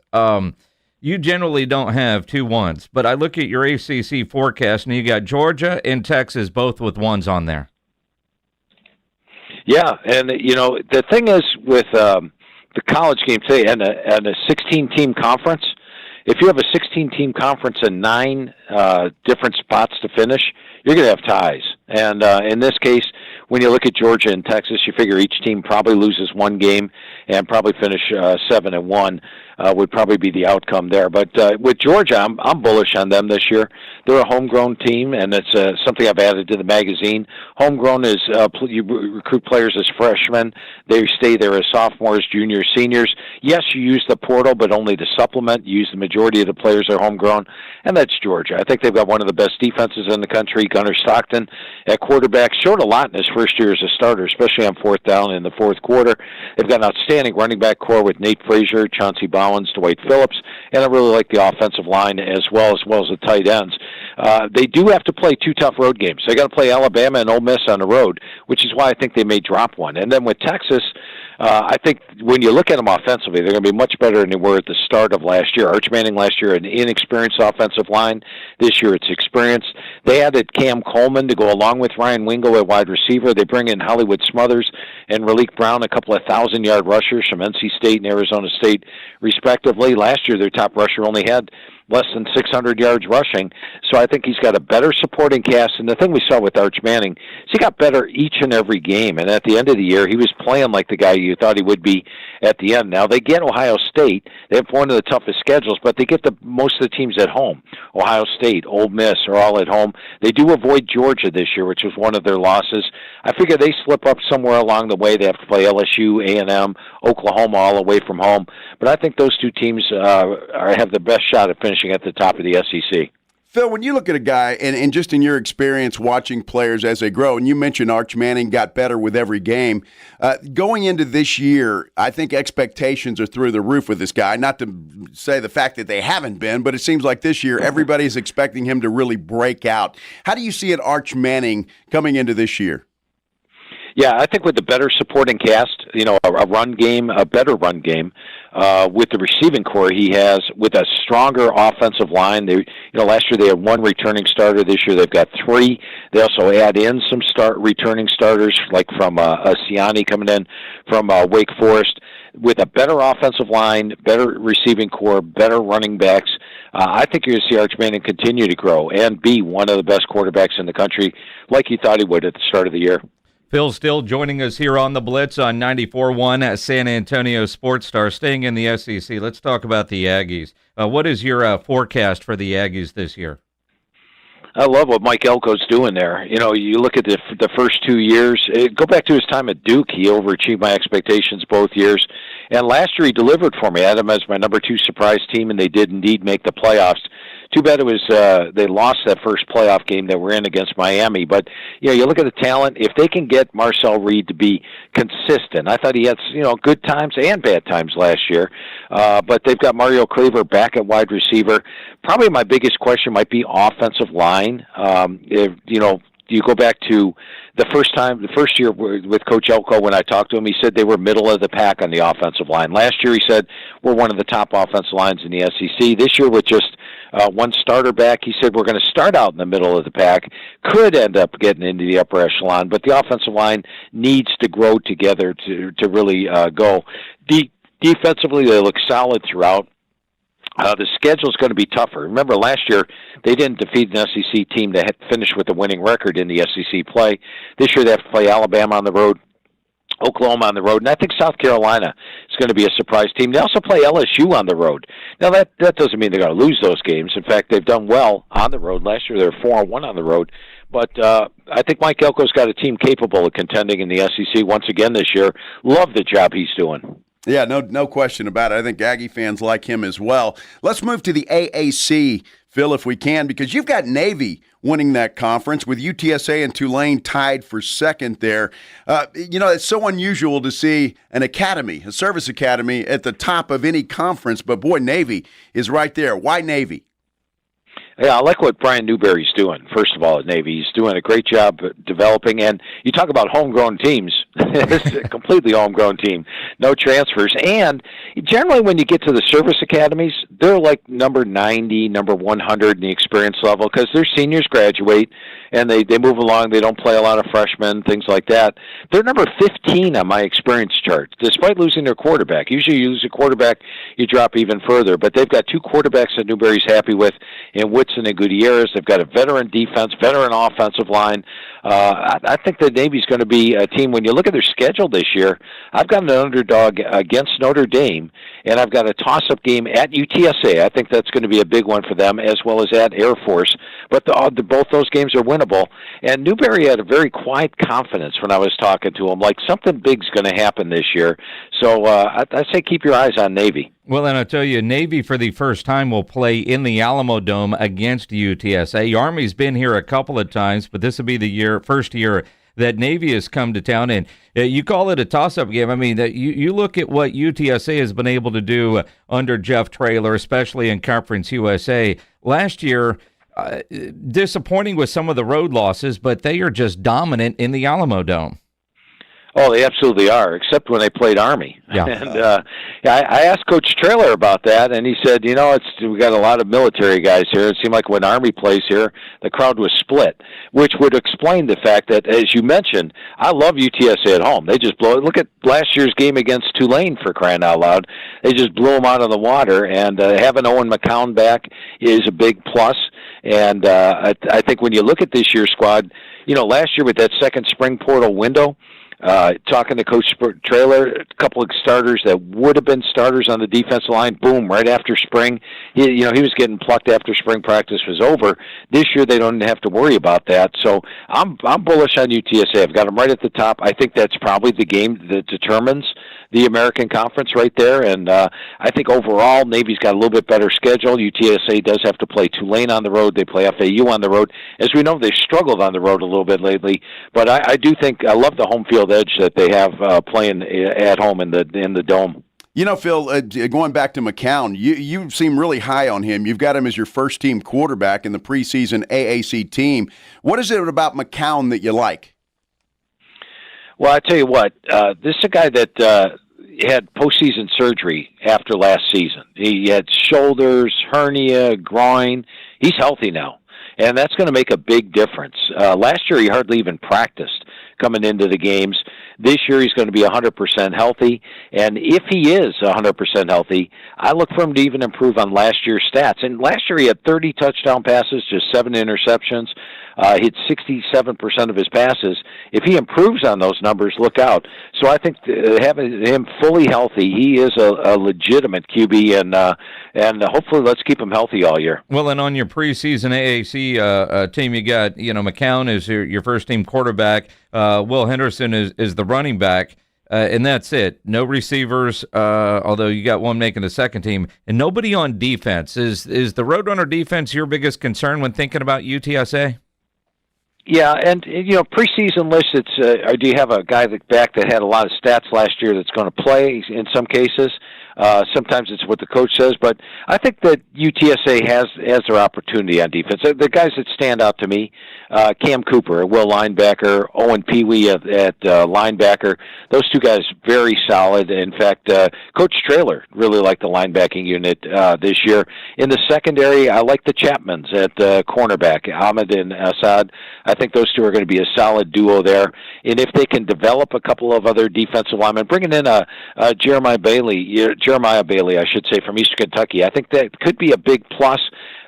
You generally don't have 2 1s, but I look at your ACC forecast, and you got Georgia and Texas both with 1s on there. Yeah, and, the thing is with the college game today and a 16-team conference, if you have a 16-team conference and 9 different spots to finish, you're going to have ties. And in this case, when you look at Georgia and Texas, you figure each team probably loses 1 game and probably finish 7-1. would probably be the outcome there. But with Georgia, I'm bullish on them this year. They're a homegrown team, and it's something I've added to the magazine. Homegrown is you recruit players as freshmen. They stay there as sophomores, juniors, seniors. Yes, you use the portal, but only to supplement. You use the majority of the players are homegrown, and that's Georgia. I think they've got one of the best defenses in the country. Gunnar Stockton at quarterback showed a lot in his first year as a starter, especially on fourth down in the fourth quarter. They've got an outstanding running back core with Nate Frazier, Chauncey Bowens, Dwight Phillips, and I really like the offensive line as well as the tight ends. They do have to play 2 tough road games. They got to play Alabama and Ole Miss on the road, which is why I think they may drop one. And then with Texas, I think when you look at them offensively, they're going to be much better than they were at the start of last year. Arch Manning last year, an inexperienced offensive line. This year, it's experienced. They added Cam Coleman to go along with Ryan Wingo at wide receiver. They bring in Hollywood Smothers and Raleek Brown, a couple of 1,000-yard rushers from NC State and Arizona State, respectively. Last year, their top rusher only had less than 600 yards rushing. So I think he's got a better supporting cast. And the thing we saw with Arch Manning is he got better each and every game. And at the end of the year, he was playing like the guy you thought he would be at the end. Now, they get Ohio State. They have one of the toughest schedules, but they get most of the teams at home. Ohio State, Ole Miss are all at home. They do avoid Georgia this year, which was one of their losses. I figure they slip up somewhere along the way. They have to play LSU, A&M, Oklahoma all away from home. But I think those two teams have the best shot at finishing at the top of the SEC. Phil, when you look at a guy, and just in your experience watching players as they grow, and you mentioned Arch Manning got better with every game, going into this year, I think expectations are through the roof with this guy. Not to say the fact that they haven't been, but it seems like this year everybody's expecting him to really break out. How do you see it, Arch Manning, coming into this year? Yeah, I think with the better supporting cast, a run game, a better run game, with the receiving core he has, with a stronger offensive line. Last year they had 1 returning starter. This year they've got 3. They also add in some returning starters, like from Siani coming in from Wake Forest. With a better offensive line, better receiving core, better running backs, I think you're going to see Arch Manning continue to grow and be one of the best quarterbacks in the country, like he thought he would at the start of the year. Phil Steele joining us here on the Blitz on 94.1 San Antonio Sports Star. Staying in the SEC, let's talk about the Aggies. What is your forecast for the Aggies this year? I love what Mike Elko's doing there. You look at the first 2 years. Go back to his time at Duke. He overachieved my expectations both years. And last year he delivered for me. I had him as my number 2 surprise team, and they did indeed make the playoffs. Too bad it was they lost that first playoff game that we're in against Miami. But you look at the talent. If they can get Marcel Reed to be consistent, I thought he had good times and bad times last year. But they've got Mario Craver back at wide receiver. Probably my biggest question might be offensive line. You go back to the first year with Coach Elko, when I talked to him, he said they were middle of the pack on the offensive line. Last year he said we're one of the top offensive lines in the SEC. This year with just 1 starter back, he said we're going to start out in the middle of the pack, could end up getting into the upper echelon, but the offensive line needs to grow together to really go. Defensively, they look solid throughout. The schedule's going to be tougher. Remember, last year they didn't defeat an SEC team that had finished with a winning record in the SEC play. This year they have to play Alabama on the road, Oklahoma on the road, and I think South Carolina is going to be a surprise team. They also play LSU on the road. Now, that doesn't mean they're going to lose those games. In fact, they've done well on the road. Last year they were 4-1 on the road. But I think Mike Elko's got a team capable of contending in the SEC once again this year. Love the job he's doing. Yeah, no question about it. I think Aggie fans like him as well. Let's move to the AAC, Phil, if we can, because you've got Navy winning that conference with UTSA and Tulane tied for second there. It's so unusual to see an academy, a service academy, at the top of any conference, but boy, Navy is right there. Why Navy? Yeah, I like what Brian Newberry's doing, first of all, at Navy. He's doing a great job developing, and you talk about homegrown teams. This is a completely homegrown team, no transfers. And generally when you get to the service academies, they're like number 90, number 100 in the experience level because their seniors graduate, and they move along. They don't play a lot of freshmen, things like that. They're number 15 on my experience chart, despite losing their quarterback. Usually you lose a quarterback, you drop even further. But they've got 2 quarterbacks that Newberry's happy with, in Whitson and Gutierrez. They've got a veteran defense, veteran offensive line. I think the Navy's going to be a team, when you look look at their schedule this year, I've got an underdog against Notre Dame, and I've got a toss-up game at UTSA. I think that's going to be a big one for them, as well as at Air Force. But both those games are winnable. And Newberry had a very quiet confidence when I was talking to him, like something big's going to happen this year. So I say keep your eyes on Navy. Well, and I'll tell you, Navy for the first time will play in the Alamo Dome against UTSA. Army's been here a couple of times, but this will be the first year that Navy has come to town. And you call it a toss-up game. I mean, you look at what UTSA has been able to do under Jeff Traylor, especially in Conference USA. Last year, disappointing with some of the road losses, but they are just dominant in the Alamo Dome. Oh, they absolutely are, except when they played Army. Yeah. And I asked Coach Traylor about that, and he said, we got a lot of military guys here. It seemed like when Army plays here, the crowd was split, which would explain the fact that, as you mentioned, I love UTSA at home. They just blow it. Look at last year's game against Tulane, for crying out loud. They just blew them out of the water, and having Owen McCown back is a big plus. And I think when you look at this year's squad, last year with that second spring portal window, talking to Coach Traylor, a couple of starters that would have been starters on the defensive line, boom, right after spring. He was getting plucked after spring practice was over. This year they don't have to worry about that. So I'm bullish on UTSA. I've got them right at the top. I think that's probably the game that determines the American Conference right there. And I think overall Navy's got a little bit better schedule. UTSA does have to play Tulane on the road. They play FAU on the road. As we know, they've struggled on the road a little bit lately. But I do think I love the home field edge that they have playing at home in the Dome. Phil, going back to McCown, you seem really high on him. You've got him as your first-team quarterback in the preseason AAC team. What is it about McCown that you like? Well, I tell you what, this is a guy that had postseason surgery after last season. He had shoulders, hernia, groin. He's healthy now, and that's going to make a big difference. Last year, he hardly even practiced coming into the games. This year he's going to be 100% healthy, and if he is 100% healthy, I look for him to even improve on last year's stats. And last year he had 30 touchdown passes, just 7 interceptions. Hit 67% of his passes. If he improves on those numbers, look out. So I think having him fully healthy, he is a legitimate QB, and hopefully let's keep him healthy all year. Well, and on your preseason AAC team, you got McCown is your first team quarterback. Will Henderson is the running back. And that's it. No receivers, although you got one making the second team, and nobody on defense. Is the Roadrunner defense your biggest concern when thinking about UTSA? Yeah, and preseason lists. It's do you have a guy back that had a lot of stats last year that's going to play in some cases? Sometimes it's what the coach says, but I think that UTSA has their opportunity on defense. The guys that stand out to me, Cam Cooper, a will linebacker, Owen Pee-wee at linebacker. Those two guys very solid. In fact, Coach Traylor really liked the linebacking unit this year. In the secondary, I like the Chapmans at cornerback, Ahmed and Assad. I think those two are going to be a solid duo there. And if they can develop a couple of other defensive linemen, bringing in Jeremiah Bailey, I should say, from Eastern Kentucky, I think that could be a big plus.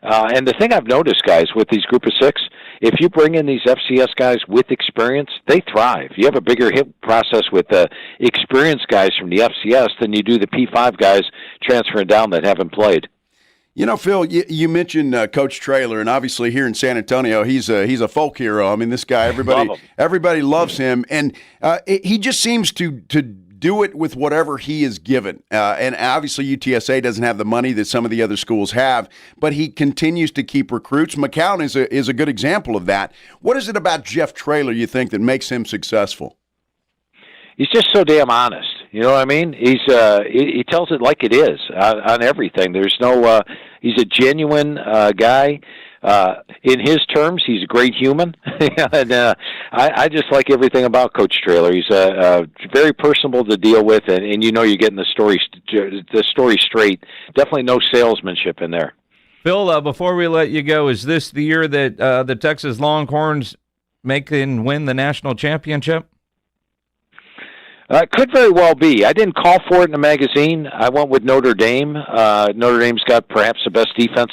And the thing I've noticed, guys, with these group of 6, if you bring in these FCS guys with experience, they thrive. You have a bigger hit process with experienced guys from the FCS than you do the P5 guys transferring down that haven't played. Phil, you mentioned Coach Traylor, and obviously here in San Antonio, he's a folk hero. I mean, this guy, everybody loves him, and he just seems to do it with whatever he is given. And obviously UTSA doesn't have the money that some of the other schools have, but he continues to keep recruits. McCown is a good example of that. What is it about Jeff Traylor you think that makes him successful? He's just so damn honest. You know what I mean? He tells it like it is on everything. There's no he's a genuine guy. In his terms, he's a great human, and I just like everything about Coach Traylor. He's very personable to deal with, and you're getting the story straight. Definitely no salesmanship in there. Phil, before we let you go, is this the year that the Texas Longhorns win the national championship? Could very well be. I didn't call for it in the magazine. I went with Notre Dame. Notre Dame's got perhaps the best defense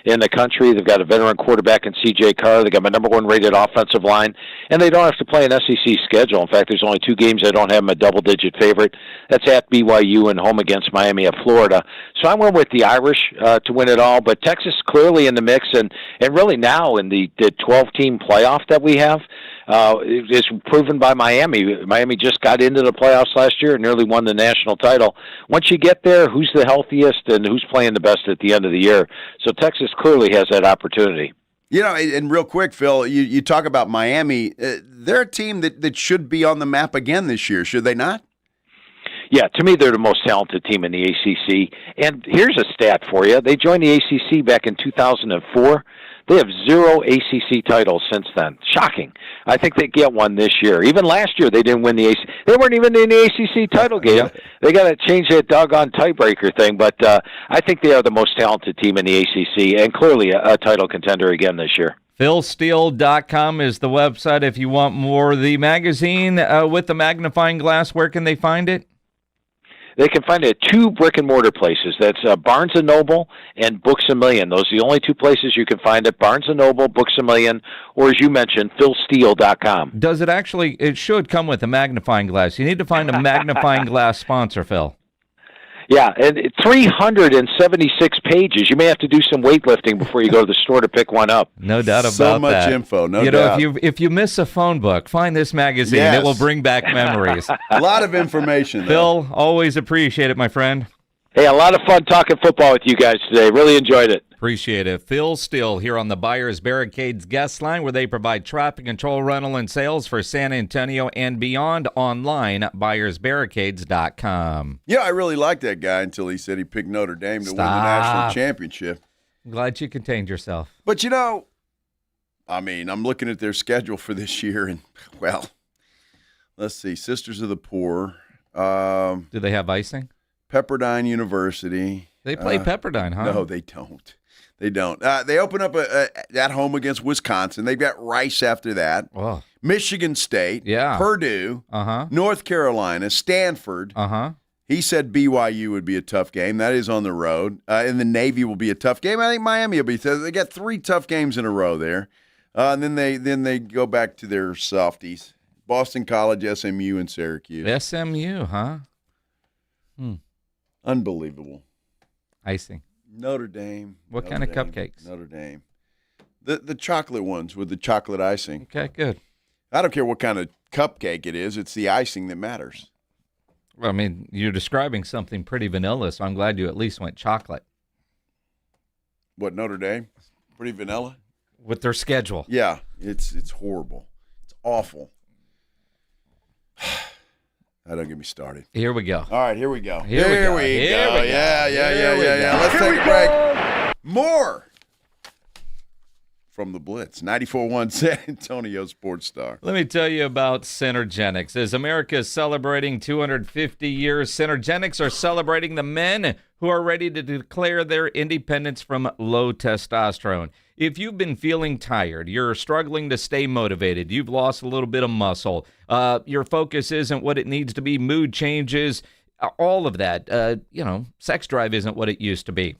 in the country. They've got a veteran quarterback in C.J. Carr. They got my number 1 rated offensive line, and they don't have to play an SEC schedule. In fact, there's only 2 games I don't have them a double-digit favorite. That's at BYU and home against Miami of Florida. So I went with the Irish to win it all, but Texas clearly in the mix, and really now in the 12-team playoff that we have, is proven by Miami. Miami just got into the playoffs last year and nearly won the national title. Once you get there, who's the healthiest and who's playing the best at the end of the year? So Texas clearly has that opportunity. You know, and real quick, Phil, you talk about Miami. They're a team that should be on the map again this year, should they not? Yeah, to me, they're the most talented team in the ACC. And here's a stat for you. They joined the ACC back in 2004. They have 0 ACC titles since then. Shocking. I think they get one this year. Even last year, they didn't win the ACC. They weren't even in the ACC title game. They got to change that doggone tiebreaker thing. But I think they are the most talented team in the ACC and clearly a title contender again this year. PhilSteele.com is the website if you want more. The magazine with the magnifying glass, where can they find it? They can find it at 2 brick-and-mortar places. That's Barnes & Noble and Books A Million. Those are the only 2 places you can find it, Barnes & Noble, Books A Million, or as you mentioned, PhilSteele.com. Does it actually, it should come with a magnifying glass. You need to find a magnifying glass sponsor, Phil. Yeah, and 376 pages. You may have to do some weightlifting before you go to the store to pick one up. No doubt about that. So much info, no doubt. If you miss a phone book, find this magazine. Yes. It will bring back memories. A lot of information, Phil, always appreciate it, my friend. Hey, a lot of fun talking football with you guys today. Really enjoyed it. Appreciate it. Phil Steele here on the Buyers Barricades guest line, where they provide traffic control, rental, and sales for San Antonio and beyond. Online, buyersbarricades.com. Yeah, I really liked that guy until he said he picked Notre Dame to win the national championship. I'm glad you contained yourself. But, you know, I mean, I'm looking at their schedule for this year, and, well, let's see. Sisters of the Poor. Do they have icing? Pepperdine University. They play Pepperdine, huh? No, they don't. They don't. They open up at home against Wisconsin. They've got Rice after that. Oh. Michigan State. Yeah. Purdue. North Carolina. Stanford. He said BYU would be a tough game. That is on the road. And the Navy will be a tough game. I think Miami will be tough. They got 3 tough games in a row there. And then they go back to their softies. Boston College, SMU, and Syracuse. SMU, huh? Unbelievable. Icing. Notre Dame. What kind of cupcakes? Notre Dame. The chocolate ones with the chocolate icing. Okay, good. I don't care what kind of cupcake it is. It's the icing that matters. Well, I mean, you're describing something pretty vanilla, so I'm glad you at least went chocolate. What, Notre Dame? Pretty vanilla? With their schedule. Yeah, it's horrible. It's awful. Don't get me started. Here we go. All right, here we go. Here we go. Yeah. Let's take a break. More from the Blitz. 94.1 San Antonio Sports Star. Let me tell you about Synergenics. As America is celebrating 250 years, Synergenics are celebrating the men who are ready to declare their independence from low testosterone. If you've been feeling tired, you're struggling to stay motivated, you've lost a little bit of muscle, your focus isn't what it needs to be, mood changes, all of that, sex drive isn't what it used to be.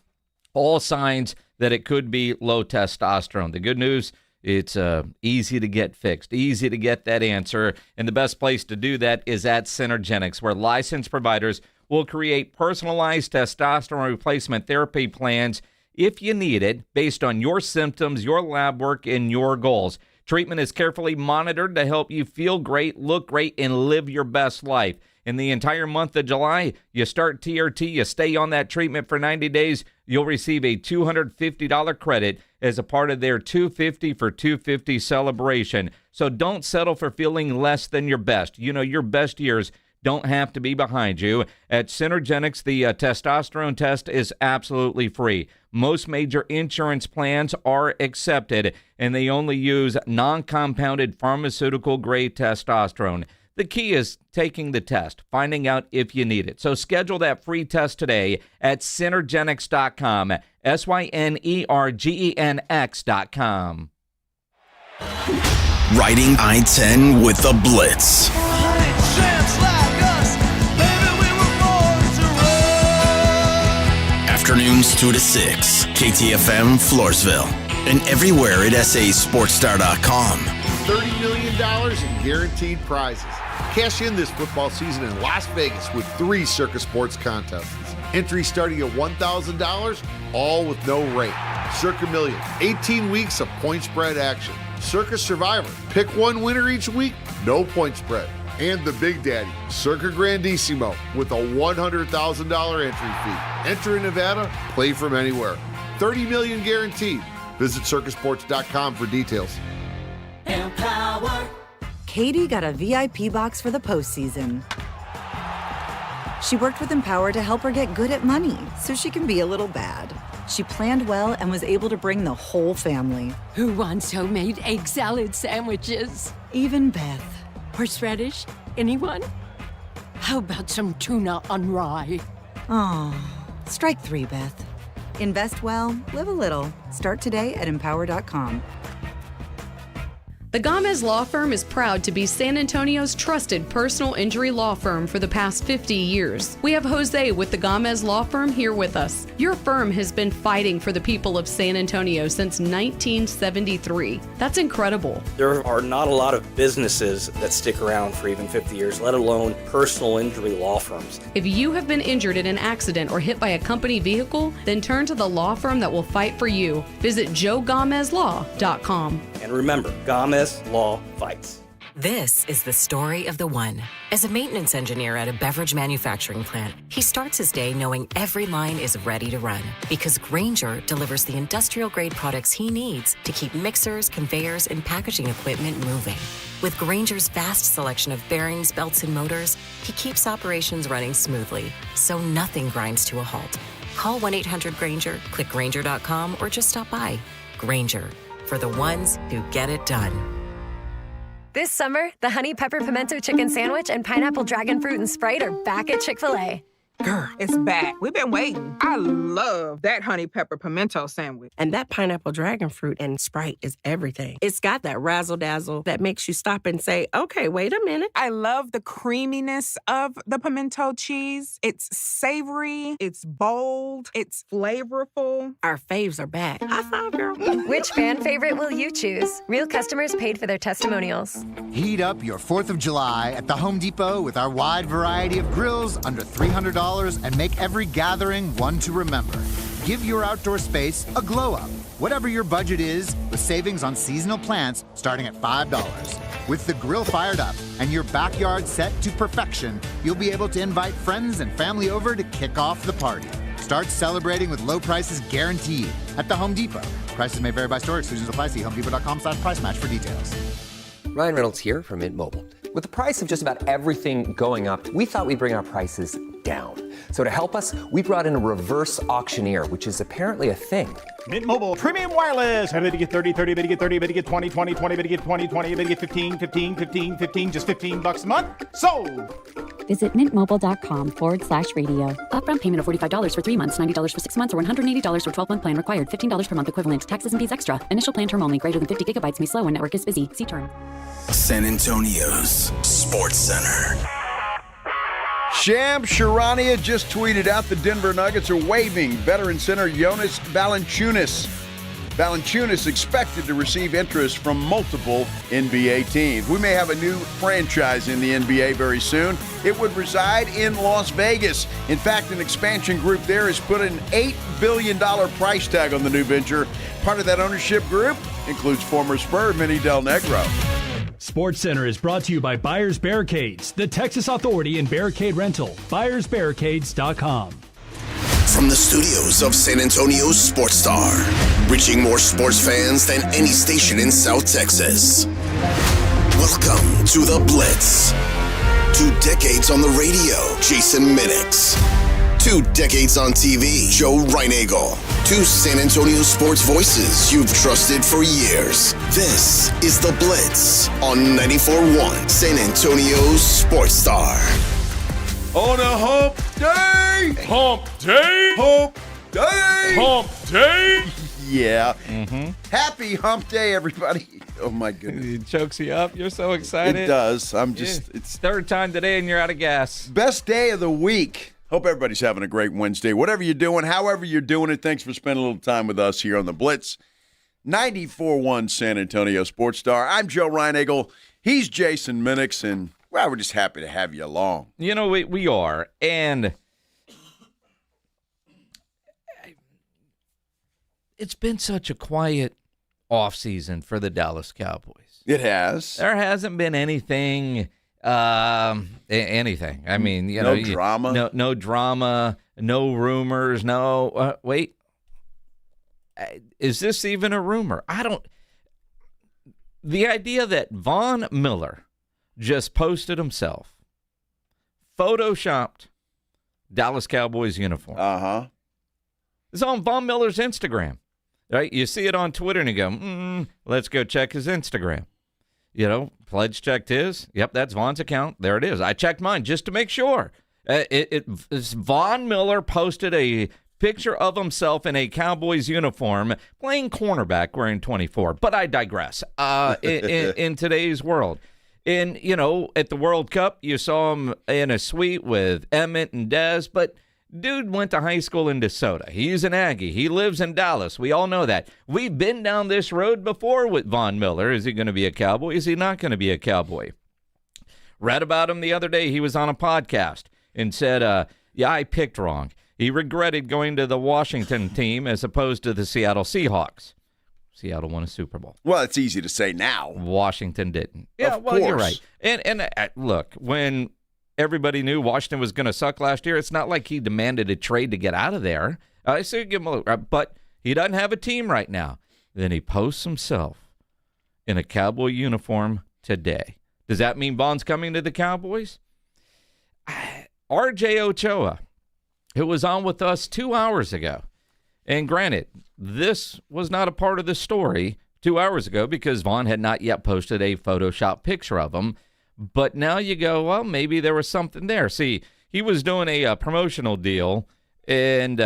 All signs that it could be low testosterone. The good news, it's easy to get fixed, easy to get that answer, and the best place to do that is at Synergenics, where licensed providers will create personalized testosterone replacement therapy plans if you need it, based on your symptoms, your lab work, and your goals. Treatment is carefully monitored to help you feel great, look great, and live your best life. In the entire month of July, you start TRT, you stay on that treatment for 90 days, you'll receive a $250 credit as a part of their 250 for 250 celebration. So don't settle for feeling less than your best. You know, your best years don't have to be behind you. At Synergenics, the testosterone test is absolutely free. Most major insurance plans are accepted, and they only use non-compounded pharmaceutical-grade testosterone. The key is taking the test, finding out if you need it. So schedule that free test today at Synergenics.com, Synergenx.com. Riding I-10 with the Blitz. After Afternoons 2 to 6. KTFM Floresville. And everywhere at sasportstar.com. $30 million in guaranteed prizes. Cash in this football season in Las Vegas with 3 Circa Sports contests. Entry starting at $1,000, all with no rate. Circa Million, 18 weeks of point spread action. Circa Survivor, pick one winner each week, no point spread. And the Big Daddy, Circa Grandissimo, with a $100,000 entry fee. Enter in Nevada, play from anywhere. $30 million guaranteed. Visit circasports.com for details. Empower. Katie got a VIP box for the postseason. She worked with Empower to help her get good at money so she can be a little bad. She planned well and was able to bring the whole family. Who wants homemade egg salad sandwiches? Even Beth. Horseradish? Anyone? How about some tuna on rye? Oh, strike 3, Beth. Invest well, live a little. Start today at empower.com. The Gomez Law Firm is proud to be San Antonio's trusted personal injury law firm for the past 50 years. We have Jose with the Gomez Law Firm here with us. Your firm has been fighting for the people of San Antonio since 1973. That's incredible. There are not a lot of businesses that stick around for even 50 years, let alone personal injury law firms. If you have been injured in an accident or hit by a company vehicle, then turn to the law firm that will fight for you. Visit joegomezlaw.com. And remember, Gomez Law fights. This is the story of the one. As a maintenance engineer at a beverage manufacturing plant, he starts his day knowing every line is ready to run because Grainger delivers the industrial-grade products he needs to keep mixers, conveyors, and packaging equipment moving. With Grainger's vast selection of bearings, belts, and motors, he keeps operations running smoothly, so nothing grinds to a halt. Call 1-800-GRAINGER, click Grainger.com, or just stop by. Grainger, for the ones who get it done. This summer, the Honey Pepper Pimento Chicken Sandwich and Pineapple Dragon Fruit and Sprite are back at Chick-fil-A. Girl, it's back. We've been waiting. I love that honey pepper pimento sandwich. And that pineapple dragon fruit and Sprite is everything. It's got that razzle-dazzle that makes you stop and say, okay, wait a minute. I love the creaminess of the pimento cheese. It's savory, it's bold, it's flavorful. Our faves are back. High five, girl. Which fan favorite will you choose? Real customers paid for their testimonials. Heat up your 4th of July at the Home Depot with our wide variety of grills under $300 and make every gathering one to remember. Give your outdoor space a glow up. Whatever your budget is, with savings on seasonal plants starting at $5. With the grill fired up and your backyard set to perfection, you'll be able to invite friends and family over to kick off the party. Start celebrating with low prices guaranteed at the Home Depot. Prices may vary by store. Exclusions apply. See homedepot.com/price match for details. Ryan Reynolds here from Mint Mobile. With the price of just about everything going up, we thought we'd bring our prices down. So to help us, we brought in a reverse auctioneer, which is apparently a thing. Mint Mobile Premium Wireless. How to get 30, 30, bit to get 30, bit to get 20, 20, 20, bit to get 20, 20, bit to get 15, 15, 15, 15, just $15 a month? Sold! Visit mintmobile.com/radio. Upfront payment of $45 for 3 months, $90 for 6 months, or $180 for 12-month plan required. $15 per month equivalent. Taxes and fees extra. Initial plan term only. Greater than 50 gigabytes may slow when network is busy. See term. San Antonio's Sports Center. Shams Charania just tweeted out the Denver Nuggets are waiving veteran center Jonas Valanciunas. Valanciunas expected to receive interest from multiple NBA teams. We may have a new franchise in the NBA very soon. It would reside in Las Vegas. In fact, an expansion group there has put an $8 billion price tag on the new venture. Part of that ownership group includes former Spur Minnie Del Negro. SportsCenter is brought to you by Buyers Barricades, the Texas authority in barricade rental. BuyersBarricades.com. From the studios of San Antonio's Sports Star, reaching more sports fans than any station in South Texas. Welcome to the Blitz. 2 decades on the radio, Jason Minix. 2 decades on TV, Joe Reinagle. 2 San Antonio sports voices you've trusted for years. This is The Blitz on 94.1 San Antonio's Sports Star. On a hump day! Hump day! Hump day! Hump day! Yeah. Happy hump day, everybody. Oh, my goodness. It chokes you up. You're so excited. It does. I'm just, it's third time today and you're out of gas. Best day of the week. Hope everybody's having a great Wednesday. Whatever you're doing, however you're doing it, thanks for spending a little time with us here on the Blitz. 94.1 San Antonio Sports Star. I'm Joe Reinagle. He's Jason Minix, and, well, we're just happy to have you along. You know, we are, and it's been such a quiet offseason for the Dallas Cowboys. It has. There hasn't been anything. Anything. I mean, no drama. No drama. No rumors. No. Wait. Is this even a rumor? The idea that Von Miller just posted himself, photoshopped Dallas Cowboys uniform. It's on Von Miller's Instagram. Right? You see it on Twitter and you go, let's go check his Instagram. You know, Pledge checked his. Yep, that's Von's account. There it is. I checked mine just to make sure. Von Miller posted a picture of himself in a Cowboys uniform playing cornerback wearing 24. But I digress. In today's world. And, you know, at the World Cup, you saw him in a suite with Emmett and Dez, but dude went to high school in DeSoto. He's an Aggie. He lives in Dallas. We all know that. We've been down this road before with Von Miller. Is he going to be a Cowboy? Is he not going to be a Cowboy? Read about him the other day. He was on a podcast and said, yeah, I picked wrong. He regretted going to the Washington team as opposed to the Seattle Seahawks. Seattle won a Super Bowl. Well, it's easy to say now. Washington didn't. Yeah, well, you're right. And look, when everybody knew Washington was going to suck last year, it's not like he demanded a trade to get out of there. So give him a look, but he doesn't have a team right now. Then he posts himself in a Cowboy uniform today. Does that mean Von's coming to the Cowboys? RJ Ochoa, who was on with us 2 hours ago, and granted, this was not a part of the story 2 hours ago because Von had not yet posted a Photoshop picture of him. But now you go, well, maybe there was something there. See, he was doing a promotional deal and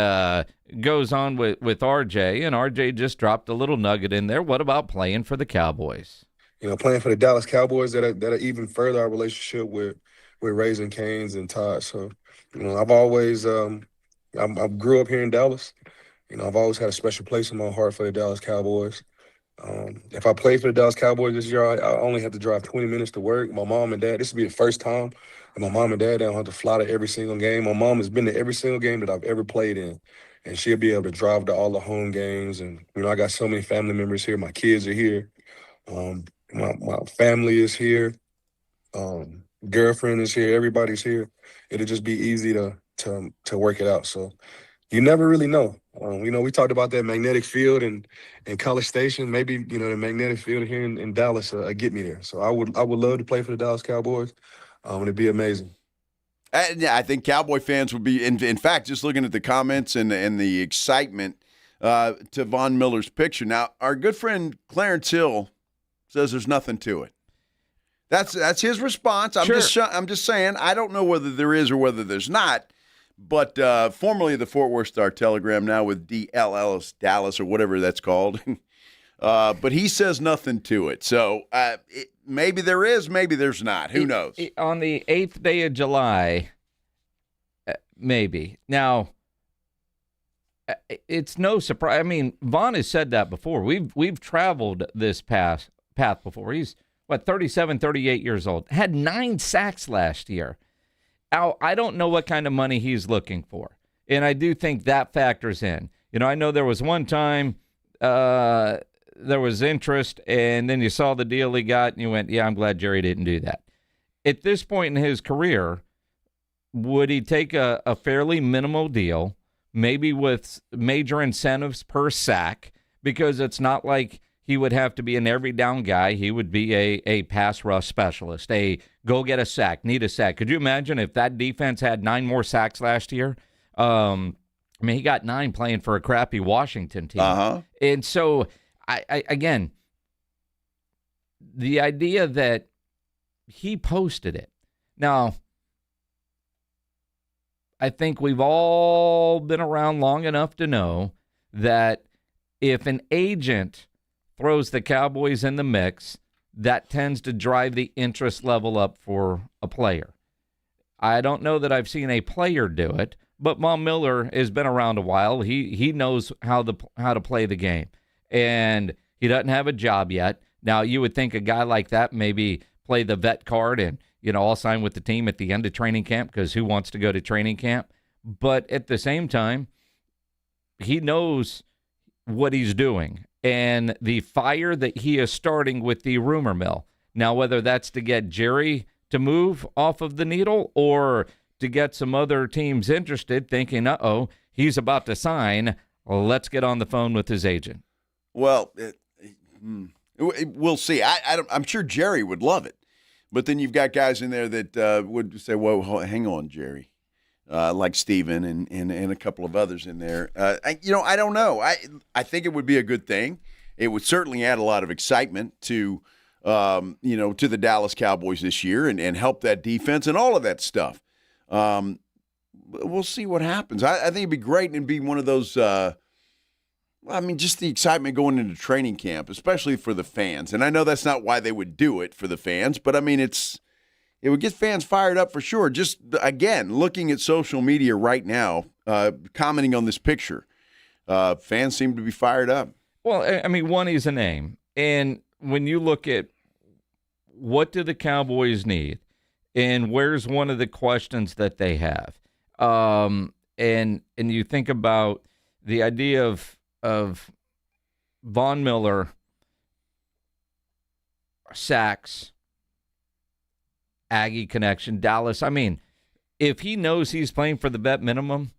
goes on with RJ, and RJ just dropped a little nugget in there. What about playing for the Cowboys? You know, playing for the Dallas Cowboys, that'll even further our relationship with Raising Cane's and Todd. So, you know, I've always I grew up here in Dallas. You know, I've always had a special place in my heart for the Dallas Cowboys. If I play for the Dallas Cowboys this year, I only have to drive 20 minutes to work. My mom and dad, this will be the first time that my mom and dad don't have to fly to every single game. My mom has been to every single game that I've ever played in, and she'll be able to drive to all the home games. And, you know, I got so many family members here. My kids are here. My family is here. Girlfriend is here. Everybody's here. It'll just be easy to work it out. So you never really know. You know, we talked about that magnetic field in College Station. Maybe, you know, the magnetic field here in Dallas get me there. So I would love to play for the Dallas Cowboys. It'd be amazing. I think Cowboy fans would be, in fact, just looking at the comments and the excitement to Von Miller's picture. Now, our good friend Clarence Hill says there's nothing to it. That's his response. I'm just saying, I don't know whether there is or whether there's not. But formerly the Fort Worth Star-Telegram, now with DLS Dallas or whatever that's called. But he says nothing to it. So maybe there is, maybe there's not. Who knows? On the 8th day of July, maybe. Now, it's no surprise. I mean, Von has said that before. We've traveled this path before. He's, 37, 38 years old. Had 9 sacks last year. Now, I don't know what kind of money he's looking for, and I do think that factors in. You know, I know there was one time there was interest, and then you saw the deal he got, and you went, yeah, I'm glad Jerry didn't do that. At this point in his career, would he take a fairly minimal deal, maybe with major incentives per sack, because it's not like he would have to be an every down guy. He would be a pass rush specialist, a go get a sack, need a sack. Could you imagine if that defense had 9 more sacks last year? I mean, he got 9 playing for a crappy Washington team. And so, I again, the idea that he posted it. Now, I think we've all been around long enough to know that if an agent throws the Cowboys in the mix, that tends to drive the interest level up for a player. I don't know that I've seen a player do it, but Von Miller has been around a while. He knows how to play the game, and he doesn't have a job yet. Now, you would think a guy like that maybe play the vet card and, I'll sign with the team at the end of training camp, because who wants to go to training camp? But at the same time, he knows what he's doing and the fire that he is starting with the rumor mill. Now, whether that's to get Jerry to move off of the needle or to get some other teams interested, thinking, he's about to sign, let's get on the phone with his agent. Well, we'll see. I'm sure Jerry would love it. But then you've got guys in there that would say, "Whoa, hang on, Jerry," like Steven and a couple of others in there. I don't know. I think it would be a good thing. It would certainly add a lot of excitement to to the Dallas Cowboys this year and help that defense and all of that stuff. We'll see what happens. I think it'd be great and be one of those. Just the excitement going into training camp, especially for the fans. And I know that's not why they would do it for the fans, but it would get fans fired up for sure. Just, again, looking at social media right now, commenting on this picture, fans seem to be fired up. Well, one is a name. And when you look at what do the Cowboys need and where's one of the questions that they have, and you think about the idea of Von Miller, sacks, Aggie connection, Dallas. If he knows he's playing for the vet minimum,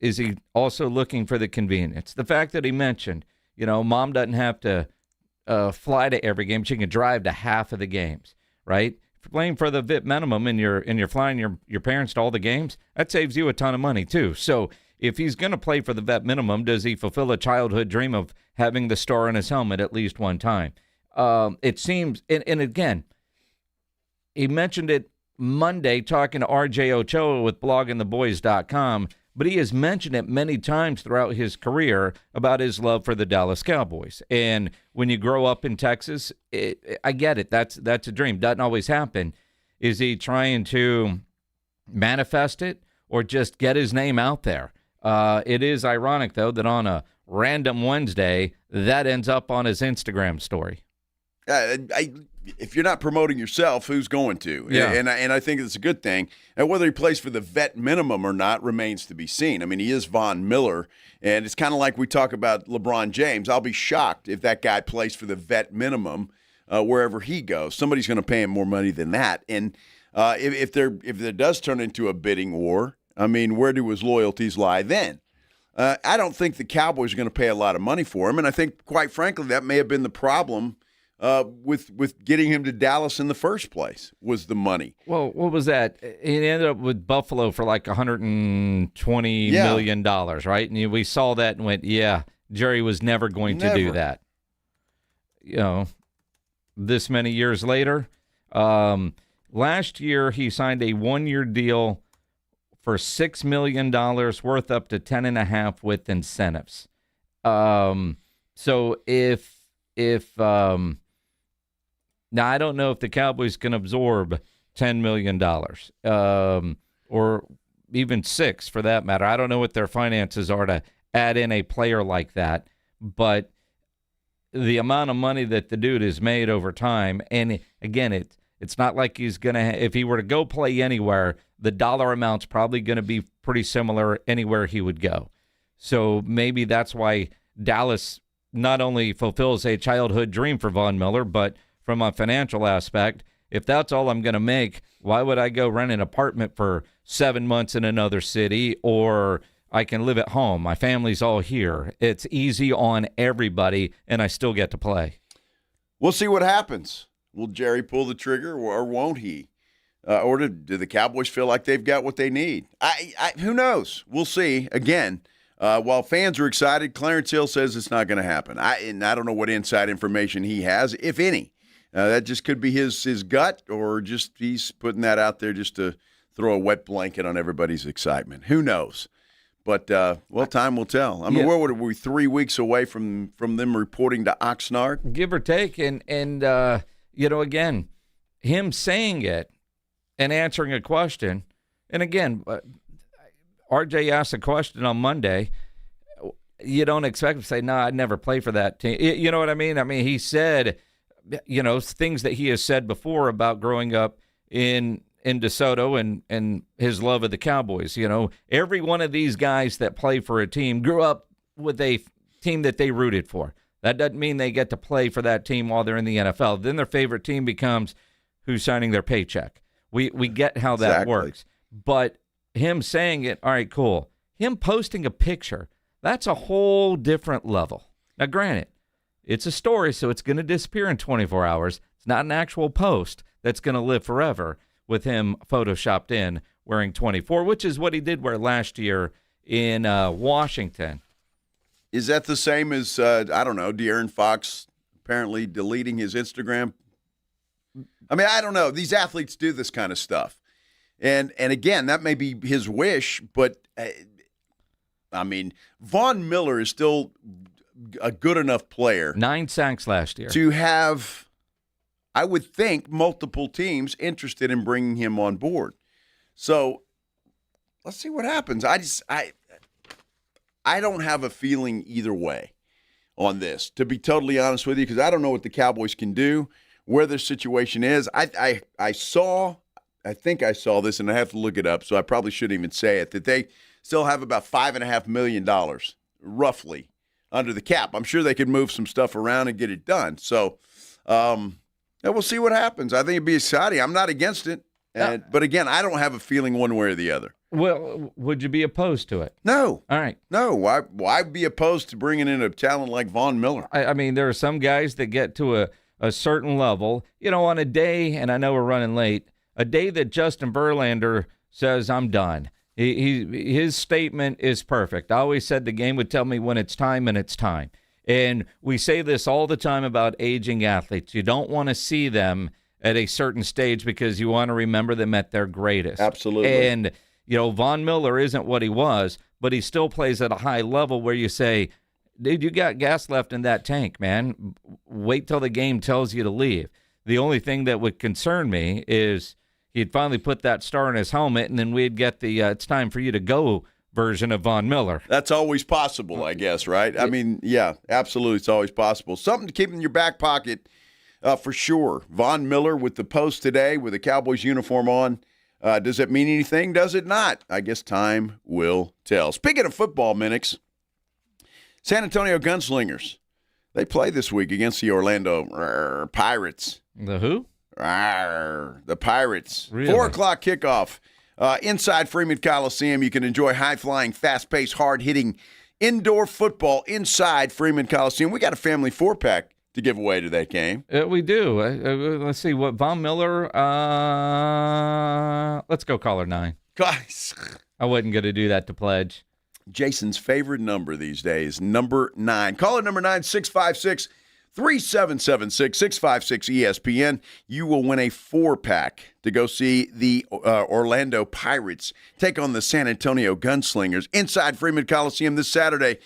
is he also looking for the convenience? The fact that he mentioned, mom doesn't have to fly to every game; she can drive to half of the games, right? If you're playing for the vet minimum and you're flying your parents to all the games, that saves you a ton of money too. So, if he's going to play for the vet minimum, does he fulfill a childhood dream of having the star on his helmet at least one time? It seems, and again, he mentioned it Monday talking to RJ Ochoa with bloggingtheboys.com, but he has mentioned it many times throughout his career about his love for the Dallas Cowboys. And when you grow up in Texas, I get it. That's a dream. Doesn't always happen. Is he trying to manifest it or just get his name out there? It is ironic, though, that on a random Wednesday, that ends up on his Instagram story. If you're not promoting yourself, who's going to? Yeah. And I think it's a good thing. And whether he plays for the vet minimum or not remains to be seen. He is Von Miller, and it's kind of like we talk about LeBron James. I'll be shocked if that guy plays for the vet minimum wherever he goes. Somebody's going to pay him more money than that. And if there does turn into a bidding war, where do his loyalties lie then? I don't think the Cowboys are going to pay a lot of money for him, and I think, quite frankly, that may have been the problem with getting him to Dallas in the first place, was the money. Well, what was that? He ended up with Buffalo for like $120 million, right? And we saw that and went, Jerry was never going to do that. This many years later, last year he signed a one-year deal for $6 million, worth up to $10.5 million with incentives. So if now I don't know if the Cowboys can absorb $10 million or even $6 million for that matter. I don't know what their finances are to add in a player like that, but the amount of money that the dude has made over time, and again, it's not like he's going to, if he were to go play anywhere, the dollar amount's probably going to be pretty similar anywhere he would go. So maybe that's why Dallas not only fulfills a childhood dream for Von Miller, but from a financial aspect, if that's all I'm going to make, why would I go rent an apartment for 7 months in another city, or I can live at home? My family's all here. It's easy on everybody, and I still get to play. We'll see what happens. Will Jerry pull the trigger, or won't he? Or do the Cowboys feel like they've got what they need? Who knows? We'll see. Again, while fans are excited, Clarence Hill says it's not going to happen. I don't know what inside information he has, if any. That just could be his gut, or just he's putting that out there just to throw a wet blanket on everybody's excitement. Who knows? But, time will tell. What were we, 3 weeks away from them reporting to Oxnard? Give or take. And again, him saying it and answering a question And again, RJ asked a question on Monday. You don't expect him to say, no, I'd never play for that team. You know what I mean? I mean, he said, things that he has said before about growing up in DeSoto and his love of the Cowboys. Every one of these guys that play for a team grew up with a team that they rooted for. That doesn't mean they get to play for that team while they're in the NFL. Then their favorite team becomes who's signing their paycheck. We get how that works. But him saying it, all right, cool. Him posting a picture, that's a whole different level. Now, granted, it's a story, so it's going to disappear in 24 hours. It's not an actual post that's going to live forever with him photoshopped in wearing 24, which is what he did wear last year in Washington. Is that the same as, De'Aaron Fox apparently deleting his Instagram? I mean, I don't know. These athletes do this kind of stuff. And again, that may be his wish, but, Von Miller is still a good enough player. 9 sacks last year. To have, I would think, multiple teams interested in bringing him on board. So let's see what happens. I don't have a feeling either way on this, to be totally honest with you, because I don't know what the Cowboys can do, where their situation is. I think I saw this, and I have to look it up, so I probably shouldn't even say it, that they still have about $5.5 million, roughly, under the cap. I'm sure they could move some stuff around and get it done. So we'll see what happens. I think it'd be exciting. I'm not against it. But again, I don't have a feeling one way or the other. Well, would you be opposed to it? No. All right. No. Why be opposed to bringing in a talent like Von Miller? I mean, there are some guys that get to a certain level, on a day, and I know we're running late, a day that Justin Verlander says, I'm done. His statement is perfect. I always said the game would tell me when it's time, and it's time. And we say this all the time about aging athletes. You don't want to see them at a certain stage because you want to remember them at their greatest. Absolutely. And, Von Miller isn't what he was, but he still plays at a high level where you say, dude, you got gas left in that tank, man. Wait till the game tells you to leave. The only thing that would concern me is he'd finally put that star in his helmet, and then we'd get the it's time for you to go version of Von Miller. That's always possible, I guess, right? I mean, yeah, absolutely, it's always possible. Something to keep in your back pocket for sure. Von Miller with the post today with a Cowboys uniform on. Does it mean anything? Does it not? I guess time will tell. Speaking of football, Minix, San Antonio Gunslingers, they play this week against the Orlando Pirates. The who? The Pirates. Really? 4 o'clock kickoff. Inside Freeman Coliseum, you can enjoy high-flying, fast-paced, hard-hitting indoor football inside Freeman Coliseum. We got a family 4-pack to give away to that game. We do. Let's see. What Von Miller, let's go caller 9. Guys. I wasn't going to do that to pledge. Jason's favorite number these days, number 9. Caller number 9, 656-3776, 656-ESPN. You will win a 4-pack to go see the Orlando Pirates take on the San Antonio Gunslingers inside Freeman Coliseum this Saturday.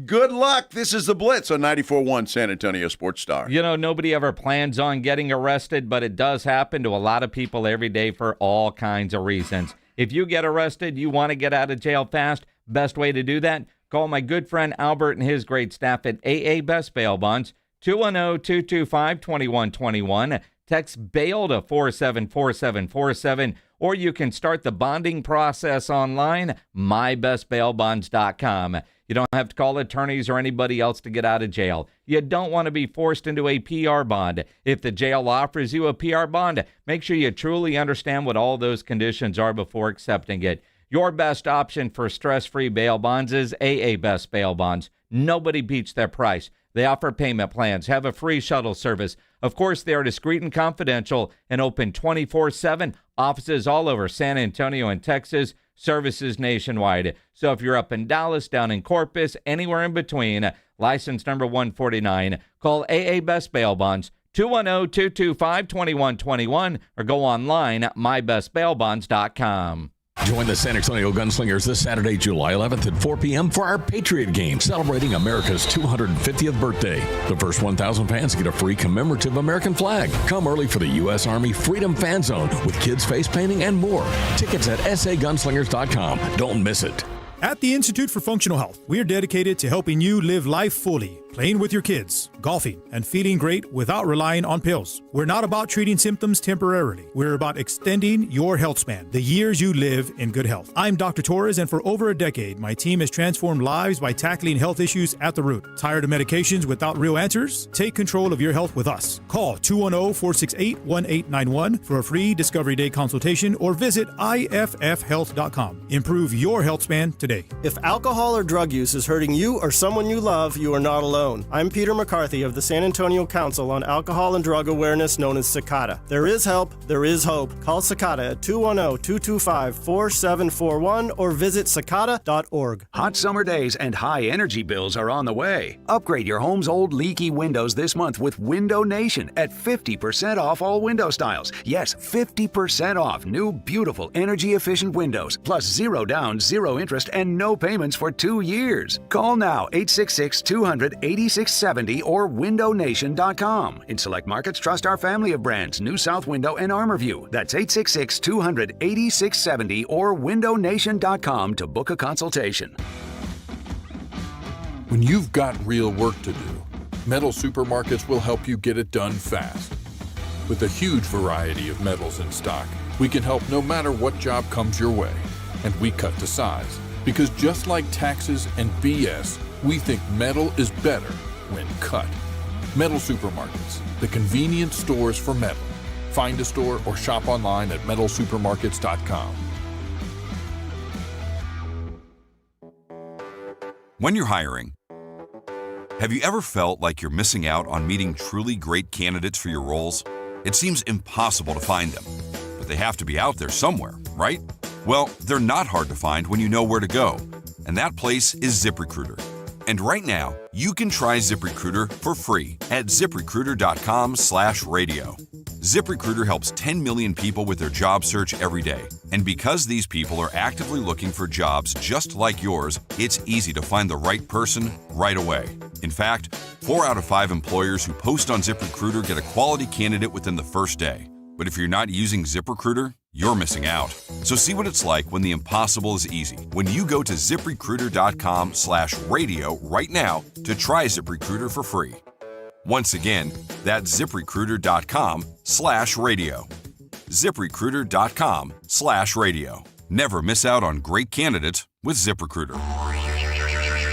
Good luck. This is the Blitz on 94.1 San Antonio Sports Star. Nobody ever plans on getting arrested, but it does happen to a lot of people every day for all kinds of reasons. If you get arrested, you want to get out of jail fast, best way to do that, call my good friend Albert and his great staff at AA Best Bail Bonds, 210-225-2121. Text BAIL to 474747, or you can start the bonding process online, mybestbailbonds.com. You don't have to call attorneys or anybody else to get out of jail. You don't want to be forced into a PR bond. If the jail offers you a PR bond, make sure you truly understand what all those conditions are before accepting it. Your best option for stress-free bail bonds is AA Best Bail Bonds. Nobody beats their price. They offer payment plans, have a free shuttle service. Of course, they are discreet and confidential and open 24/7. Offices all over San Antonio and Texas, services nationwide. So if you're up in Dallas, down in Corpus, anywhere in between, license number 149, call AA Best Bail Bonds, 210-225-2121, or go online at mybestbailbonds.com. Join the San Antonio Gunslingers this Saturday, July 11th at 4 p.m. for our Patriot Game, celebrating America's 250th birthday. The first 1,000 fans get a free commemorative American flag. Come early for the U.S. Army Freedom Fan Zone with kids face painting and more. Tickets at sagunslingers.com. Don't miss it. At the Institute for Functional Health, we are dedicated to helping you live life fully, playing with your kids, golfing, and feeling great without relying on pills. We're not about treating symptoms temporarily. We're about extending your health span, the years you live in good health. I'm Dr. Torres, and for over a decade, my team has transformed lives by tackling health issues at the root. Tired of medications without real answers? Take control of your health with us. Call 210-468-1891 for a free Discovery Day consultation or visit iffhealth.com. Improve your health span today. If alcohol or drug use is hurting you or someone you love, you are not alone. I'm Peter McCarthy of the San Antonio Council on Alcohol and Drug Awareness, known as CICADA. There is help, there is hope. Call CICADA at 210-225-4741 or visit cicada.org. Hot summer days and high energy bills are on the way. Upgrade your home's old leaky windows this month with Window Nation at 50% off all window styles. Yes, 50% off new, beautiful, energy-efficient windows, plus zero down, zero interest, and no payments for 2 years. Call now, 866-200-8670 or windownation.com. In select markets, trust our family of brands, New South Window and ArmorView. That's 866-200-8670 or windownation.com to book a consultation. When you've got real work to do, Metal Supermarkets will help you get it done fast. With a huge variety of metals in stock, we can help no matter what job comes your way. And we cut to size. Because just like taxes and BS, we think metal is better when cut. Metal Supermarkets, the convenient stores for metal. Find a store or shop online at metalsupermarkets.com. When you're hiring, have you ever felt like you're missing out on meeting truly great candidates for your roles? It seems impossible to find them, but they have to be out there somewhere, right? Well, they're not hard to find when you know where to go, and that place is ZipRecruiter. And right now, you can try ZipRecruiter for free at ZipRecruiter.com/radio. ZipRecruiter helps 10 million people with their job search every day. And because these people are actively looking for jobs just like yours, it's easy to find the right person right away. In fact, 4 out of 5 employers who post on ZipRecruiter get a quality candidate within the first day. But if you're not using ZipRecruiter, you're missing out. So see what it's like when the impossible is easy. When you go to ZipRecruiter.com/radio right now to try ZipRecruiter for free. Once again, that's ZipRecruiter.com/radio. ZipRecruiter.com/radio. Never miss out on great candidates with ZipRecruiter.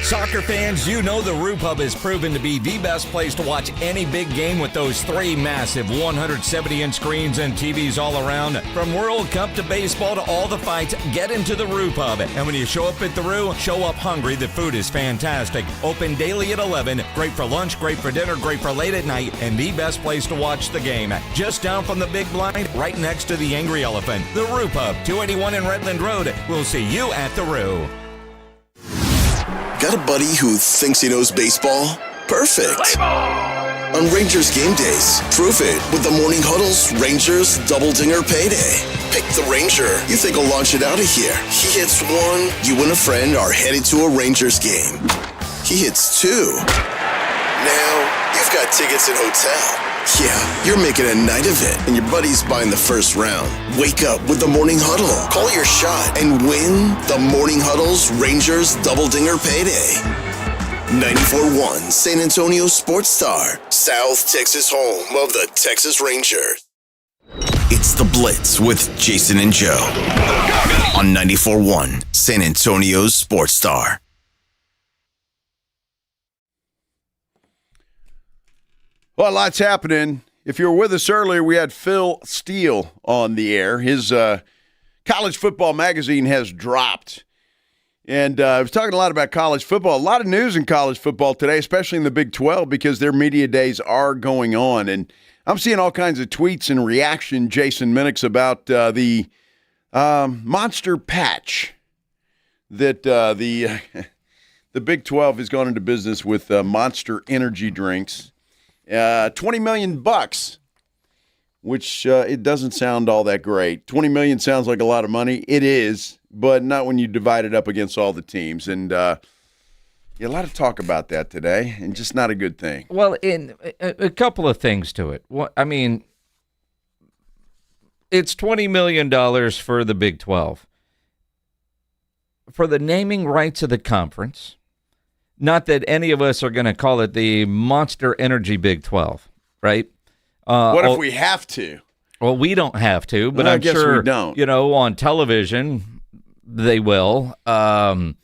Soccer fans, you know the Roo Pub has proven to be the best place to watch any big game with those 3 massive 170-inch screens and TVs all around. From World Cup to baseball to all the fights, get into the Roo Pub. And when you show up at the Roo, show up hungry. The food is fantastic. Open daily at 11. Great for lunch, great for dinner, great for late at night, and the best place to watch the game. Just down from the big blind, right next to the Angry Elephant. The Roo Pub, 281 in Redland Road. We'll see you at the Roo. Got a buddy who thinks he knows baseball? Perfect. On Rangers game days, prove it with the Morning Huddle's Rangers Double Dinger Payday. Pick the Ranger you think will launch it out of here. He hits 1, you and a friend are headed to a Rangers game. He hits 2. Now, you've got tickets and hotel. Yeah, you're making a night of it, and your buddy's buying the first round. Wake up with the Morning Huddle. Call your shot and win the Morning Huddle's Rangers Double Dinger Payday. 94.1 San Antonio Sports Star, South Texas home of the Texas Rangers. It's the Blitz with Jason and Joe on 94.1 San Antonio's Sports Star. Well, lots happening. If you were with us earlier, we had Phil Steele on the air. His college football magazine has dropped. And I was talking a lot about college football. A lot of news in college football today, especially in the Big 12, because their media days are going on. And I'm seeing all kinds of tweets and reaction, Jason Minix, about the monster patch that the Big 12 has gone into business with Monster energy drinks. $20 million which it doesn't sound all that great. $20 million sounds like a lot of money. It is, but not when you divide it up against all the teams. And a lot of talk about that today, and just not a good thing. Well, in a couple of things to it. I mean, it's $20 million for the Big 12. For the naming rights of the conference, not that any of us are going to call it the Monster Energy Big 12, right? What if we have to? Well, we don't have to, but I I'm guess sure we don't. On television they will. But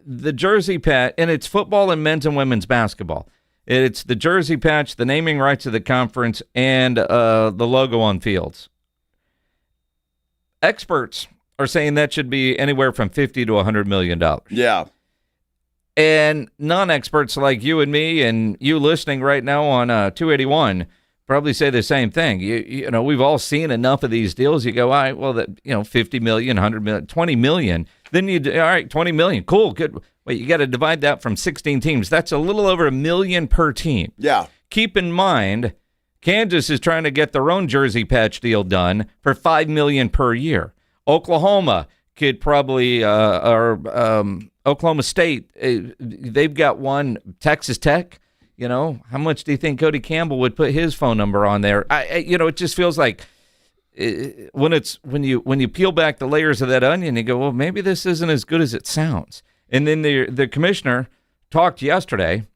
the jersey patch, and it's football and men's and women's basketball. It's the jersey patch, the naming rights of the conference, and the logo on fields. Experts are saying that should be anywhere from $50 to $100 million. Yeah. And non-experts like you and me and you listening right now on 281 probably say the same thing. You know, we've all seen enough of these deals. You go, all right, well, $50 million, $100 million, $20 million. Then all right, $20 million. Cool, good. Wait, you got to divide that from 16 teams. That's a little over $1 million per team. Yeah. Keep in mind, Kansas is trying to get their own jersey patch deal done for $5 million per year. Oklahoma could probably, Oklahoma State, they've got one. Texas Tech, how much do you think Cody Campbell would put his phone number on there? It just feels like when you peel back the layers of that onion, you go, well, maybe this isn't as good as it sounds. And then the commissioner talked yesterday,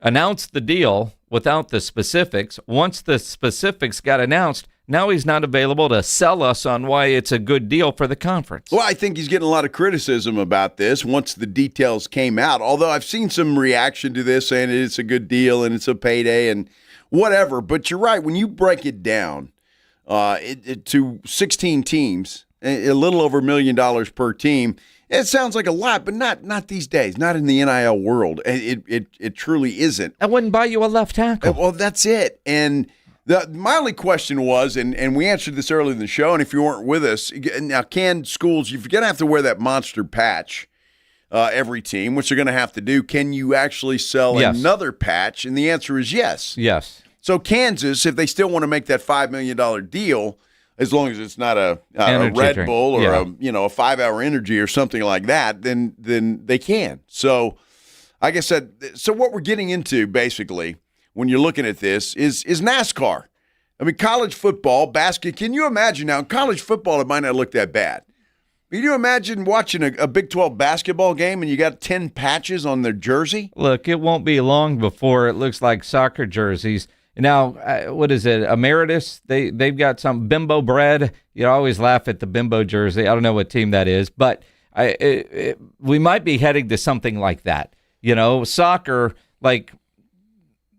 announced the deal without the specifics. Once the specifics got announced, now he's not available to sell us on why it's a good deal for the conference. Well, I think he's getting a lot of criticism about this once the details came out, although I've seen some reaction to this saying it's a good deal and it's a payday and whatever. But you're right. When you break it down to 16 teams, a little over $1 million per team, it sounds like a lot, but not these days, not in the NIL world. It truly isn't. I wouldn't buy you a left tackle. Well, that's it. And my only question was, and we answered this earlier in the show, and if you weren't with us, now can schools, you're going to have to wear that monster patch every team, which they're going to have to do. Can you actually sell another patch? And the answer is yes. Yes. So Kansas, if they still want to make that $5 million deal, as long as it's not a Red drink. Bull or a 5-hour energy or something like that, then they can. So like I said, so what we're getting into basically when you're looking at this is NASCAR. I mean, college football, basket. Can you imagine now? In college football, it might not look that bad. Can you imagine watching a Big 12 basketball game and you got 10 patches on their jersey? Look, it won't be long before it looks like soccer jerseys. Now, what is it? Emeritus? They've got some Bimbo bread. You always laugh at the Bimbo jersey. I don't know what team that is, but we might be heading to something like that. Soccer, like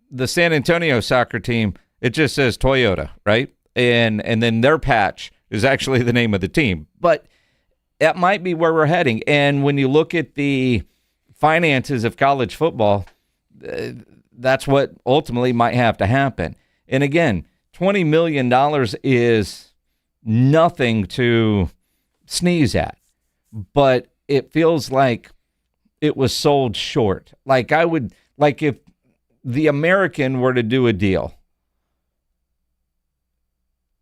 the San Antonio soccer team, it just says Toyota, right? And then their patch is actually the name of the team. But that might be where we're heading. And when you look at the finances of college football, that's what ultimately might have to happen. And again, $20 million is nothing to sneeze at, but it feels like it was sold short. Like if the American were to do a deal,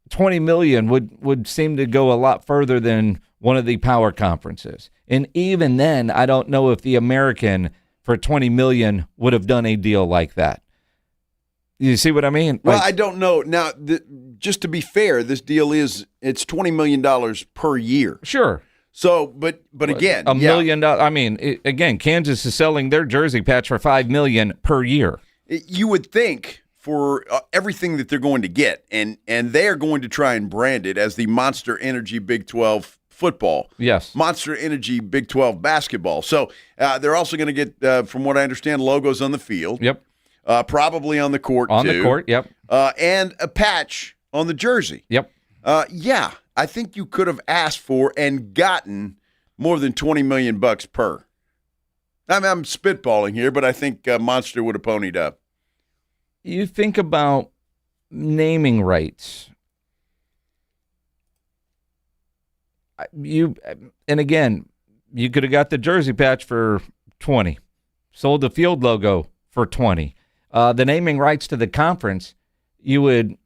$20 million would seem to go a lot further than one of the power conferences. And even then, I don't know if the American for $20 million would have done a deal like that. You see what I mean? Well, I don't know. Now, just to be fair, this deal it's $20 million per year. Sure. So, but again, $1 million. I mean, again, Kansas is selling their jersey patch for $5 million per year. You would think for everything that they're going to get, and they are going to try and brand it as the Monster Energy Big 12 football. Yes. Monster Energy Big 12 basketball. So they're also going to get, from what I understand, logos on the field. Yep. Probably on the court, On the court, yep. And a patch on the jersey. Yep. Yeah, I think you could have asked for and gotten more than $20 million per. I'm spitballing here, but I think Monster would have ponied up. You think about naming rights. And again, you could have got the jersey patch for $20, sold the field logo for $20. The naming rights to the conference, you would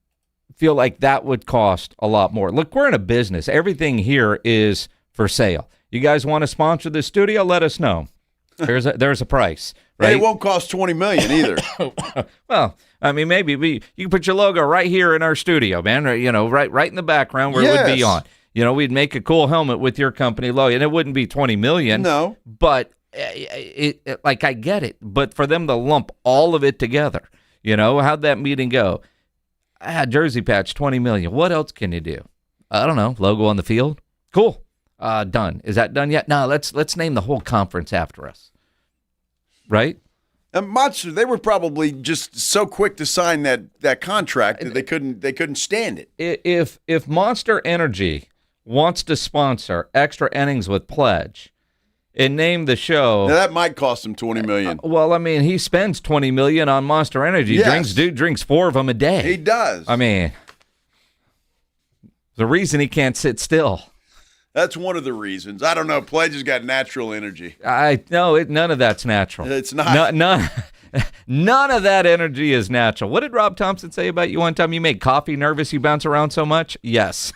feel like that would cost a lot more. Look, we're in a business. Everything here is for sale. You guys want to sponsor the studio? Let us know. There's a price, right? Hey, it won't cost $20 million either. Well, I mean, maybe you can put your logo right here in our studio, man. Right, right in the background where it would be on. We'd make a cool helmet with your company logo, and it wouldn't be $20 million. No, but I get it. But for them to lump all of it together, how'd that meeting go? Jersey patch, $20 million. What else can you do? I don't know. Logo on the field, cool. Done. Is that done yet? No. Let's name the whole conference after us. Right? Monster, they were probably just so quick to sign that contract that they couldn't stand it. If Monster Energy wants to sponsor Extra Innings with Pledge and name the show, now that might cost him $20 million. Well, I mean, he spends $20 million on Monster Energy. Yes. Drinks 4 of them a day. He does. I mean, the reason he can't sit still. That's one of the reasons. I don't know. Pledge has got natural energy. None of that's natural. It's not. None of that energy is natural. What did Rob Thompson say about you one time? You make coffee nervous, you bounce around so much? Yes.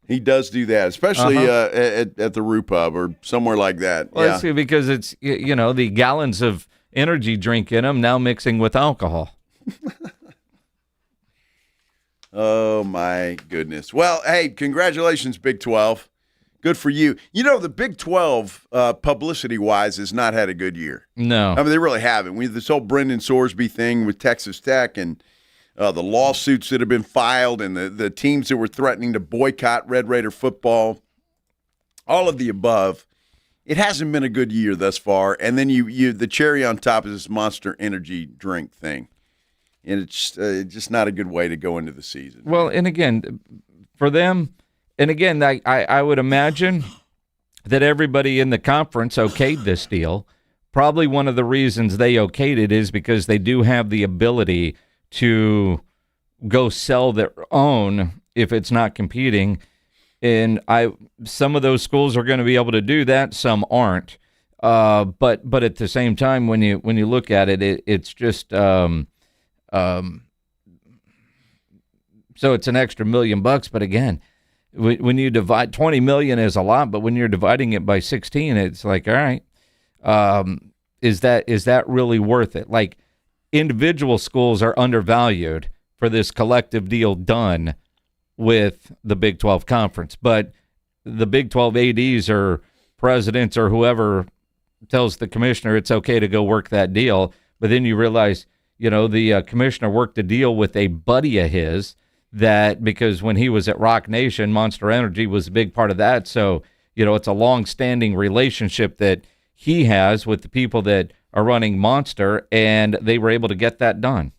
He does do that, especially at the Roo Pub or somewhere like that. Well, it's because it's, the gallons of energy drink in them now mixing with alcohol. Oh, my goodness. Well, hey, congratulations, Big 12. Good for you. The Big 12, publicity-wise, has not had a good year. No. I mean, they really haven't. We have this whole Brendan Sorsby thing with Texas Tech and the lawsuits that have been filed and the teams that were threatening to boycott Red Raider football, all of the above. It hasn't been a good year thus far. And then the cherry on top is this Monster Energy drink thing. And it's just not a good way to go into the season. Well, and again, for them – and again, I would imagine that everybody in the conference okayed this deal. Probably one of the reasons they okayed it is because they do have the ability to go sell their own if it's not competing. And some of those schools are going to be able to do that. Some aren't. But at the same time, when you look at it, it's just so it's an extra $1 million. But again, when you divide $20 million is a lot, but when you're dividing it by 16, it's like, all right, is that really worth it? Like, individual schools are undervalued for this collective deal done with the Big 12 conference, but the Big 12 ADs or presidents or whoever tells the commissioner it's okay to go work that deal, but then you realize, the commissioner worked a deal with a buddy of his. That because when he was at Rock Nation, Monster Energy was a big part of that. So, it's a long-standing relationship that he has with the people that are running Monster, and they were able to get that done.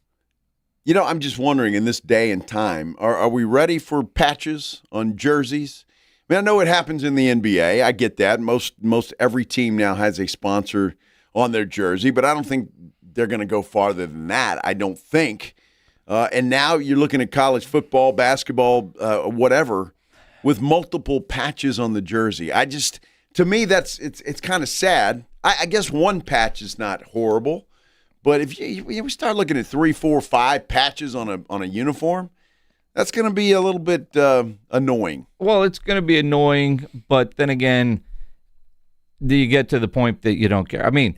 I'm just wondering, in this day and time, are we ready for patches on jerseys? I mean, I know it happens in the NBA. I get that. Most every team now has a sponsor on their jersey, but I don't think they're going to go farther than that. I don't think. And now you're looking at college football, basketball, whatever, with multiple patches on the jersey. To me, it's kind of sad. I guess one patch is not horrible, but if we start looking at 3, 4, 5 patches on a uniform, that's going to be a little bit annoying. Well, it's going to be annoying, but then again, do you get to the point that you don't care? I mean,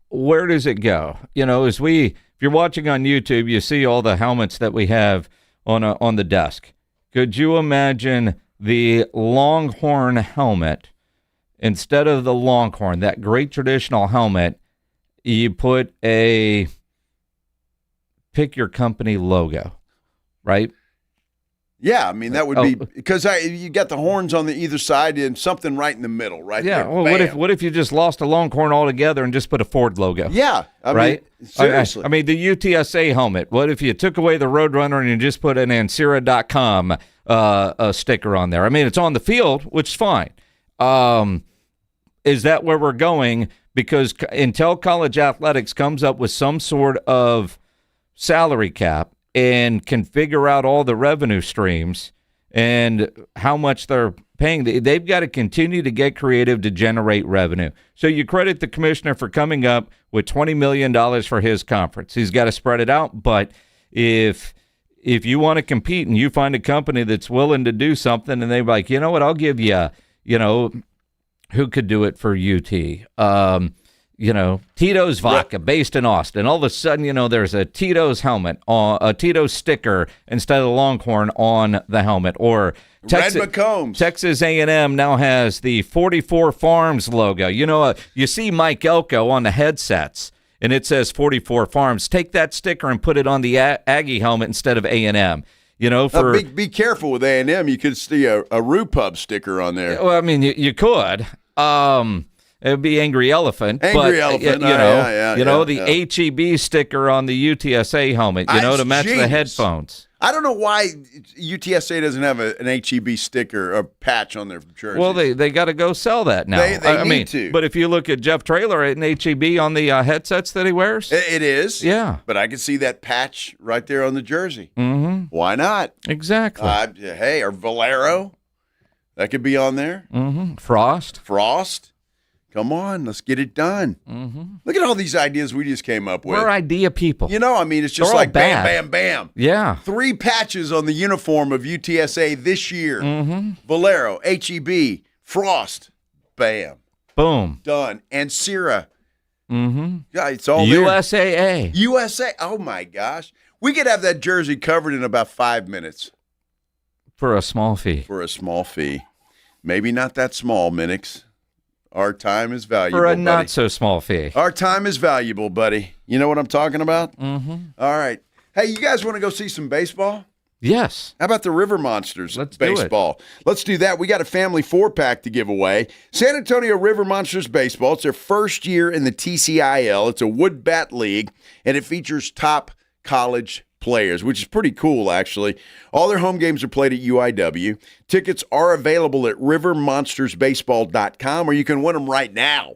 where does it go? If you're watching on YouTube, you see all the helmets that we have on the desk. Could you imagine the Longhorn helmet? Instead of the Longhorn, that great traditional helmet, you put pick your company logo, right? Yeah, I mean, that would be because you got the horns on the either side and something right in the middle, right? Yeah. There. Well, what if you just lost a Longhorn altogether and just put a Ford logo? Yeah, right. Seriously. I mean, the UTSA helmet. What if you took away the Roadrunner and you just put an Ansira.com sticker on there? I mean, it's on the field, which is fine. Is that where we're going? Because until college athletics comes up with some sort of salary cap and can figure out all the revenue streams and how much they're paying, they've got to continue to get creative to generate revenue. So you credit the commissioner for coming up with $20 million for his conference. He's got to spread it out, but if if you want to compete and you find a company that's willing to do something and they're like, you know what, I'll give you, who could do it for UT? Tito's Vodka, based in Austin. All of a sudden, there's a Tito's helmet, a Tito's sticker instead of the Longhorn on the helmet. Or Texas A&M now has the 44 Farms logo. You see Mike Elko on the headsets, and it says 44 Farms. Take that sticker and put it on the Aggie helmet instead of A&M. Be careful with A&M. You could see a Roo Pub sticker on there. Well, I mean, you could. It would be Angry Elephant. Elephant. The HEB sticker on the UTSA helmet, to match the headphones. I don't know why UTSA doesn't have an HEB sticker or patch on their jersey. Well, they got to go sell that now. They need to. But if you look at Jeff Traylor at an HEB on the headsets that he wears. It is. Yeah. But I can see that patch right there on the jersey. Mm-hmm. Why not? Exactly. Or Valero. That could be on there. Mm-hmm. Frost. Come on, let's get it done. Mm-hmm. Look at all these ideas we just came up with. We're idea people. It's just like bam, bam, bam. Yeah. 3 patches on the uniform of UTSA this year. Mm-hmm. Valero, HEB, Frost, bam. Boom. Done. And Sierra. Mm-hmm. Yeah, it's all USAA. USA. Oh, my gosh. We could have that jersey covered in about 5 minutes. For a small fee. Maybe not that small, Minix. Our time is valuable, for a buddy. not so small fee. Our time is valuable, buddy. You know what I'm talking about? Mm-hmm. All right. Hey, you guys want to go see some baseball? Yes. How about the River Monsters baseball? Let's do that. We got a family 4-pack to give away. San Antonio River Monsters Baseball. It's their first year in the TCIL. It's a wood bat league, and it features top college players, which is pretty cool, actually. All their home games are played at UIW. Tickets are available at rivermonstersbaseball.com, or you can win them right now.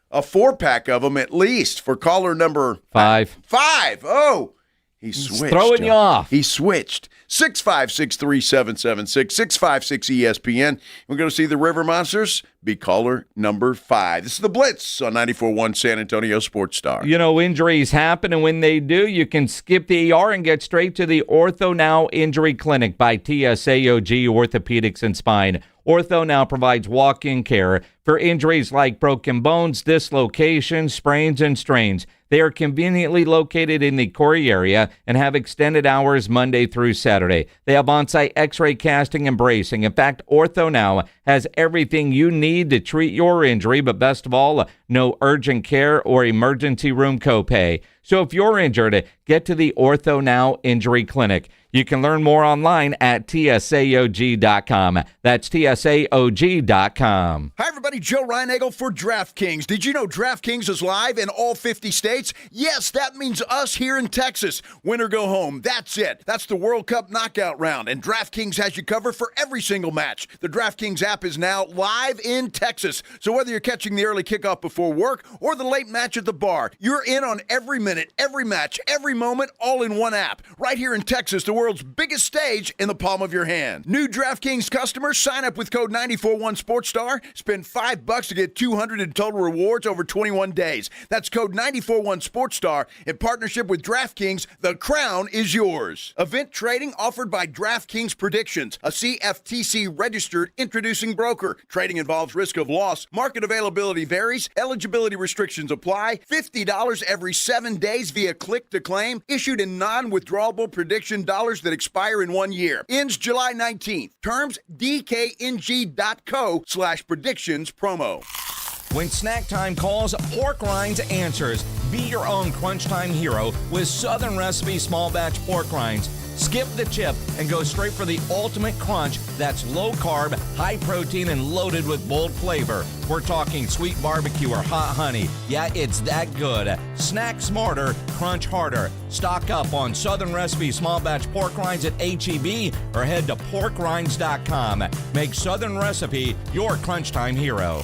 A 4-pack of them at least for caller number 5. 5. Oh, he switched. Throwing you off. He switched. 6563776, 656-ESPN. We're going to see the River Monsters. Be caller number 5. This is the Blitz on 94.1 San Antonio Sports Star. Injuries happen, and when they do, you can skip the ER and get straight to the Ortho Now Injury Clinic by TSAOG Orthopedics and Spine. Ortho Now provides walk-in care for injuries like broken bones, dislocations, sprains, and strains. They are conveniently located in the Corey area and have extended hours Monday through Saturday. They have on-site x-ray casting and bracing. In fact, Ortho Now has everything you need to treat your injury, but best of all, no urgent care or emergency room copay. So if you're injured, get to the Ortho Now Injury Clinic. You can learn more online at TSAOG.com. That's TSAOG.com. Hi, everybody. Joe Reinagel for DraftKings. Did you know DraftKings is live in all 50 states? Yes, that means us here in Texas. Win or go home. That's it. That's the World Cup knockout round, and DraftKings has you covered for every single match. The DraftKings app is now live in Texas. So whether you're catching the early kickoff before work or the late match at the bar, you're in on every minute, every match, every moment, all in one app. Right here in Texas, the world's biggest stage in the palm of your hand. New DraftKings customers, sign up with code 941SportsStar. Spend $5 to get $200 in total rewards over 21 days. That's code 941SportsStar. In partnership with DraftKings, the crown is yours. Event trading offered by DraftKings Predictions, a CFTC registered introducing broker. Trading involves risk of loss. Market availability varies. Eligibility restrictions apply. $50 every 7 days via click to claim. Issued in non-withdrawable prediction dollars that expire in 1 year. Ends July 19th. Terms dkng.co/predictions promo. When snack time calls, Pork Rinds answers. Be your own crunch time hero with Southern Recipe small batch pork rinds. Skip the chip and go straight for the ultimate crunch that's low carb, high protein, and loaded with bold flavor. We're talking sweet barbecue or hot honey. Yeah, it's that good. Snack smarter, crunch harder. Stock up on Southern Recipe small batch pork rinds at HEB or head to porkrinds.com. Make Southern Recipe your crunch time hero.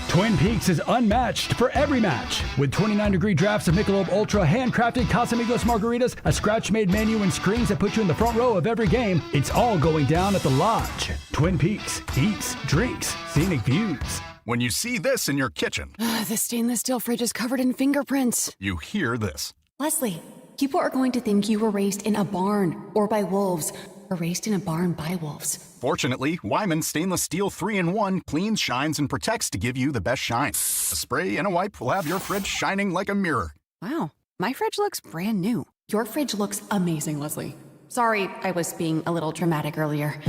Twin Peaks is unmatched for every match. With 29-degree drafts of Michelob Ultra, handcrafted Casamigos margaritas, a scratch-made menu, and screens that put you in the front row of every game, it's all going down at the Lodge. Twin Peaks. Eats, drinks, scenic views. When you see this in your kitchen, the stainless steel fridge is covered in fingerprints. you hear this. Leslie, People are going to think you were raised in a barn or by wolves or raised in a barn by wolves. Fortunately, Wyman's stainless steel 3-in-1 cleans, shines, and protects to give you the best shine. A spray and a wipe will have your fridge shining like a mirror. Wow, my fridge looks brand new. Your fridge looks amazing, Leslie. Sorry, I was being a little dramatic earlier.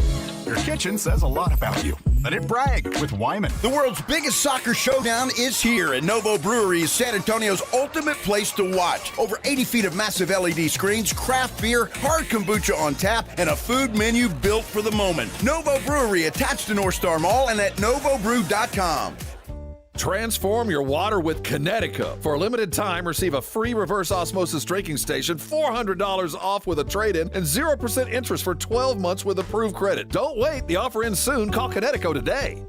Your kitchen says a lot about you. Let it brag with Wyman. The world's biggest soccer showdown is here, and Novo Brewery is San Antonio's ultimate place to watch. Over 80 feet of massive LED screens, craft beer, hard kombucha on tap, and a food menu built for the moment. Novo Brewery, attached to North Star Mall and at novobrew.com. Transform your water with Connecticut. For a limited time, receive a free reverse osmosis drinking station, $400 off with a trade-in, and 0% interest for 12 months with approved credit. Don't wait. The offer ends soon. Call Connecticut today.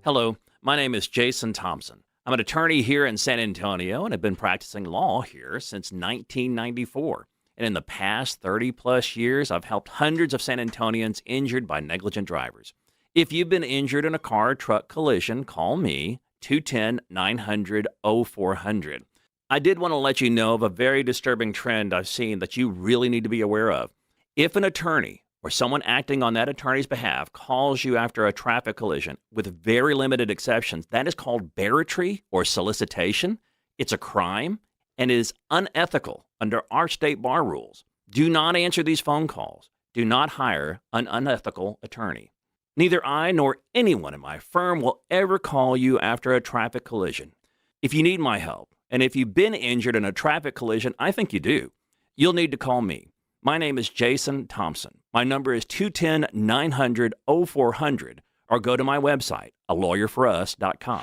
Hello, my name is Jason Thompson. I'm an attorney here in San Antonio and have been practicing law here since 1994. And in the past 30-plus years, I've helped hundreds of San Antonians injured by negligent drivers. If you've been injured in a car-truck collision, call me, 210-900-0400. I did want to let you know of a very disturbing trend I've seen that you really need to be aware of. If an attorney or someone acting on that attorney's behalf calls you after a traffic collision, with very limited exceptions, that is called barratry or solicitation. It's a crime and is unethical under our state bar rules. Do not answer these phone calls. Do not hire an unethical attorney. Neither I nor anyone in my firm will ever call you after a traffic collision. If you need my help, and if you've been injured in a traffic collision, I think you do, you'll need to call me. My name is Jason Thompson. My number is 210-900-0400, or go to my website, alawyerforus.com.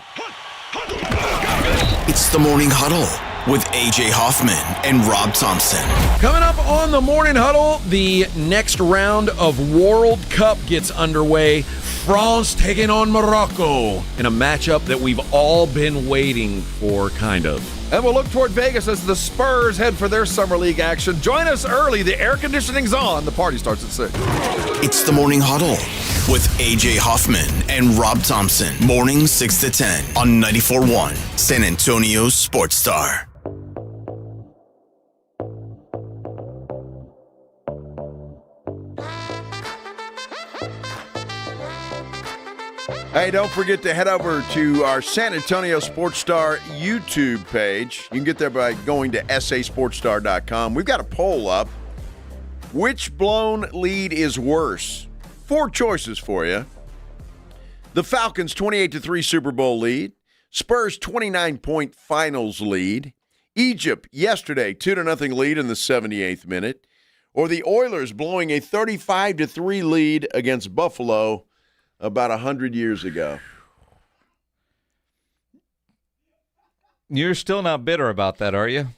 It's the Morning Huddle with A.J. Hoffman and Rob Thompson. Coming up on the Morning Huddle, the next round of World Cup gets underway. France taking on Morocco in a matchup that we've all been waiting for, kind of. And we'll look toward Vegas as the Spurs head for their Summer League action. Join us early. The air conditioning's on. The party starts at 6. It's the Morning Huddle with A.J. Hoffman and Rob Thompson. Morning 6 to 10 on 94.1 San Antonio Sports Star. Hey, don't forget to head over to our San Antonio Sports Star YouTube page. You can get there by going to sasportsstar.com. We've got a poll up. Which blown lead is worse? 4 choices for you. The Falcons' 28-3 Super Bowl lead. Spurs' 29-point finals lead. Egypt yesterday, 2-0 lead in the 78th minute. Or the Oilers blowing a 35-3 lead against Buffalo about 100 years ago. You're still not bitter about that, are you?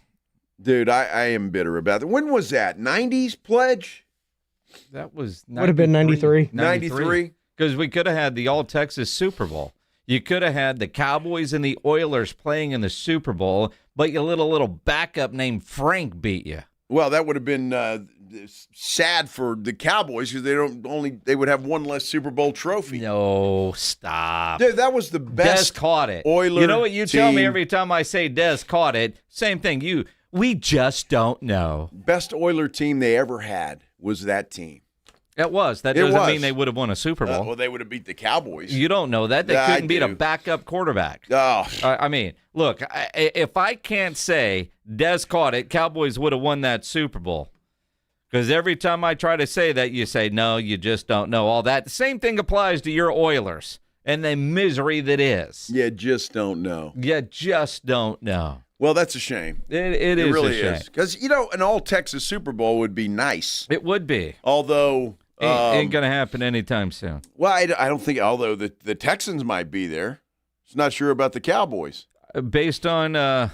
Dude, I am bitter about it. When was that? 90s pledge? That was 93. Would have been 93. 93? Because we could have had the All-Texas Super Bowl. You could have had the Cowboys and the Oilers playing in the Super Bowl, but your little backup named Frank beat you. Well, that would have been sad for the Cowboys because they would have one less Super Bowl trophy. No, stop. Dude, that was the best. Dez caught it. Oilers. You know what you team. tell me every time I say Dez caught it? Same thing. We just don't know. Best Oiler team they ever had was that team. It was. That doesn't mean they would have won a Super Bowl. Well, they would have beat the Cowboys. You don't know that. They couldn't beat a backup quarterback. Oh. I mean, look, if I can't say Dez caught it, Cowboys would have won that Super Bowl. Because every time I try to say that, you say, no, you just don't know all that. The same thing applies to your Oilers and the misery that is. You just don't know. You just don't know. Well, that's a shame. It is really a shame. Because, an all-Texas Super Bowl would be nice. It would be. Although ain't going to happen anytime soon. Well, I don't think, although the Texans might be there. It's not sure about the Cowboys. Based on the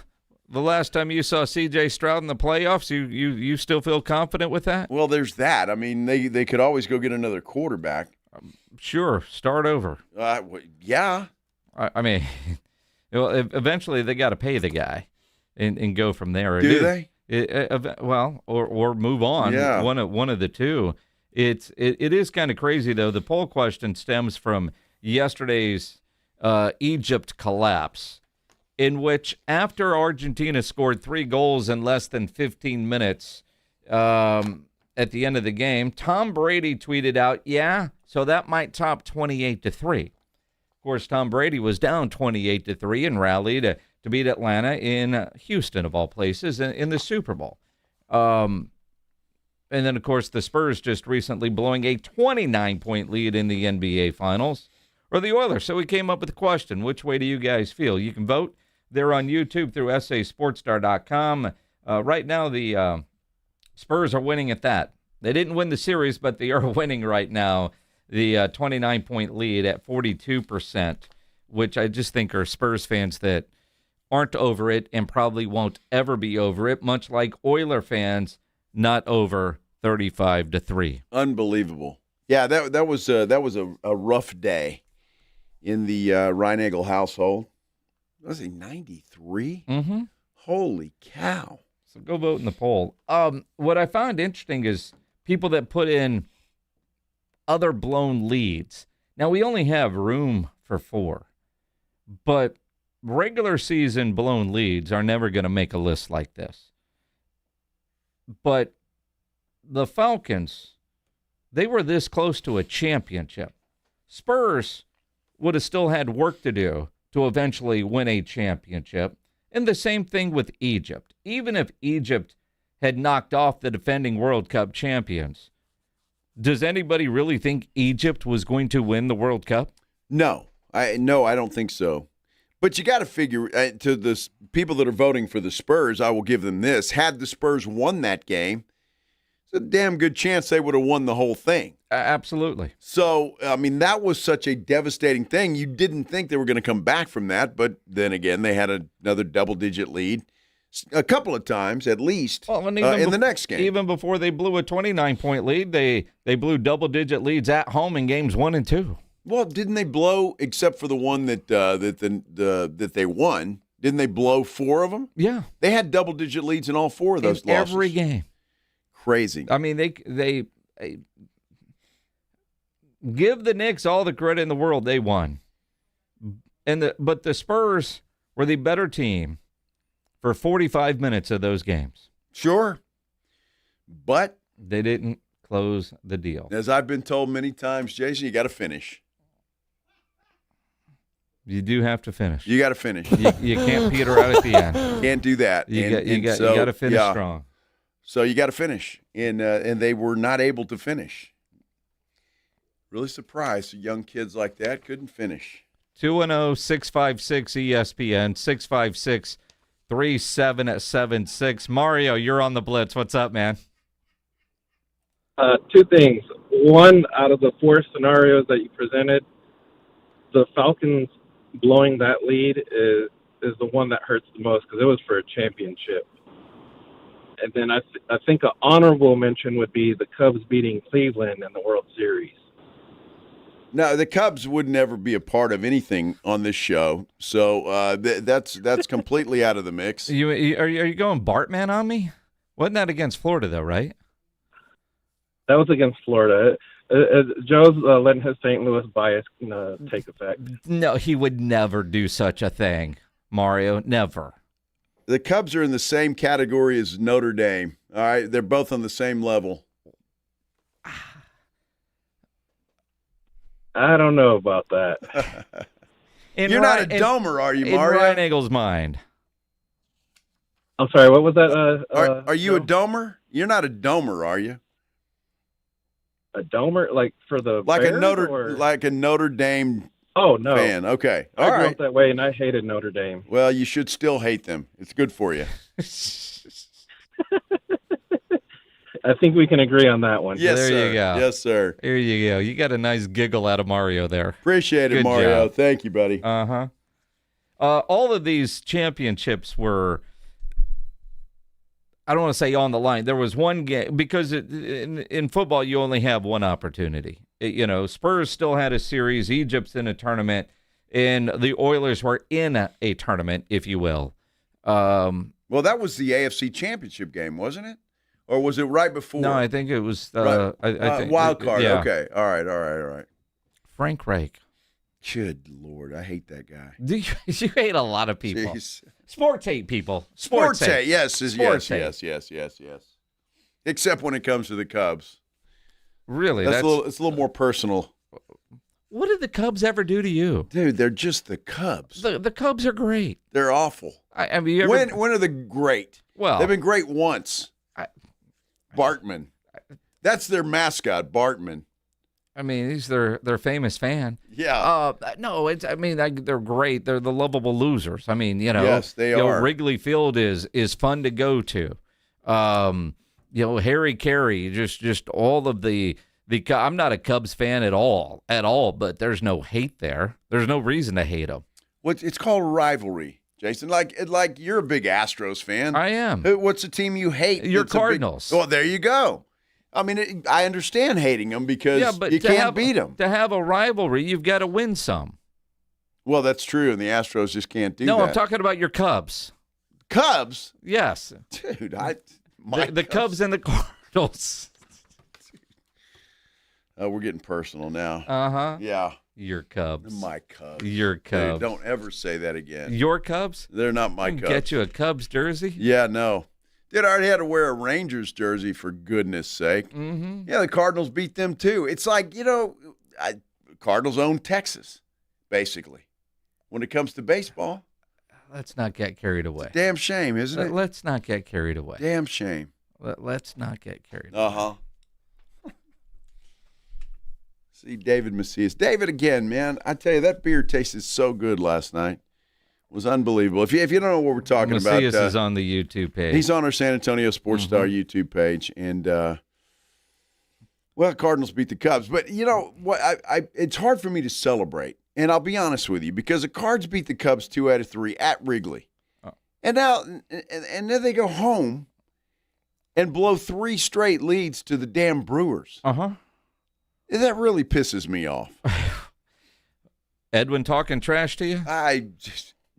last time you saw C.J. Stroud in the playoffs, you still feel confident with that? Well, there's that. I mean, they could always go get another quarterback. Sure, start over. Yeah. I mean, eventually they got to pay the guy and go from there. Do they? Or move on. Yeah. One of the two. It is kind of crazy, though. The poll question stems from yesterday's Egypt collapse. in which after Argentina scored 3 goals in less than 15 minutes at the end of the game, Tom Brady tweeted out, yeah, so that might top 28-3. Of course, Tom Brady was down 28-3 and rallied to beat Atlanta in Houston, of all places, in the Super Bowl. And then, of course, the Spurs just recently blowing a 29-point lead in the NBA Finals, or the Oilers. So we came up with a question. Which way do you guys feel? You can vote. They're on YouTube through sasportstar.com. Right now, the Spurs are winning at that. They didn't win the series, but they are winning right now. The 29-point lead at 42%, which I just think are Spurs fans that aren't over it and probably won't ever be over it, much like Oiler fans not over 35-3. Unbelievable. Yeah, that was a rough day in the Reinagel household. Was he 93? Mm-hmm. Holy cow. So go vote in the poll. What I found interesting is people that put in other blown leads. Now, we only have room for 4, but regular season blown leads are never going to make a list like this. But the Falcons, they were this close to a championship. Spurs would have still had work to do to eventually win a championship. And the same thing with Egypt. Even if Egypt had knocked off the defending World Cup champions, does anybody really think Egypt was going to win the World Cup? No, I don't think so. But you got to figure, to the people that are voting for the Spurs, I will give them this. Had the Spurs won that game, it's a damn good chance they would have won the whole thing. Absolutely. So, I mean, that was such a devastating thing. You didn't think they were going to come back from that, but then again, they had another double-digit lead a couple of times at least in the next game. Even before they blew a 29-point lead, they blew double-digit leads at home in games 1 and 2. Well, didn't they blow, except for the one that they won, didn't they blow 4 of them? Yeah. They had double-digit leads in all 4 of those losses. Every game. Crazy. I mean, they give the Knicks all the credit in the world. They won. But the Spurs were the better team for 45 minutes of those games. Sure. But they didn't close the deal. As I've been told many times, Jason, you got to finish. You do have to finish. You got to finish. You can't peter out at the end. Can't do that. You got to finish strong. So you got to finish, and they were not able to finish. Really surprised young kids like that couldn't finish. 210-656-ESPN, 656-3776. Mario, you're on the Blitz. What's up, man? 2 things. One, out of the 4 scenarios that you presented, the Falcons blowing that lead is the one that hurts the most because it was for a championship. And then I think an honorable mention would be the Cubs beating Cleveland in the World Series. No, the Cubs would never be a part of anything on this show, so that's completely out of the mix. Are you going Bartman on me? Wasn't that against Florida, though, right? That was against Florida. Joe's letting his St. Louis bias take effect. No, he would never do such a thing, Mario. Never. The Cubs are in the same category as Notre Dame. All right, they're both on the same level. I don't know about that. You're not a domer, are you, Mario? In Ryan Eagle's mind. I'm sorry, what was that? Are you a domer? You're not a domer, are you? A domer, like for the like Bears, a Notre Dame. Oh no, fan. Okay, I grew up that way, and I hated Notre Dame. Well, you should still hate them. It's good for you. I think we can agree on that one. Yes, there sir. You go. Yes, sir. There you go. You got a nice giggle out of Mario there. Appreciate it, Good Mario. job. Thank you, buddy. Uh-huh. All of these championships were, I don't want to say on the line. There was one game, because in football you only have one opportunity. Spurs still had a series, Egypt's in a tournament, and the Oilers were in a tournament, if you will. Well, that was the AFC Championship game, wasn't it? Or was it right before? No, I think it was right. I think, wild card. Yeah. Okay. All right. Frank Reich. Good Lord, I hate that guy. Do you hate a lot of people. Jeez. Sports hate people. Sports hate. hate, yes. Sports hate. Except when it comes to the Cubs. Really? It's a little more personal. What did the Cubs ever do to you? Dude, they're just the Cubs. The Cubs are great. They're awful. I mean, you ever... When are they great? Well, they've been great once. Bartman. That's their mascot, Bartman. I mean, he's their famous fan. Yeah. No, they're great. They're the lovable losers. I mean, yes, they are. Wrigley Field is fun to go to. Harry Carey, just all of the. I'm not a Cubs fan at all, but there's no hate there. There's no reason to hate them. It's called rivalry, Jason. Like you're a big Astros fan. I am. What's the team you hate? Your Cardinals. Well, there you go. I mean, I understand hating them because you can't beat them. To have a rivalry, you've got to win some. Well, that's true, and the Astros just can't do that. No, I'm talking about your Cubs. Cubs? Yes. Dude, the Cubs and the Cardinals. Oh, we're getting personal now. Uh-huh. Yeah. Your Cubs. My Cubs. Your Cubs. Dude, don't ever say that again. Your Cubs? They're not my Cubs. Get you a Cubs jersey? Yeah, no. Dude, I already had to wear a Rangers jersey, for goodness sake. Mm-hmm. Yeah, the Cardinals beat them too. It's like, Cardinals own Texas, basically, when it comes to baseball. Let's not get carried away. It's a damn shame, isn't it? Let's not get carried away. Damn shame. Let's not get carried away. Uh-huh. See, David Macias. David, again, man, I tell you, that beer tasted so good last night. It was unbelievable. If you don't know what we're talking about. Macias is on the YouTube page. He's on our San Antonio Sports Star YouTube page. And, Cardinals beat the Cubs. But, you know, what? It's hard for me to celebrate. And I'll be honest with you, because the Cards beat the Cubs 2 out of 3 at Wrigley. Oh. And now, and then they go home and blow 3 straight leads to the damn Brewers. Uh-huh. That really pisses me off. Edwin talking trash to you?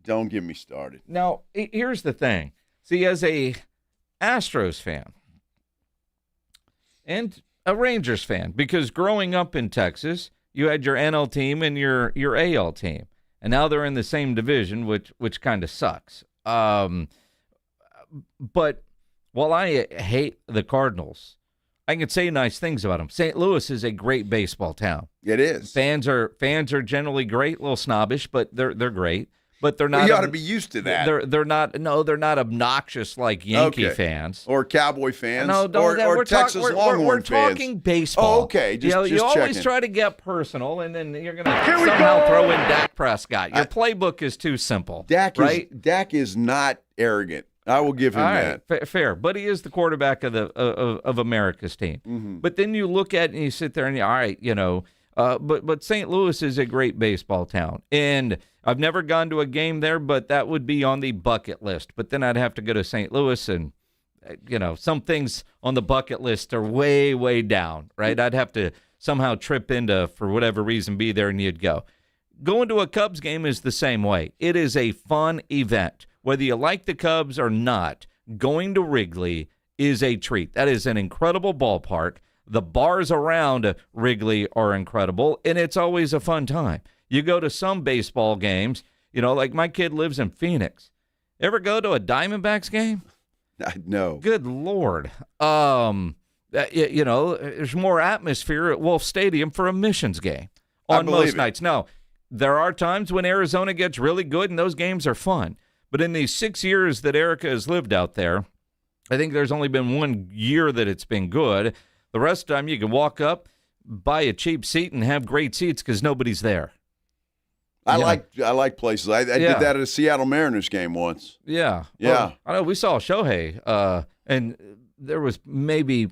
Don't get me started. Now, here's the thing. See, as a Astros fan and a Rangers fan, because growing up in Texas, you had your NL team and your AL team, and now they're in the same division, which kind of sucks. But while I hate the Cardinals, I can say nice things about them. St. Louis is a great baseball town. It is. Fans are generally great, a little snobbish, but they're great. But they're not. You ought to be used to that. They're not. No, they're not obnoxious like Yankee fans or Cowboy fans. No, or Texas Longhorn fans. We're talking baseball. Oh, okay. You always try to get personal, and then you're going to somehow throw in Dak Prescott. Your playbook is too simple. Dak is not arrogant. I will give him that. Fair, but he is the quarterback of America's team. Mm-hmm. But then you look at it and you sit there and all right, but St. Louis is a great baseball town, and I've never gone to a game there, but that would be on the bucket list. But then I'd have to go to St. Louis, and some things on the bucket list are way, way down, right? I'd have to somehow trip into, for whatever reason, be there, and you'd go. Going to a Cubs game is the same way. It is a fun event. Whether you like the Cubs or not, going to Wrigley is a treat. That is an incredible ballpark. The bars around Wrigley are incredible, and it's always a fun time. You go to some baseball games, like my kid lives in Phoenix. Ever go to a Diamondbacks game? No. Good Lord. There's more atmosphere at Wolf Stadium for a Missions game on most nights. Now, there are times when Arizona gets really good, and those games are fun. But in these 6 years that Erica has lived out there, I think there's only been 1 year that it's been good. The rest of the time, you can walk up, buy a cheap seat, and have great seats because nobody's there. I like places. I did that at a Seattle Mariners game once. Yeah. Yeah. Well, I know we saw Shohei, and there was maybe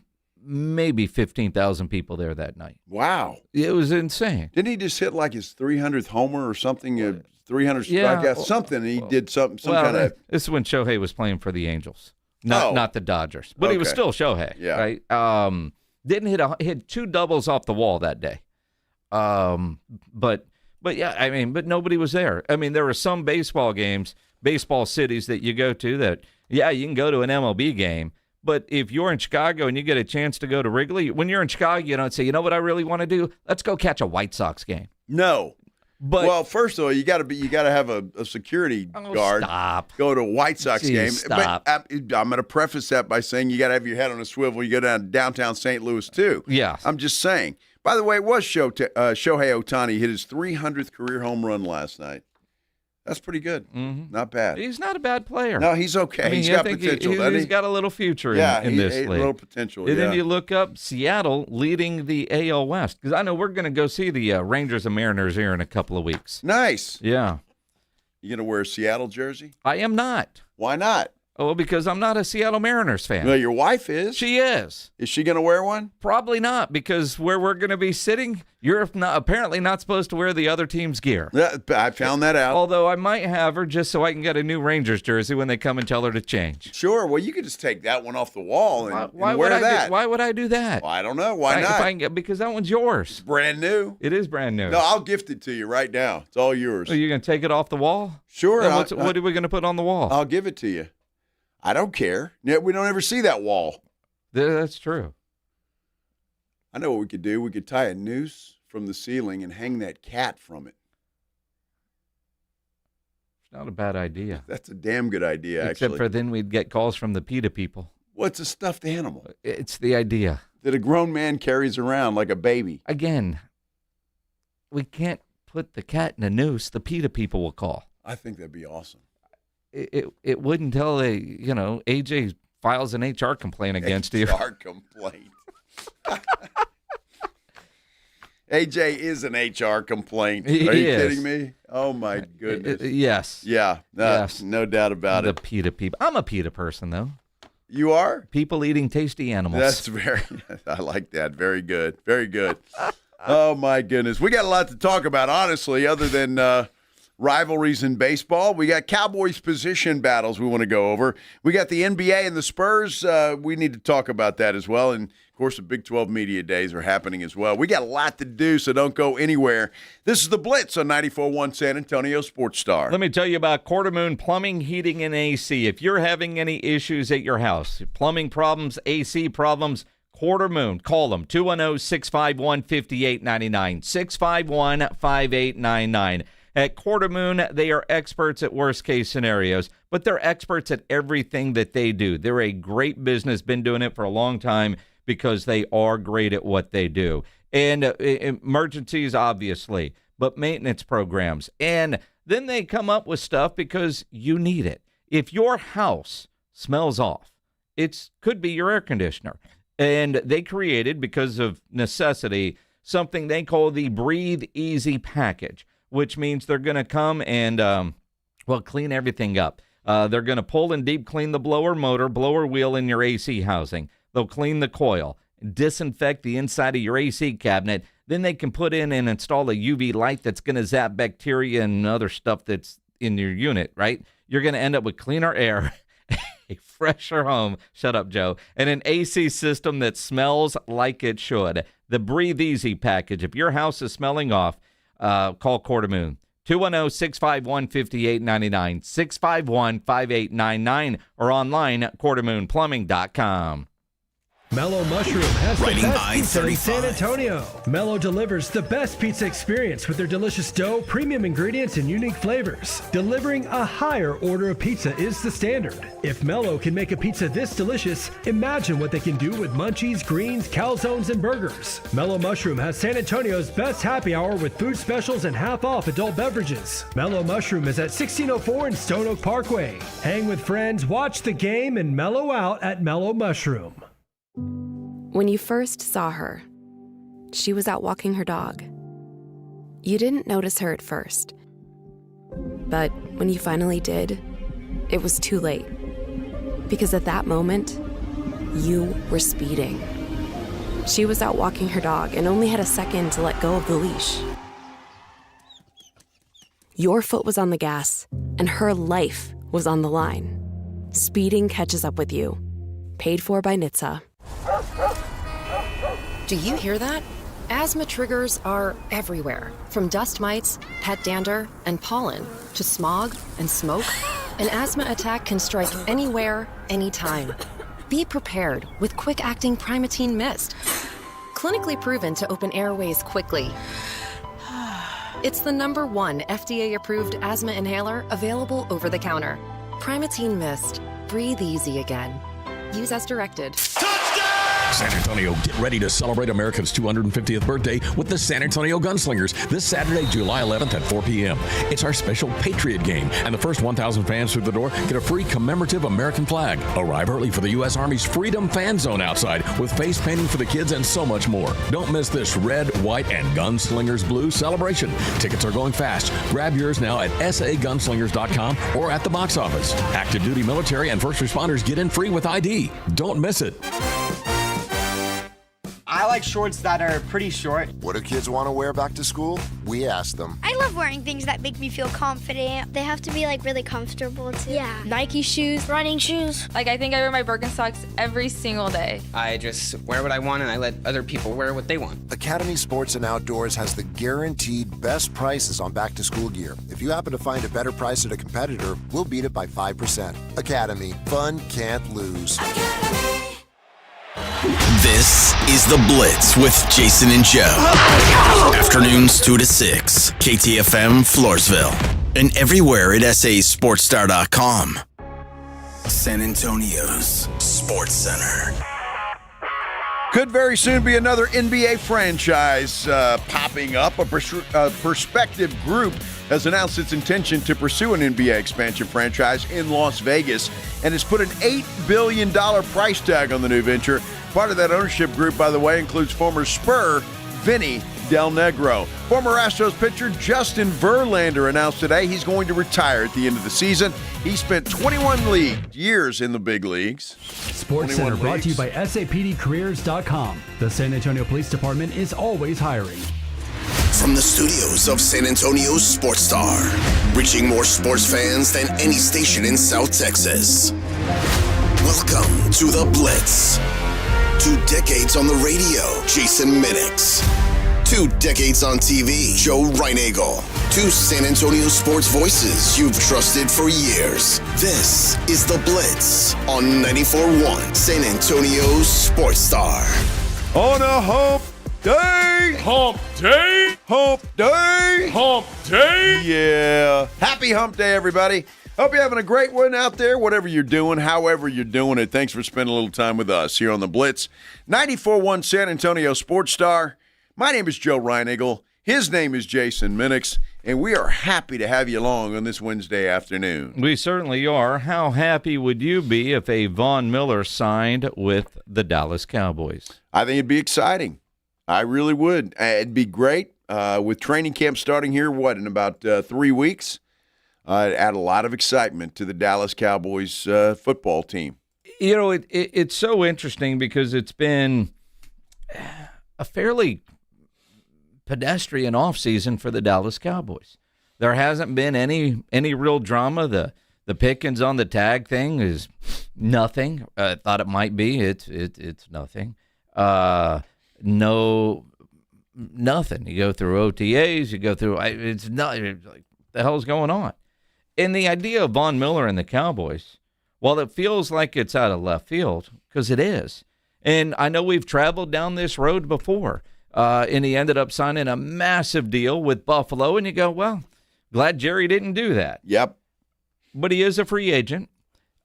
15,000 people there that night. Wow. It was insane. Didn't he just hit like his 300th homer or something? 300 strikeouts, something. He did some kind of. This is when Shohei was playing for the Angels, not the Dodgers, but he was still Shohei. Yeah. Right. Didn't hit 2 doubles off the wall that day. But yeah, but nobody was there. I mean, there were some baseball games, baseball cities that you go to that, you can go to an MLB game. But if you're in Chicago and you get a chance to go to Wrigley, when you're in Chicago, you don't say, you know what I really want to do? Let's go catch a White Sox game. No. But well, first of all, you got to have a security guard. Stop. Go to a White Sox game. Stop. But I'm going to preface that by saying you got to have your head on a swivel. You go down to downtown St. Louis too. Yeah. I'm just saying. By the way, it was Shohei Ohtani hit his 300th career home run last night. That's pretty good. Mm-hmm. Not bad. He's not a bad player. No, he's okay. I mean, he's got potential. He's got a little future in this league. A little potential, And then you look up Seattle leading the AL West. Because I know we're going to go see the Rangers and Mariners here in a couple of weeks. Nice. Yeah. You going to wear a Seattle jersey? I am not. Why not? Oh, because I'm not a Seattle Mariners fan. Well, your wife is. She is. Is she going to wear one? Probably not, because where we're going to be sitting, you're apparently not supposed to wear the other team's gear. Yeah, I found that out. Although I might have her just so I can get a new Rangers jersey when they come and tell her to change. Sure. Well, you could just take that one off the wall and Why wear would that. Why would I do that? Well, I don't know. Why not? Because that one's yours. Brand new. It is brand new. No, I'll gift it to you right now. It's all yours. Are you going to take it off the wall? Sure. What are we going to put on the wall? I'll give it to you. I don't care. Yeah, we don't ever see that wall. That's true. I know what we could do. We could tie a noose from the ceiling and hang that cat from it. It's not a bad idea. That's a damn good idea, Except actually. for then we'd get calls from the PETA people. What's a stuffed animal? It's the idea. That a grown man carries around like a baby. Again, we can't put the cat in a noose. The PETA people will call. I think that'd be awesome. It wouldn't tell AJ files an HR complaint against you. HR complaint. AJ is an HR complaint. Are you kidding me? Oh, my goodness. Yes. Yeah. Yes. No doubt about it. The PETA people. I'm a PETA person, though. You are? People eating tasty animals. That's I like that. Very good. Very good. Oh, my goodness. We got a lot to talk about, honestly, other than rivalries in baseball. We got Cowboys position battles we want to go over. We got the NBA and the Spurs. We need to talk about that as well. And, of course, the Big 12 Media Days are happening as well. We got a lot to do, so don't go anywhere. This is the Blitz on 94.1 San Antonio Sports Star. Let me tell you about Quartermoon Plumbing, Heating, and AC. If you're having any issues at your house, plumbing problems, AC problems, Quartermoon, call them, 210-651-5899, 651-5899. At Quartermoon, they are experts at worst-case scenarios, but they're experts at everything that they do. They're a great business, been doing it for a long time because they are great at what they do. And emergencies, obviously, but maintenance programs. And then they come up with stuff because you need it. If your house smells off, it could be your air conditioner. And they created, because of necessity, something they call the Breathe Easy package, which means they're going to come and, clean everything up. They're going to pull and deep clean the blower motor, blower wheel in your AC housing. They'll clean the coil, disinfect the inside of your AC cabinet. Then they can put in and install a UV light that's going to zap bacteria and other stuff that's in your unit, right? You're going to end up with cleaner air, a fresher home, shut up, Joe, and an AC system that smells like it should. The Breathe Easy package. If your house is smelling off, call Quartermoon, 210-651-5899, 651-5899, or online at quartermoonplumbing.com. Mellow Mushroom has the Riding best pizza in I-35. San Antonio. Mellow delivers the best pizza experience with their delicious dough, premium ingredients, and unique flavors. Delivering a higher order of pizza is the standard. If Mellow can make a pizza this delicious, imagine what they can do with munchies, greens, calzones, and burgers. Mellow Mushroom has San Antonio's best happy hour with food specials and half-off adult beverages. Mellow Mushroom is at 1604 in Stone Oak Parkway. Hang with friends, watch the game, and mellow out at Mellow Mushroom. When you first saw her, she was out walking her dog. You didn't notice her at first. But when you finally did, it was too late. Because at that moment, you were speeding. She was out walking her dog and only had a second to let go of the leash. Your foot was on the gas, and her life was on the line. Speeding catches up with you. Paid for by NHTSA. Do you hear that? Asthma triggers are everywhere, from dust mites, pet dander, and pollen, to smog and smoke. An asthma attack can strike anywhere, anytime. Be prepared with quick-acting Primatene Mist. Clinically proven to open airways quickly It's the #1 FDA-approved asthma inhaler available over the counter. Primatene Mist. Breathe easy again. Use as directed. San Antonio, get ready to celebrate America's 250th birthday with the San Antonio Gunslingers this Saturday, July 11th at 4 p.m. It's our special Patriot game, and the first 1,000 fans through the door get a free commemorative American flag. Arrive early for the U.S. Army's Freedom Fan Zone outside with face painting for the kids and so much more. Don't miss this red, white, and Gunslingers blue celebration. Tickets are going fast. Grab yours now at sagunslingers.com or at the box office. Active duty military and first responders get in free with ID. Don't miss it. I like shorts that are pretty short. What do kids want to wear back to school? We ask them. I love wearing things that make me feel confident. They have to be like really comfortable too. Yeah. Nike shoes, running shoes. Like I think I wear my Birkenstocks every single day. I just wear what I want and I let other people wear what they want. Academy Sports and Outdoors has the guaranteed best prices on back to school gear. If you happen to find a better price at a competitor, we'll beat it by 5%. Academy, fun can't lose. Academy. This is The Blitz with Jason and Joe. Afternoons 2 to 6. KTFM Floresville. And everywhere at sasportstar.com. San Antonio's Sports Center. Could very soon be another NBA franchise popping up. A prospective group has announced its intention to pursue an NBA expansion franchise in Las Vegas and has put an $8 billion price tag on the new venture. Part of that ownership group, by the way, includes former Spur Vinny Del Negro. Former Astros pitcher Justin Verlander announced today he's going to retire at the end of the season. He spent 21 years in the big leagues. Sports Center brought to you by SAPDcareers.com. The San Antonio Police Department is always hiring. From the studios of San Antonio's Sports Star, reaching more sports fans than any station in South Texas. Welcome to The Blitz. 2 decades on the radio, Jason Minix. 2 decades on TV, Joe Reinagel. 2 San Antonio sports voices you've trusted for years. This is The Blitz on 94.1 San Antonio's Sports Star. On a hump day! Hump day! Hump day! Hump day! Yeah. Happy hump day, everybody. Hope you're having a great one out there, whatever you're doing, however you're doing it. Thanks for spending a little time with us here on The Blitz. 94.1 San Antonio Sports Star. My name is Joe Reinagel. His name is Jason Minix, and we are happy to have you along on this Wednesday afternoon. We certainly are. How happy would you be if a Von Miller signed with the Dallas Cowboys? I think it'd be exciting. I really would. It'd be great. With training camp starting here, in about 3 weeks? Add a lot of excitement to the Dallas Cowboys football team. You know, it's so interesting because it's been a fairly pedestrian offseason for the Dallas Cowboys. There hasn't been any real drama. The Pickens on the tag thing is nothing. I thought it might be. It's nothing. Nothing. You go through OTAs. You go through. It's not. Like, the hell's going on? And the idea of Von Miller and the Cowboys, while it feels like it's out of left field, because it is, and I know we've traveled down this road before, and he ended up signing a massive deal with Buffalo, and you go, well, glad Jerry didn't do that. Yep. But he is a free agent,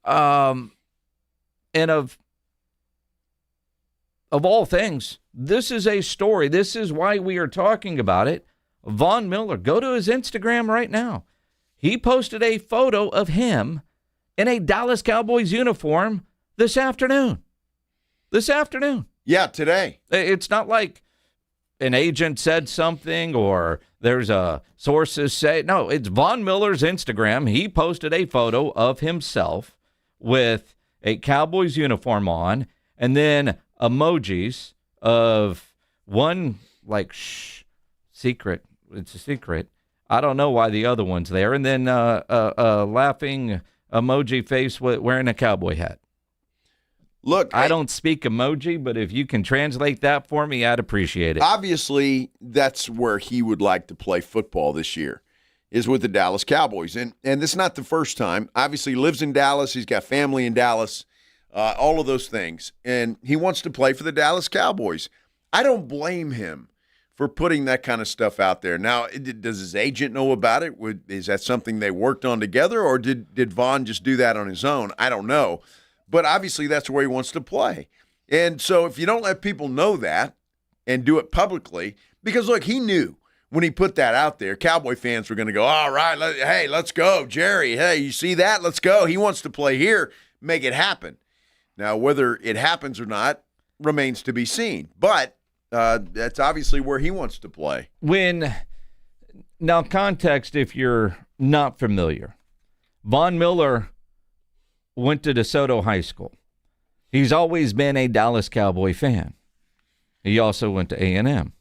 and of all things, this is a story. This is why we are talking about it. Von Miller, go to his Instagram right now. He posted a photo of him in a Dallas Cowboys uniform this afternoon. Yeah, today. It's not like an agent said something or there's sources say. No, it's Von Miller's Instagram. He posted a photo of himself with a Cowboys uniform on and then emojis of one secret. It's a secret. I don't know why the other one's there. And then a laughing emoji face wearing a cowboy hat. Look, I don't speak emoji, but if you can translate that for me, I'd appreciate it. Obviously, that's where he would like to play football this year, is with the Dallas Cowboys. And this is not the first time. Obviously, he lives in Dallas. He's got family in Dallas, all of those things. And he wants to play for the Dallas Cowboys. I don't blame him for putting that kind of stuff out there. Now, does his agent know about it? Is that something they worked on together, or did Vaughn just do that on his own? I don't know. But obviously that's where he wants to play. And so if you don't let people know that and do it publicly, because, look, he knew when he put that out there, Cowboy fans were going to go, all right, let's go, Jerry. Hey, you see that? Let's go. He wants to play here. Make it happen. Now, whether it happens or not remains to be seen. But that's obviously where he wants to play. Now, context, if you're not familiar, Von Miller went to DeSoto High School. He's always been a Dallas Cowboy fan. He also went to A&M.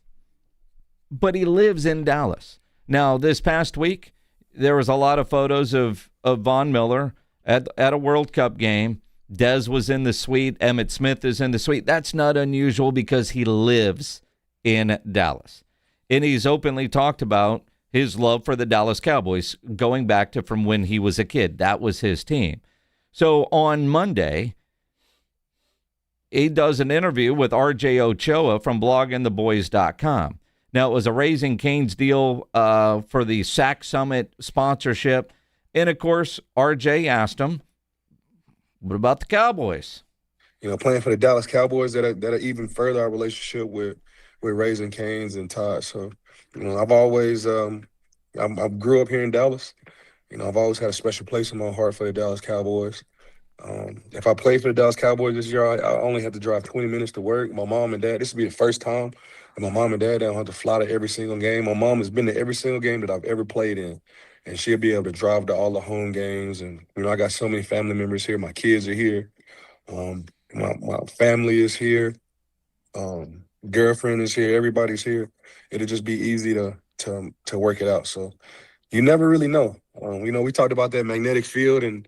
But he lives in Dallas. Now, this past week, there was a lot of photos of Von Miller at a World Cup game. Dez was in the suite. Emmitt Smith is in the suite. That's not unusual because he lives in Dallas. And he's openly talked about his love for the Dallas Cowboys going back to from when he was a kid. That was his team. So on Monday, he does an interview with RJ Ochoa from bloggingtheboys.com. Now, it was a Raising Cane's deal for the Sack Summit sponsorship. And, of course, RJ asked him, what about the Cowboys? Playing for the Dallas Cowboys, that'll even further our relationship with Raising Cane's and Todd. So, I've always I grew up here in Dallas. I've always had a special place in my heart for the Dallas Cowboys. If I played for the Dallas Cowboys this year, I only have to drive 20 minutes to work. My mom and dad, this will be the first time that my mom and dad don't have to fly to every single game. My mom has been to every single game that I've ever played in. And she'll be able to drive to all the home games. And, I got so many family members here. My kids are here. My family is here. Girlfriend is here. Everybody's here. It'll just be easy to work it out. So you never really know. We talked about that magnetic field in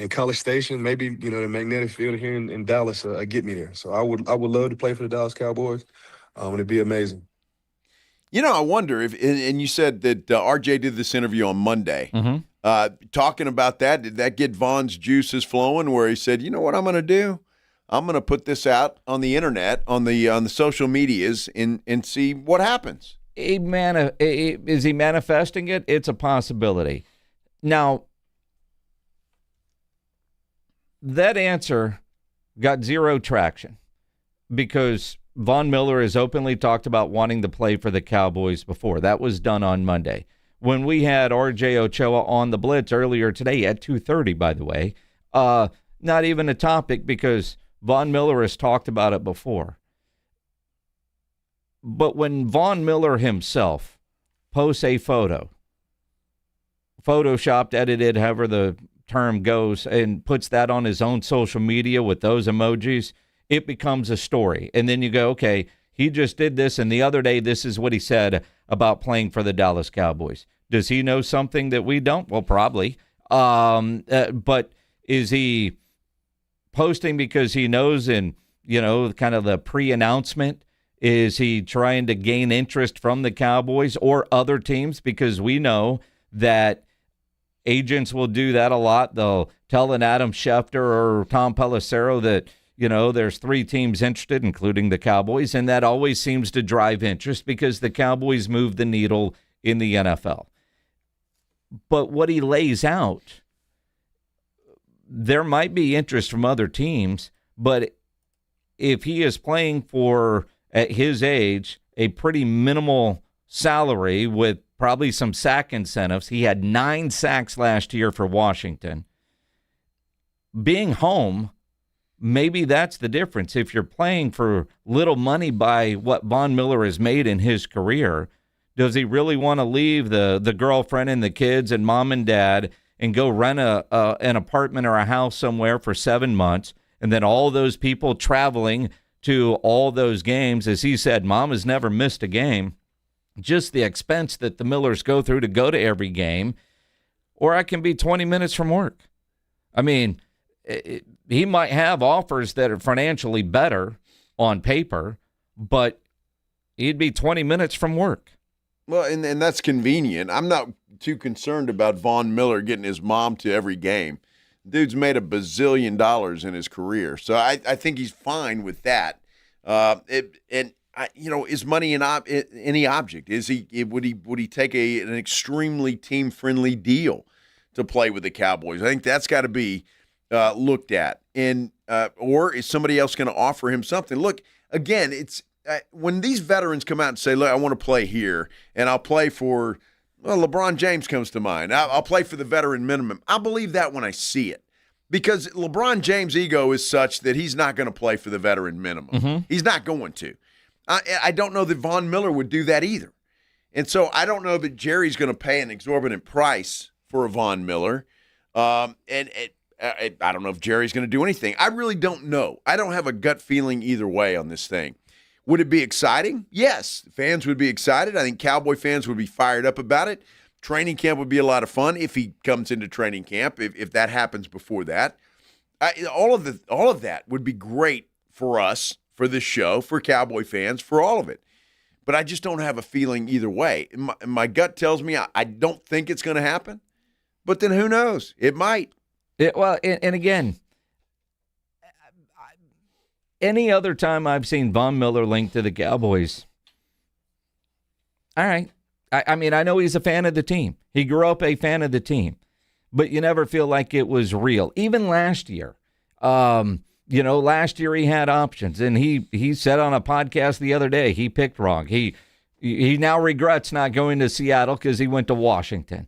College Station. Maybe, the magnetic field here in Dallas get me there. So I would love to play for the Dallas Cowboys. It'd be amazing. I wonder if, and you said that RJ did this interview on Monday. Mm-hmm. Talking about that, did that get Vaughn's juices flowing where he said, you know what I'm going to do? I'm going to put this out on the internet, on the social medias, and see what happens. Is he manifesting it? It's a possibility. Now, that answer got zero traction because Von Miller has openly talked about wanting to play for the Cowboys before. That was done on Monday. When we had RJ Ochoa on the Blitz earlier today at 2:30, by the way, not even a topic because Von Miller has talked about it before. But when Von Miller himself posts a photo, photoshopped, edited, however the term goes, and puts that on his own social media with those emojis, it becomes a story. And then you go, okay, he just did this, and the other day this is what he said about playing for the Dallas Cowboys. Does he know something that we don't? Well, probably. But is he posting because he knows and, kind of the pre-announcement? Is he trying to gain interest from the Cowboys or other teams? Because we know that agents will do that a lot. They'll tell an Adam Schefter or Tom Pelissero that, there's 3 teams interested, including the Cowboys, and that always seems to drive interest because the Cowboys move the needle in the NFL. But what he lays out, there might be interest from other teams, but if he is playing for, at his age, a pretty minimal salary with probably some sack incentives, he had 9 sacks last year for Washington. Being home, maybe that's the difference. If you're playing for little money by what Von Miller has made in his career, does he really want to leave the girlfriend and the kids and mom and dad and go rent an apartment or a house somewhere for 7 months, and then all those people traveling to all those games? As he said, Mom has never missed a game. Just the expense that the Millers go through to go to every game. Or I can be 20 minutes from work. I mean, he might have offers that are financially better on paper, but he'd be 20 minutes from work. Well, and that's convenient. I'm not too concerned about Von Miller getting his mom to every game. Dude's made $1 bazillion in his career, so I think he's fine with that. And is money any object? Would he take an extremely team-friendly deal to play with the Cowboys? I think that's got to be looked at. And or is somebody else going to offer him something? Look, again, it's when these veterans come out and say, look, I want to play here, and I'll play for LeBron James comes to mind. I'll play for the veteran minimum. I'll believe that when I see it. Because LeBron James' ego is such that he's not going to play for the veteran minimum. Mm-hmm. He's not going to. I don't know that Von Miller would do that either. And so I don't know that Jerry's going to pay an exorbitant price for a Von Miller. I don't know if Jerry's going to do anything. I really don't know. I don't have a gut feeling either way on this thing. Would it be exciting? Yes. Fans would be excited. I think Cowboy fans would be fired up about it. Training camp would be a lot of fun if he comes into training camp, if that happens before that. All of that would be great for us, for this show, for Cowboy fans, for all of it. But I just don't have a feeling either way. My gut tells me I don't think it's going to happen. But then who knows? It might. And again, any other time I've seen Von Miller linked to the Cowboys, all right. I mean, I know he's a fan of the team. He grew up a fan of the team. But you never feel like it was real. Even last year. Last year he had options. And he said on a podcast the other day, he picked wrong. He now regrets not going to Seattle because he went to Washington.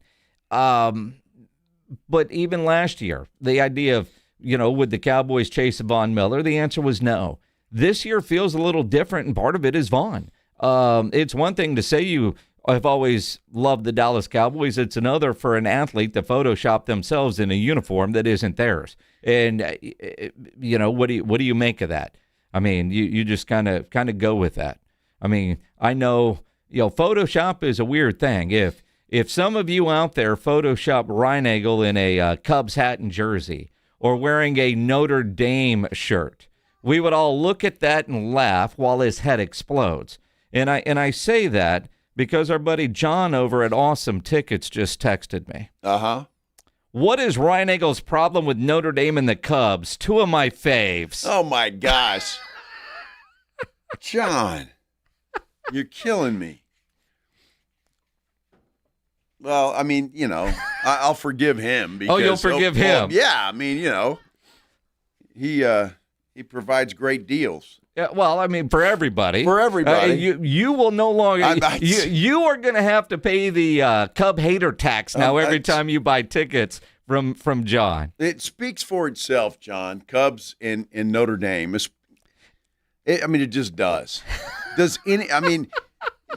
But even last year, the idea of, would the Cowboys chase Von Miller? The answer was no. This year feels a little different, and part of it is Von. It's one thing to say I've always loved the Dallas Cowboys. It's another for an athlete to Photoshop themselves in a uniform that isn't theirs. And, what do you make of that? I mean, you just kind of go with that. I mean, I know, Photoshop is a weird thing. If some of you out there Photoshop Reinagel in a Cubs hat and jersey or wearing a Notre Dame shirt, we would all look at that and laugh while his head explodes. And I say that because our buddy John over at Awesome Tickets just texted me. Uh-huh. What is Reinagel's problem with Notre Dame and the Cubs? Two of my faves. Oh, my gosh. John, you're killing me. Well, I mean, I'll forgive him. Because, you'll forgive him? Yeah, I mean, he provides great deals. Yeah, well, I mean, for everybody. For everybody. You will no longer. You are going to have to pay the Cub hater tax now every time you buy tickets from John. It speaks for itself, John. Cubs in Notre Dame. It just does.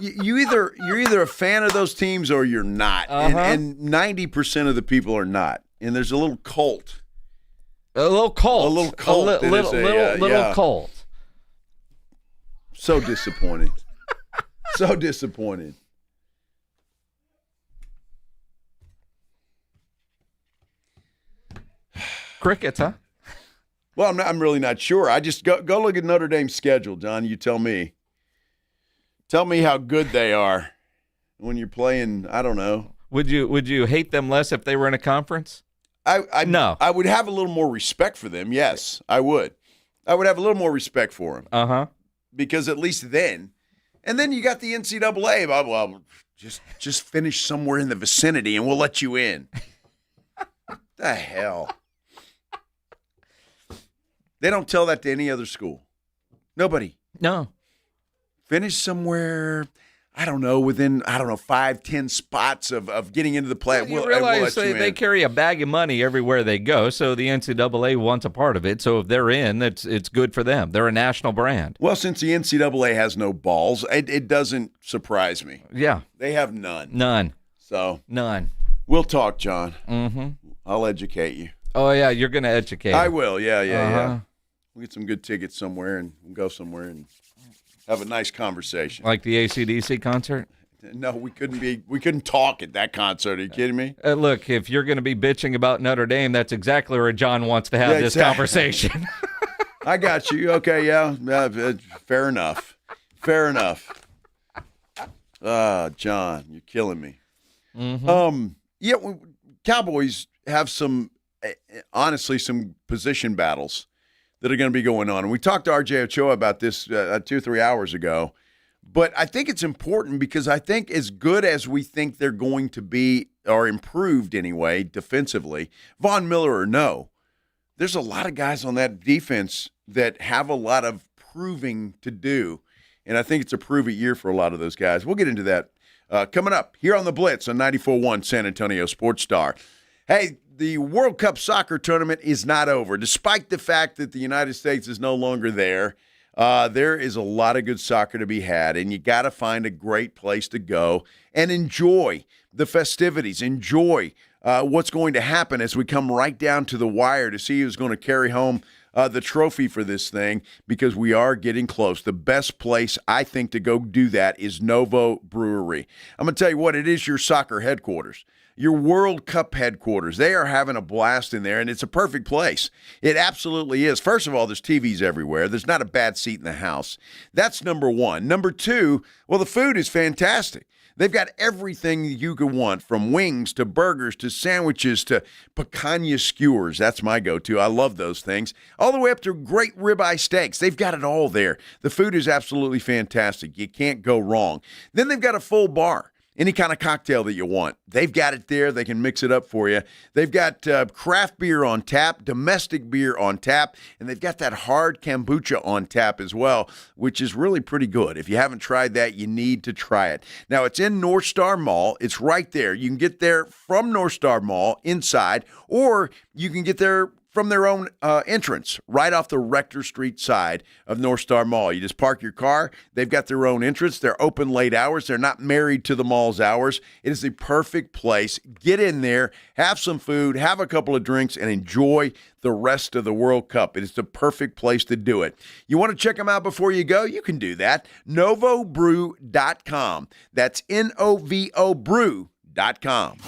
You're either a fan of those teams or you're not, and 90% of the people are not. And there's a little cult. A little cult. So disappointed. So disappointed. Crickets, huh? Well, I'm really not sure. I just go look at Notre Dame's schedule, John. You tell me. Tell me how good they are when you're playing. I don't know. Would you hate them less if they were in a conference? No. I would have a little more respect for them. Yes, I would. I would have a little more respect for them. Uh-huh. Because at least then, and then you got the NCAA. Well, just finish somewhere in the vicinity, and we'll let you in. The hell. They don't tell that to any other school. Nobody. No. Finish somewhere, I don't know, within, 5-10 spots of getting into the play. Well, you realize they carry a bag of money everywhere they go, so the NCAA wants a part of it. So if they're in, it's good for them. They're a national brand. Well, since the NCAA has no balls, it doesn't surprise me. Yeah. They have none. None. So. None. We'll talk, John. Mm-hmm. I'll educate you. Oh, yeah, you're going to educate. I will, yeah. We'll get some good tickets somewhere and we'll go somewhere and have a nice conversation. Like the AC/DC concert? No, we couldn't talk at that concert. Are you kidding me? Look, if you're going to be bitching about Notre Dame, that's exactly where John wants to have this conversation. I got you. Okay, yeah. Fair enough. Fair enough. John, you're killing me. Mm-hmm. Cowboys have honestly, some position battles that are going to be going on. And we talked to RJ Ochoa about this 2 or 3 hours ago. But I think it's important because I think as good as we think they're going to be, or improved anyway, defensively, Von Miller or no, there's a lot of guys on that defense that have a lot of proving to do. And I think it's a prove-it year for a lot of those guys. We'll get into that coming up here on the Blitz on 94.1 San Antonio Sports Star. Hey, the World Cup soccer tournament is not over. Despite the fact that the United States is no longer there, there is a lot of good soccer to be had, and you got to find a great place to go and enjoy the festivities, enjoy what's going to happen as we come right down to the wire to see who's going to carry home the trophy for this thing, because we are getting close. The best place, I think, to go do that is Novo Brewery. I'm going to tell you what, it is your soccer headquarters, your World Cup headquarters. They are having a blast in there, and it's a perfect place. It absolutely is. First of all, there's TVs everywhere. There's not a bad seat in the house. That's number one. Number two, well, the food is fantastic. They've got everything you could want, from wings to burgers to sandwiches to picanha skewers. That's my go-to. I love those things. All the way up to great ribeye steaks. They've got it all there. The food is absolutely fantastic. You can't go wrong. Then they've got a full bar. Any kind of cocktail that you want, they've got it there. They can mix it up for you. They've got craft beer on tap, domestic beer on tap, and they've got that hard kombucha on tap as well, which is really pretty good. If you haven't tried that, you need to try it. Now, it's in North Star Mall. It's right there. You can get there from North Star Mall inside, or you can get there from their own entrance, right off the Rector Street side of North Star Mall. You just park your car. They've got their own entrance. They're open late hours. They're not married to the mall's hours. It is the perfect place. Get in there, have some food, have a couple of drinks, and enjoy the rest of the World Cup. It is the perfect place to do it. You want to check them out before you go? You can do that. NovoBrew.com. That's N-O-V-O Brew.com.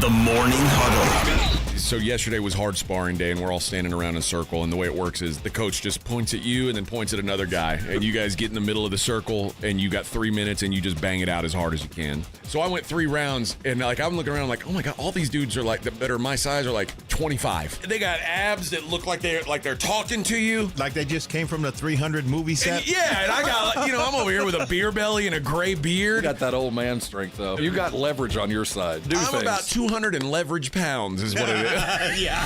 The Morning Huddle. So yesterday was hard sparring day, and we're all standing around in a circle, and the way it works is the coach just points at you and then points at another guy, and you guys get in the middle of the circle, and you got 3 minutes, and you just bang it out as hard as you can. So I went 3 rounds, and I'm looking around like, oh my God, all these dudes are that are my size are like 25. They got abs that look like they're talking to you. Like they just came from the 300 movie set? And I got, I'm over here with a beer belly and a gray beard. You got that old man strength, though. You got leverage on your side. I'm about 200 and leverage pounds is what it is. Yeah.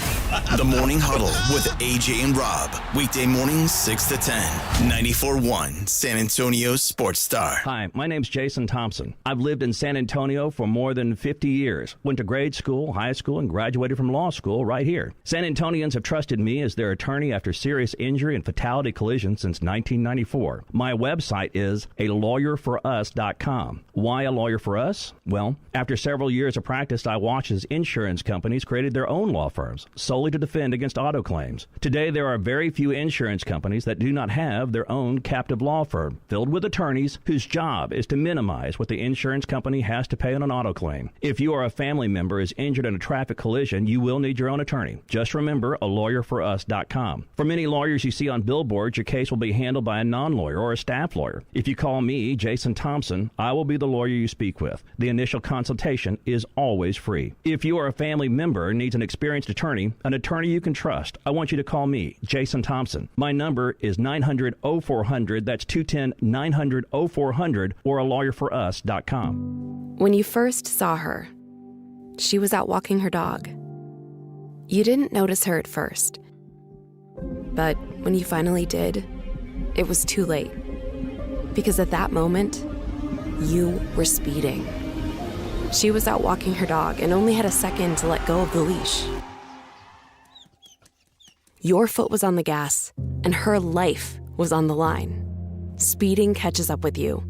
The Morning Huddle with AJ and Rob. Weekday mornings 6 to 10. 94.1 San Antonio Sports Star. Hi, my name's Jason Thompson. I've lived in San Antonio for more than 50 years. Went to grade school, high school, and graduated from law school right here. San Antonians have trusted me as their attorney after serious injury and fatality collision since 1994. My website is alawyer4us.com. Why a lawyer for us? Well, after several years of practice, I watched as insurance companies created their own law firms solely to defend against auto claims. Today, there are very few insurance companies that do not have their own captive law firm filled with attorneys whose job is to minimize what the insurance company has to pay on an auto claim. If you or a family member is injured in a traffic collision, you will need your own attorney. Just remember alawyer4us.com. For many lawyers you see on billboards, your case will be handled by a non-lawyer or a staff lawyer. If you call me, Jason Thompson, I will be the lawyer you speak with. The initial consultation is always free. If you or a family member needs an experienced attorney you can trust, I want you to call me, Jason Thompson. My number is 900-0400. That's 210-900-0400 or alawyer4us.com. When you first saw her, she was out walking her dog. You didn't notice her at first. But when you finally did, it was too late. Because at that moment, you were speeding. She was out walking her dog and only had a second to let go of the leash. Your foot was on the gas, and her life was on the line. Speeding catches up with you.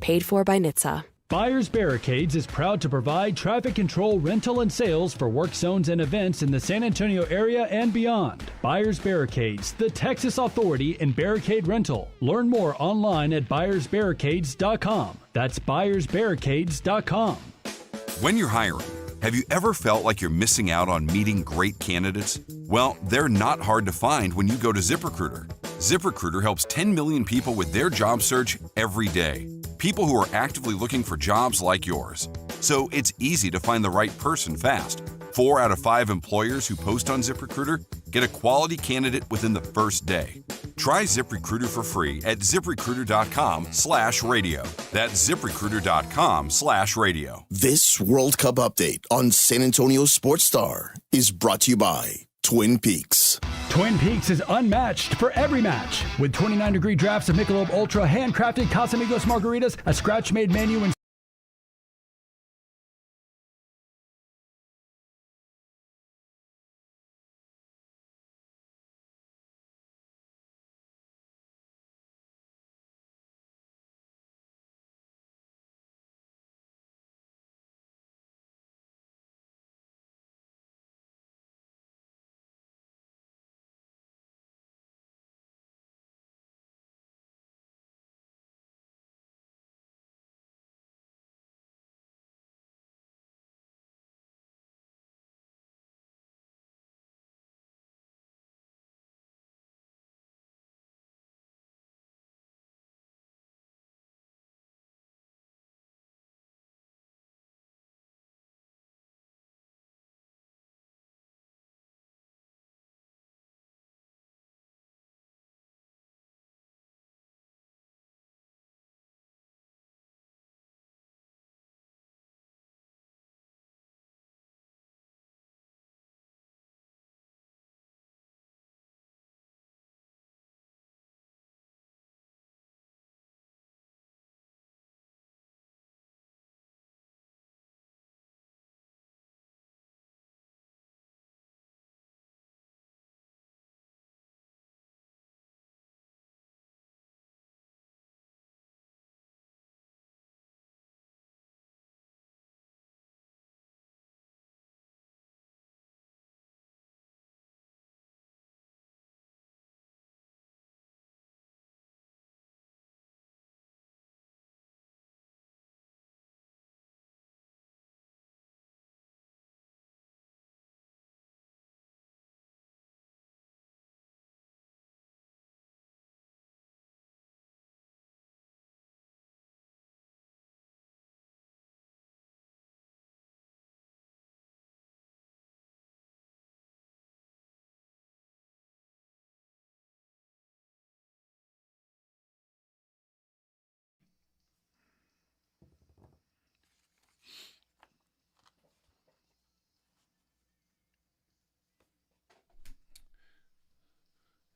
Paid for by NHTSA. Buyers Barricades is proud to provide traffic control, rental, and sales for work zones and events in the San Antonio area and beyond. Buyers Barricades, the Texas authority in barricade rental. Learn more online at buyersbarricades.com. That's buyersbarricades.com. When you're hiring, have you ever felt like you're missing out on meeting great candidates? Well, they're not hard to find when you go to ZipRecruiter. ZipRecruiter helps 10 million people with their job search every day. People who are actively looking for jobs like yours. So it's easy to find the right person fast. 4 out of 5 employers who post on ZipRecruiter get a quality candidate within the first day. Try ZipRecruiter for free at ZipRecruiter.com/radio. That's ZipRecruiter.com/radio. This World Cup update on San Antonio Sports Star is brought to you by Twin Peaks. Twin Peaks is unmatched for every match. With 29-degree drafts of Michelob Ultra, handcrafted Casamigos margaritas, a scratch-made menu, and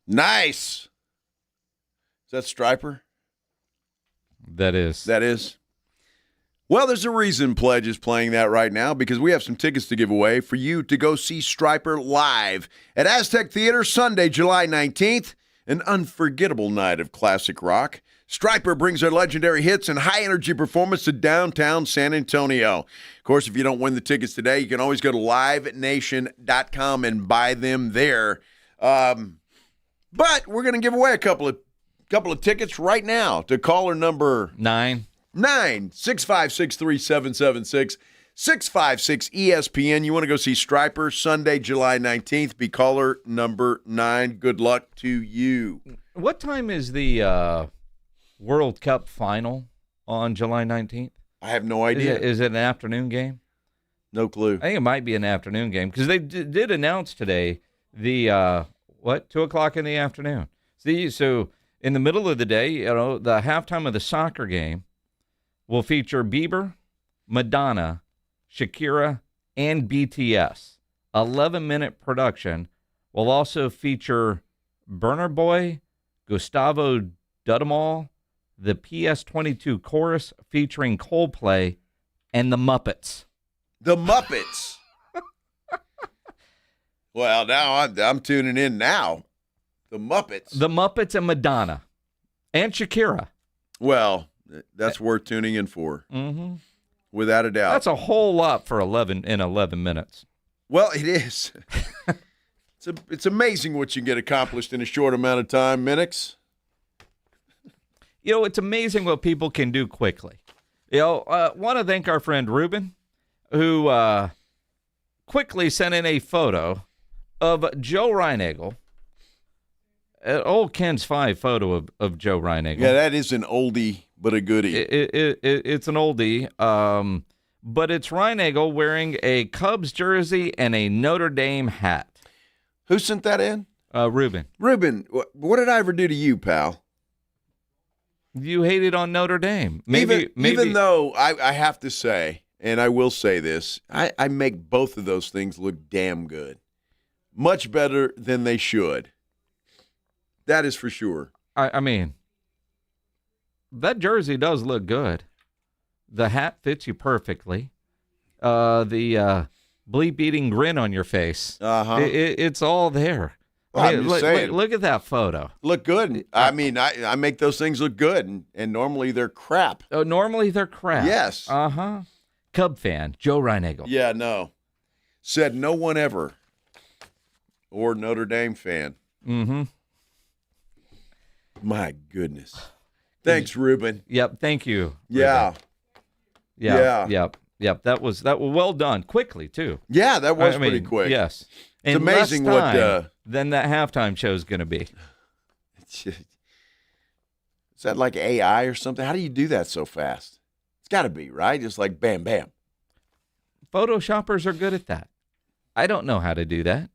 Nice. Is that Striper? That is. That is. Well, there's a reason Pledge is playing that right now, because we have some tickets to give away for you to go see Striper live at Aztec Theater Sunday, July 19th, an unforgettable night of classic rock. Striper brings their legendary hits and high-energy performance to downtown San Antonio. Of course, if you don't win the tickets today, you can always go to livenation.com and buy them there. But we're going to give away a couple of tickets right now to caller number 6563776 656 ESPN. You want to go see Striper Sunday, July 19th. Be caller number 9. Good luck to you. What time is the World Cup final on July 19th? I have no idea. Is it an afternoon game? No clue. I think it might be an afternoon game because they did announce today the 2 o'clock in the afternoon. See, so in the middle of the day, the halftime of the soccer game will feature Bieber, Madonna, Shakira, and BTS. 11-minute production will also feature Burna Boy, Gustavo Dudamel, the PS22 chorus featuring Coldplay, and the Muppets. The Muppets. Well, now I'm tuning in now. The Muppets. The Muppets and Madonna. And Shakira. Well, that's worth tuning in for. Mm-hmm. Without a doubt. That's a whole lot for 11 minutes. Well, it is. It's amazing what you can get accomplished in a short amount of time, Minix. It's amazing what people can do quickly. Want to thank our friend Ruben, who quickly sent in a photo of Joe Reinagle. Old Ken's 5 photo of Joe Reinagle. Yeah, that is an oldie, but a goodie. It's an oldie, but it's Reinagle wearing a Cubs jersey and a Notre Dame hat. Who sent that in? Ruben. Ruben, what did I ever do to you, pal? You hated on Notre Dame. Even though I have to say, and I will say this, I make both of those things look damn good. Much better than they should. That is for sure. I mean, that jersey does look good. The hat fits you perfectly. The bleep-eating grin on your face. It's all there. Well, I'm just saying. Look at that photo. Look good. I mean, I make those things look good, and normally they're crap. Oh, normally they're crap. Yes. Cub fan, Joe Reinagle. Yeah, no. Said no one ever. Or Notre Dame fan. Mm-hmm. My goodness. Thanks, Ruben. Yep, thank you. Yeah. Ruben. Yep. That was well done. Quickly, too. Yeah, that was pretty quick. Yes. It's amazing what then that halftime show is going to be. Is that like AI or something? How do you do that so fast? It's got to be, right? Just like bam, bam. Photoshoppers are good at that. I don't know how to do that.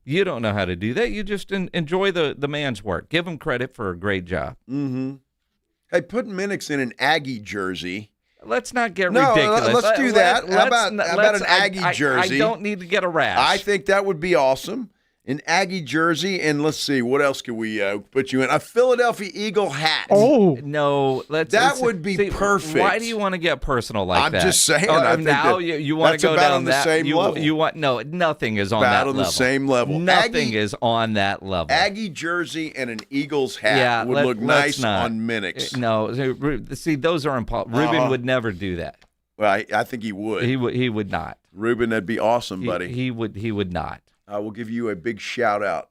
You don't know how to do that. You just enjoy the man's work. Give him credit for a great job. Mm-hmm. Hey, put Minix in an Aggie jersey. Let's not get ridiculous. Let's do that. How about an Aggie jersey? I don't need to get a rash. I think that would be awesome. An Aggie jersey, and let's see, what else could we put you in? A Philadelphia Eagle hat. Oh no, that would be perfect. Why do you want to get personal like that? I'm just saying. Now you want to go down the same level. You want nothing is on that level. About on the same level. Nothing is on that level. Aggie jersey and an Eagles hat would look nice on Minix. No, see, those are impossible. Ruben would never do that. Well, I think he would. He would not. Ruben, that'd be awesome, buddy. He would not. I will give you a big shout out.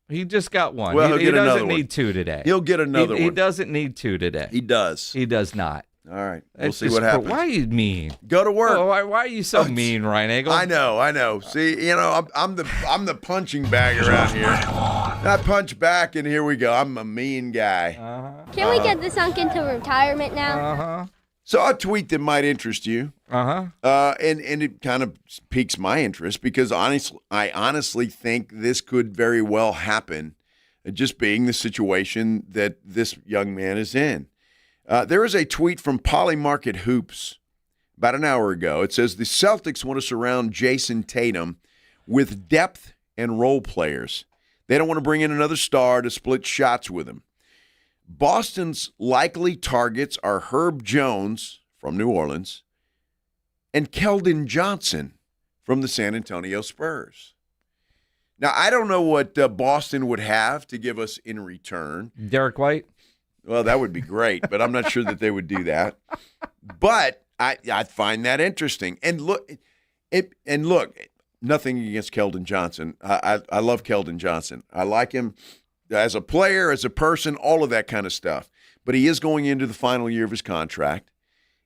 He just got one. Well, he doesn't need two today. He'll get another one. He doesn't need two today. He does. He does not. All right. We'll see what happens. Why are you mean? Go to work. Oh, why are you so mean, Reinagle? I know. See, I'm the punching bag around here. I punch back, and here we go. I'm a mean guy. Can we get this sunk into retirement now? So a tweet that might interest you. And it kind of piques my interest because I honestly think this could very well happen, just being the situation that this young man is in. There is a tweet from Polymarket Hoops about an hour ago. It says the Celtics want to surround Jason Tatum with depth and role players. They don't want to bring in another star to split shots with him. Boston's likely targets are Herb Jones from New Orleans and Keldon Johnson from the San Antonio Spurs. Now, I don't know what Boston would have to give us in return. Derek White? Well, that would be great, but I'm not sure that they would do that. But I find that interesting. And look, nothing against Keldon Johnson. I love Keldon Johnson. I like him as a player, as a person, all of that kind of stuff. But he is going into the final year of his contract.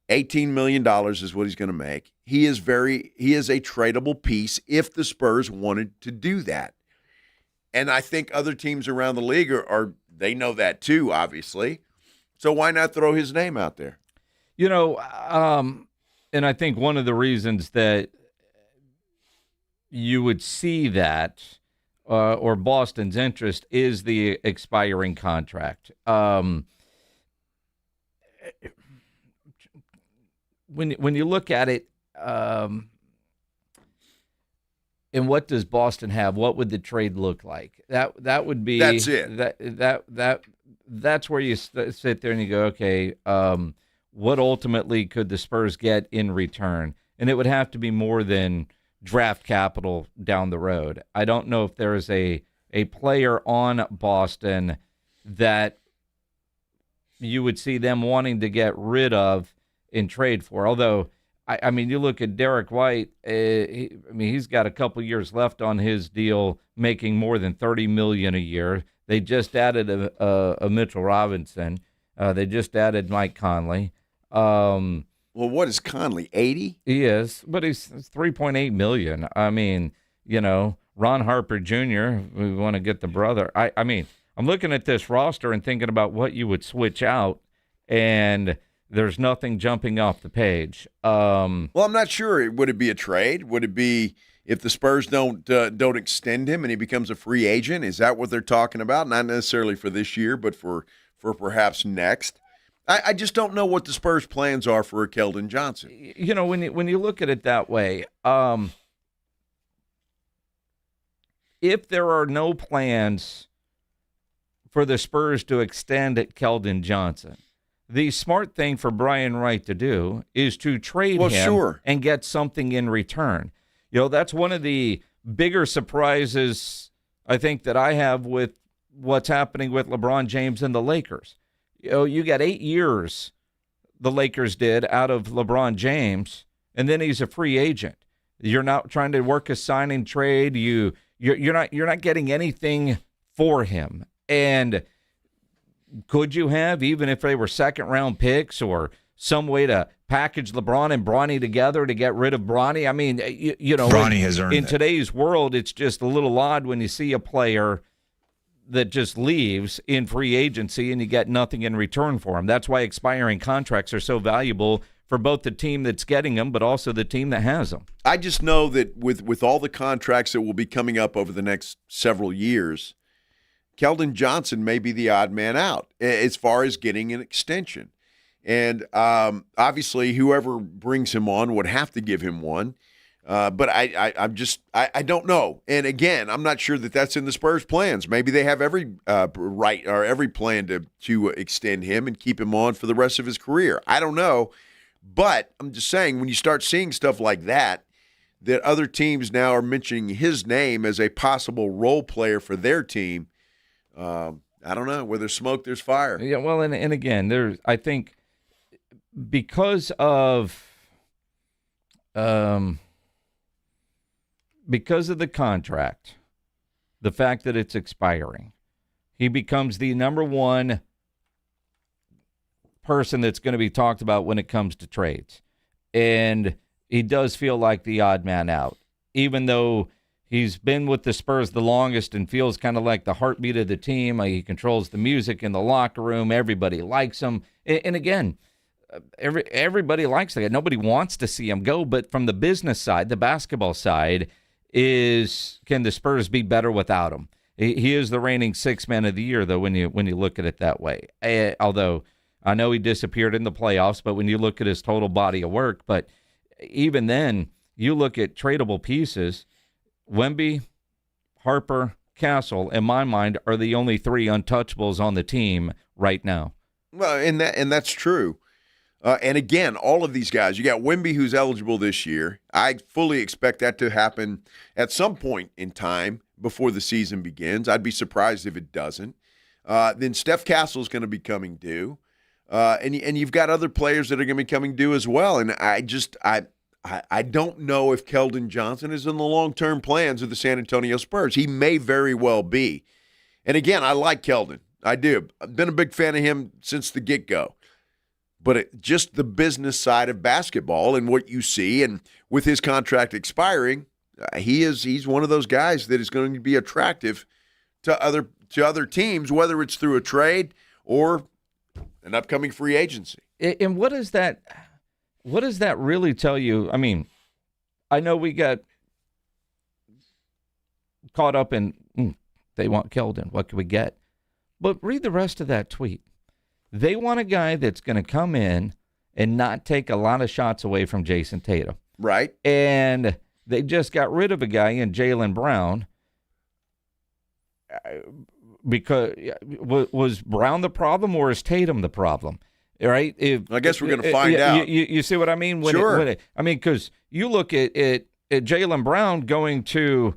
$18 million is what he's going to make. He is a tradable piece if the Spurs wanted to do that. And I think other teams around the league they know that too, obviously. So why not throw his name out there? And I think one of the reasons that you would see that or Boston's interest is the expiring contract. When you look at it, and what does Boston have? What would the trade look like? That would be. That's it. That's where you sit there and you go, okay, what ultimately could the Spurs get in return? And it would have to be more than draft capital down the road. I don't know if there is a player on Boston that you would see them wanting to get rid of in trade for. Although, I mean, you look at Derek White, he's got a couple years left on his deal, making more than $30 million a year. They just added a Mitchell Robinson. They just added Mike Conley. Well, what is Conley, 80? He is, but he's $3.8 million. I mean, Ron Harper Jr., we want to get the brother. I mean, I'm looking at this roster and thinking about what you would switch out, and there's nothing jumping off the page. Well, I'm not sure. Would it be a trade? Would it be if the Spurs don't extend him and he becomes a free agent? Is that what they're talking about? Not necessarily for this year, but for perhaps next. I just don't know what the Spurs' plans are for Keldon Johnson. You know, when you look at it that way, if there are no plans for the Spurs to extend Keldon Johnson, the smart thing for Brian Wright to do is to trade him and get something in return. You know, that's one of the bigger surprises I think that I have with what's happening with LeBron James and the Lakers. You know, you got 8 years the Lakers did out of LeBron James, and then he's a free agent. You're not trying to work a sign and trade. You're not getting anything for him. And could you have, even if they were second-round picks or some way to package LeBron and Bronny together to get rid of Bronny? I mean, you know, Bronny has earned in it. today's world, it's just a little odd when you see a player that just leaves in free agency and you get nothing in return for him. That's why expiring contracts are so valuable for both the team that's getting them, but also the team that has them. I just know that with all the contracts that will be coming up over the next several years, Keldon Johnson may be the odd man out as far as getting an extension. And obviously, whoever brings him on would have to give him one. But I don't know. And again, I'm not sure that that's in the Spurs' plans. Maybe they have every right or every plan to extend him and keep him on for the rest of his career. I don't know. But I'm just saying, when you start seeing stuff like that other teams now are mentioning his name as a possible role player for their team, I don't know. Where there's smoke, there's fire. Yeah, well, and again, I think because of the contract, the fact that it's expiring, he becomes the number one person that's going to be talked about when it comes to trades. And he does feel like the odd man out, even though he's been with the Spurs the longest and feels kind of like the heartbeat of the team. He controls the music in the locker room. Everybody likes him. And again, everybody likes the guy. Nobody wants to see him go. But from the business side, the basketball side, can the Spurs be better without him? He is the reigning sixth man of the year, though, when you look at it that way. Although I know he disappeared in the playoffs, but when you look at his total body of work, but even then, you look at tradable pieces, Wemby, Harper, Castle, in my mind, are the only three untouchables on the team right now. Well, and that's true. And again, all of these guys, you got Wemby who's eligible this year. I fully expect that to happen at some point in time before the season begins. I'd be surprised if it doesn't. Then Steph Castle's going to be coming due. And you've got other players that are going to be coming due as well. And I don't know if Keldon Johnson is in the long-term plans of the San Antonio Spurs. He may very well be. And again, I like Keldon. I do. I've been a big fan of him since the get-go. But just the business side of basketball and what you see, and with his contract expiring, he's one of those guys that is going to be attractive to other teams, whether it's through a trade or an upcoming free agency. And what does that really tell you? I mean, I know we got caught up in they want Keldon. What can we get? But read the rest of that tweet. They want a guy that's going to come in and not take a lot of shots away from Jason Tatum. Right. And they just got rid of a guy in Jaylen Brown. Because was Brown the problem or is Tatum the problem? Right? I guess we're going to find out. You see what I mean? Sure. Because you look at Jaylen Brown going to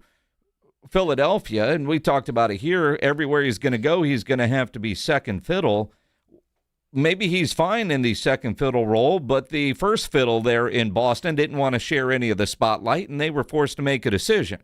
Philadelphia, and we talked about it here. Everywhere he's going to go, he's going to have to be second fiddle. Maybe he's fine in the second fiddle role, but the first fiddle there in Boston didn't want to share any of the spotlight, and they were forced to make a decision.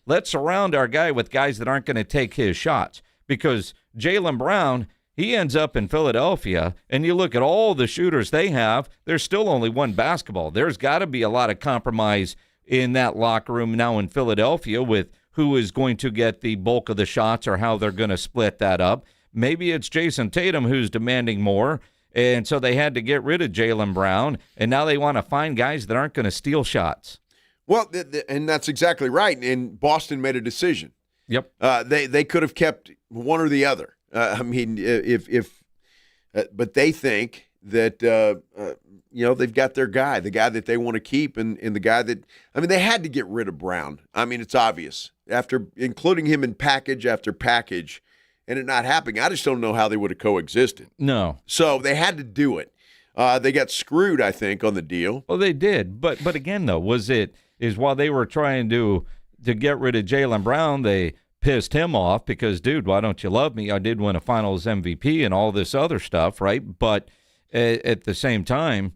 Let's surround our guy with guys that aren't going to take his shots, because Jaylen Brown, he ends up in Philadelphia, and you look at all the shooters they have, there's still only one basketball. There's got to be a lot of compromise in that locker room now in Philadelphia with who is going to get the bulk of the shots or how they're going to split that up. Maybe it's Jason Tatum who's demanding more, and so they had to get rid of Jaylen Brown, and now they want to find guys that aren't going to steal shots. Well, and that's exactly right. And Boston made a decision. Yep. They could have kept one or the other. But they think that they've got their guy, the guy that they want to keep, and the guy that they had to get rid of Brown. It's obvious after including him in package after package, and it not happening. I just don't know how they would have coexisted. No. So they had to do it. They got screwed, I think, on the deal. Well, they did, but again, though, while they were trying to get rid of Jaylen Brown, they pissed him off because, dude, why don't you love me? I did win a Finals MVP and all this other stuff, right? But at the same time,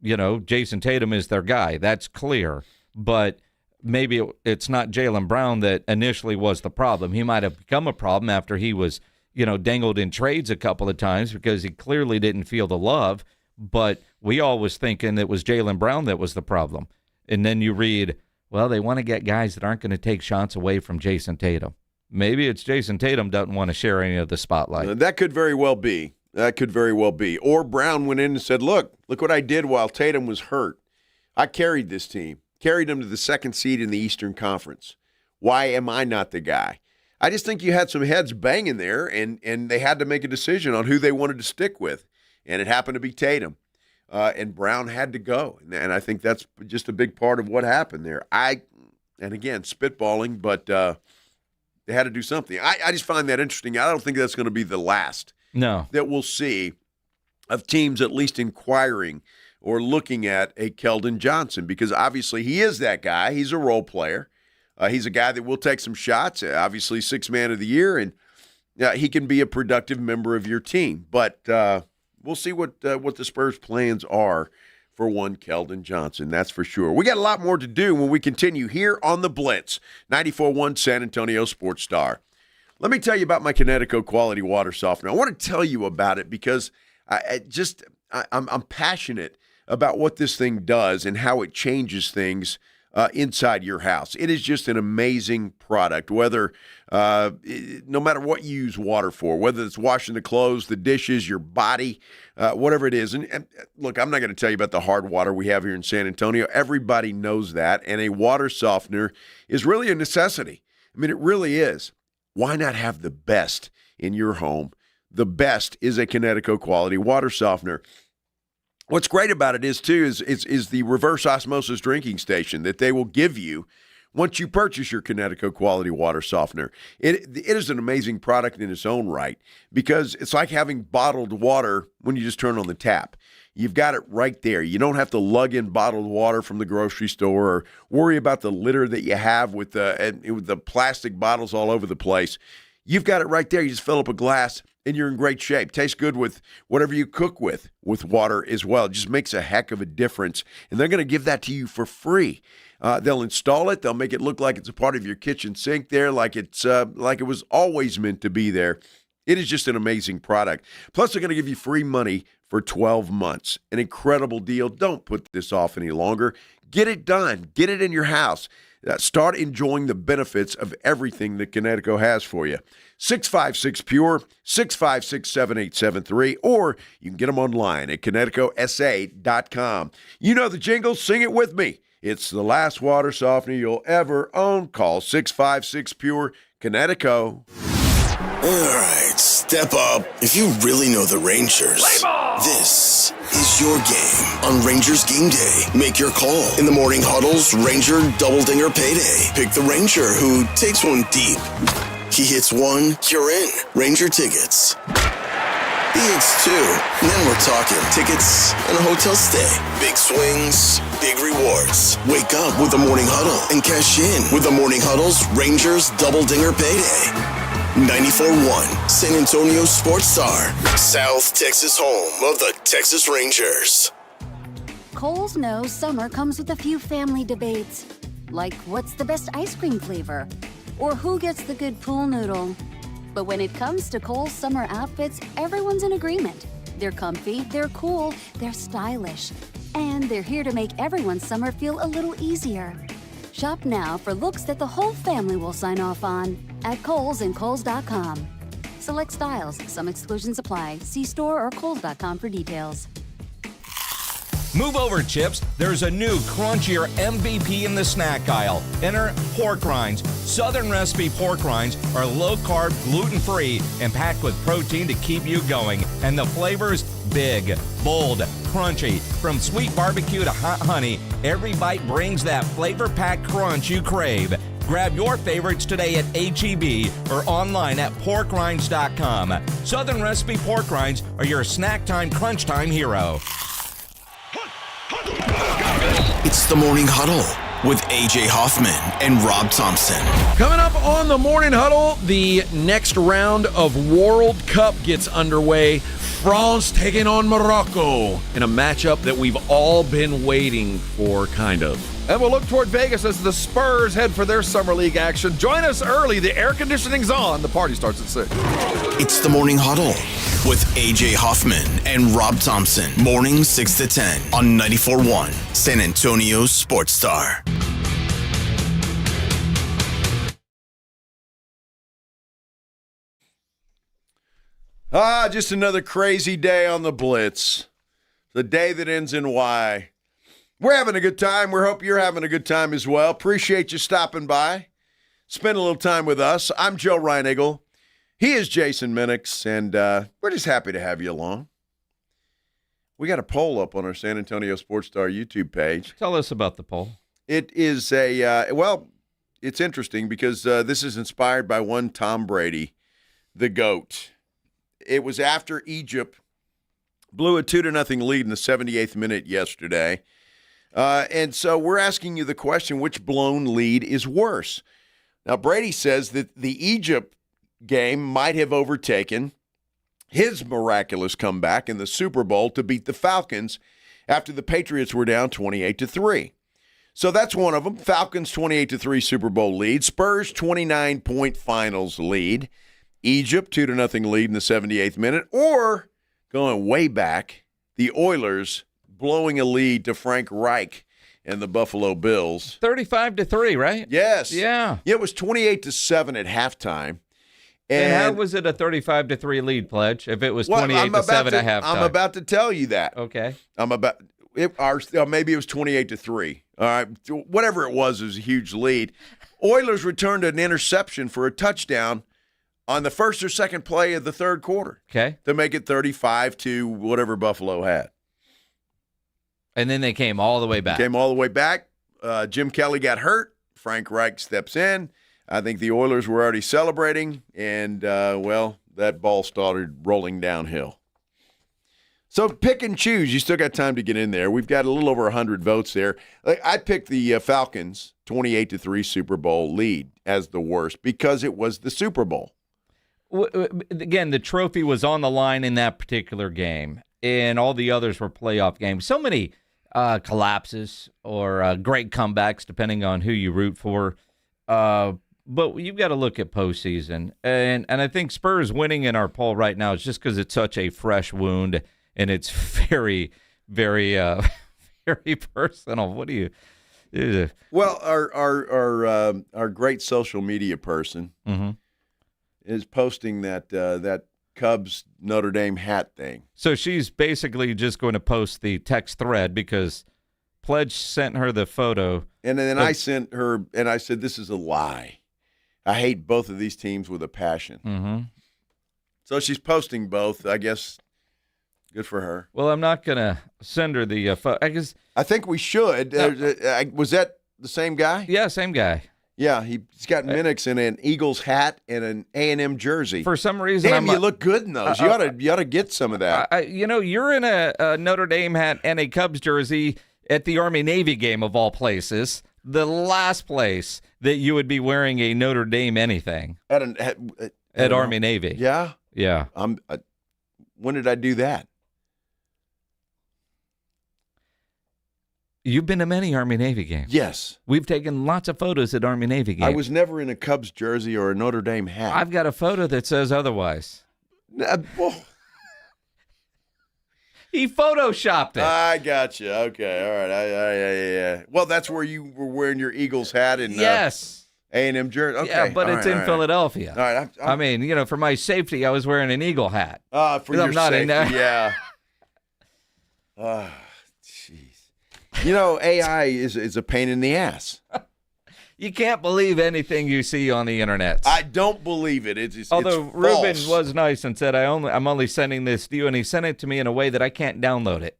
Jason Tatum is their guy. That's clear. But maybe it's not Jaylen Brown that initially was the problem. He might have become a problem after he was, dangled in trades a couple of times because he clearly didn't feel the love. But we all was thinking it was Jaylen Brown that was the problem. And then you read, well, they want to get guys that aren't going to take shots away from Jason Tatum. Maybe it's Jason Tatum doesn't want to share any of the spotlight. That could very well be. Or Brown went in and said, look what I did while Tatum was hurt. I carried this team, carried them to the second seed in the Eastern Conference. Why am I not the guy? I just think you had some heads banging there, and they had to make a decision on who they wanted to stick with. And it happened to be Tatum. And Brown had to go. And I think that's just a big part of what happened there. And again, spitballing, but they had to do something. I just find that interesting. I don't think that's going to be the last that we'll see of teams at least inquiring or looking at a Keldon Johnson, because obviously he is that guy. He's a role player. He's a guy that will take some shots, obviously 6th man of the year, and he can be a productive member of your team. But we'll see what the Spurs' plans are for one Keldon Johnson, that's for sure. We got a lot more to do when we continue here on The Blitz, 94.1 San Antonio Sports Star. Let me tell you about my Kinetico Quality Water Softener. I want to tell you about it because I'm passionate about what this thing does and how it changes things inside your house. It is just an amazing product, whether no matter what you use water for, whether it's washing the clothes, the dishes, your body, whatever it is. And look, I'm not going to tell you about the hard water we have here in San Antonio. Everybody knows that, and a water softener is really a necessity. It really is. Why not have the best in your home? The best is a Kinetico Quality Water Softener. What's great about it is the reverse osmosis drinking station that they will give you once you purchase your Kinetico Quality Water Softener. It is an amazing product in its own right because it's like having bottled water when you just turn on the tap. You've got it right there. You don't have to lug in bottled water from the grocery store or worry about the litter that you have with the plastic bottles all over the place. You've got it right there. You just fill up a glass and you're in great shape. Tastes good with whatever you cook with water as well. It just makes a heck of a difference. And they're going to give that to you for free. They'll install it. They'll make it look like it's a part of your kitchen sink there, like it was always meant to be there. It is just an amazing product. Plus, they're going to give you free money for 12 months. An incredible deal. Don't put this off any longer. Get it done. Get it in your house. Start enjoying the benefits of everything that Kinetico has for you. 656-PURE, 656-7873, or you can get them online at KineticoSA.com. You know the jingle. Sing it with me. It's the last water softener you'll ever own. Call 656-PURE, Kinetico. All right, step up. If you really know the Rangers, this is your game on Rangers Game Day. Make your call in the morning huddles, Ranger Double Dinger Payday. Pick the Ranger who takes one deep. He hits one, you're in. Ranger tickets. He hits two, and then we're talking tickets and a hotel stay. Big swings, big rewards. Wake up with the morning huddle and cash in with the morning huddle's Rangers Double Dinger Payday. 94.1 San Antonio Sports Star, South Texas home of the Texas Rangers. Kohl's knows summer comes with a few family debates, like what's the best ice cream flavor, or who gets the good pool noodle. But when it comes to Kohl's summer outfits, everyone's in agreement. They're comfy, they're cool, they're stylish, and they're here to make everyone's summer feel a little easier. Shop now for looks that the whole family will sign off on at Kohl's and Kohl's.com. Select styles, some exclusions apply. See store or Kohl's.com for details. Move over, Chips. There's a new crunchier MVP in the snack aisle. Enter pork rinds. Southern recipe pork rinds are low-carb, gluten-free, and packed with protein to keep you going. And the flavors, big, bold, crunchy. From sweet barbecue to hot honey, every bite brings that flavor-packed crunch you crave. Grab your favorites today at H-E-B or online at porkrinds.com. Southern recipe pork rinds are your snack time, crunch time hero. It's the Morning Huddle with A.J. Hoffman and Rob Thompson. Coming up on the Morning Huddle, the next round of World Cup gets underway. France taking on Morocco in a matchup that we've all been waiting for, kind of. And we'll look toward Vegas as the Spurs head for their Summer League action. Join us early. The air conditioning's on. The party starts at 6. It's the Morning Huddle with A.J. Hoffman and Rob Thompson. Morning 6 to 10 on 94.1 San Antonio Sports Star. Just another crazy day on the Blitz. The day that ends in Y. We're having a good time. We hope you're having a good time as well. Appreciate you stopping by. Spend a little time with us. I'm Joe Reinagle. He is Jason Minix, and we're just happy to have you along. We got a poll up on our San Antonio Sports Star YouTube page. Tell us about the poll. It is it's interesting because this is inspired by one Tom Brady, the GOAT. It was after Egypt blew a 2-0 lead in the 78th minute yesterday. And so we're asking you the question, which blown lead is worse? Now, Brady says that the Egypt game might have overtaken his miraculous comeback in the Super Bowl to beat the Falcons after the Patriots were down 28-3. So that's one of them. Falcons 28-3 Super Bowl lead. Spurs 29-point finals lead. Egypt 2-0 lead in the 78th minute. Or, going way back, the Oilers blowing a lead to Frank Reich and the Buffalo Bills. 35-3, right? Yes. Yeah. It was 28-7 at halftime. And how was it a 35-3 lead, Pledge, if it was 28-7 at halftime? I'm about to tell you that. Okay. Maybe it was 28-3. All right. Whatever it was a huge lead. Oilers returned an interception for a touchdown on the first or second play of the third quarter. Okay. To make it 35 to whatever Buffalo had. And then they came all the way back. Jim Kelly got hurt. Frank Reich steps in. I think the Oilers were already celebrating. And, that ball started rolling downhill. So pick and choose. You still got time to get in there. We've got a little over 100 votes there. I picked the Falcons 28-3 Super Bowl lead as the worst because it was the Super Bowl. Again, the trophy was on the line in that particular game, and all the others were playoff games. So many collapses or great comebacks, depending on who you root for. But you've got to look at postseason. And I think Spurs winning in our poll right now is just because it's such a fresh wound, and it's very, very, very personal. What do you... Well, our great social media person is posting that Cubs Notre Dame hat thing. So she's basically just going to post the text thread because Pledge sent her the photo. And then I sent her, and I said, this is a lie. I hate both of these teams with a passion. Mm-hmm. So she's posting both. I guess good for her. Well, I'm not going to send her the photo. I think we should. Was that the same guy? Yeah, same guy. Yeah, he's got Minix in an Eagles hat and an A&M jersey. For some reason, damn, you look good in those. You ought to get some of that. You're in a Notre Dame hat and a Cubs jersey at the Army-Navy game of all places. The last place that you would be wearing a Notre Dame anything at Army-Navy. Yeah, yeah. When did I do that? You've been to many Army-Navy games. Yes. We've taken lots of photos at Army-Navy games. I was never in a Cubs jersey or a Notre Dame hat. I've got a photo that says otherwise. He photoshopped it. I got you. Okay, all right. Yeah. Well, that's where you were wearing your Eagles hat and yes. A&M jersey. Okay. Yeah, but it's in Philadelphia. All right. I mean, for my safety, I was wearing an Eagle hat. For your I'm not safety, in there. yeah. Jeez. You know, AI is a pain in the ass. You can't believe anything you see on the internet. I don't believe it. Although it's Ruben false. was nice and said, I'm only sending this to you, and he sent it to me in a way that I can't download it.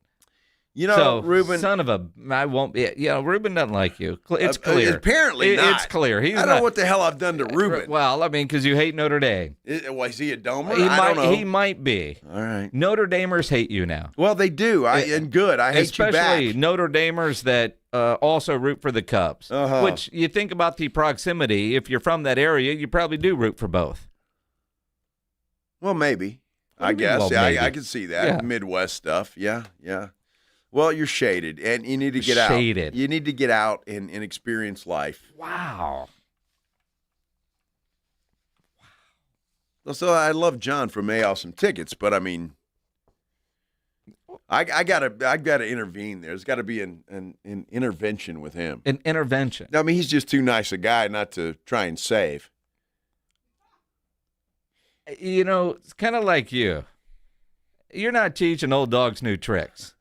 You know, so, Ruben, son of a, I won't be. You know, Ruben doesn't like you. It's clear. Apparently not. It's clear. He's I don't know what the hell I've done to Ruben. Well, I mean, because you hate Notre Dame. Is he a domer? I don't know. He might be. All right. Notre Damers hate you now. Well, they do. And good. I hate you back. Especially Notre Damers that also root for the Cubs. Which you think about the proximity. If you're from that area, you probably do root for both. Well, maybe. I guess. Well, yeah, maybe. I can see that. Yeah. Midwest stuff. Yeah. Well, you're shaded, and you need to get out. Shaded. You need to get out and experience life. Wow. So I love John from May Awesome Tickets, but I mean, I gotta intervene there. There's got to be an intervention with him. An intervention. I mean, he's just too nice a guy not to try and save. You know, it's kind of like you. You're not teaching old dogs new tricks.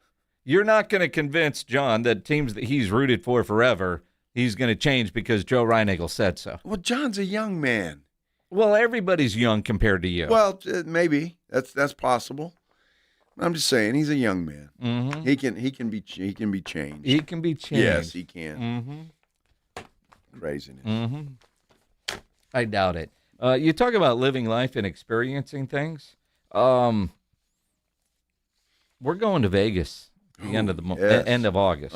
You're not going to convince John that teams that he's rooted for forever, he's going to change because Joe Reinagle said so. Well, John's a young man. Well, everybody's young compared to you. Well, maybe that's possible. I'm just saying he's a young man. Mm-hmm. He can be changed. He can be changed. Yes, he can. Mm-hmm. Craziness. Mm-hmm. I doubt it. You talk about living life and experiencing things. We're going to Vegas the end of the month, end of August.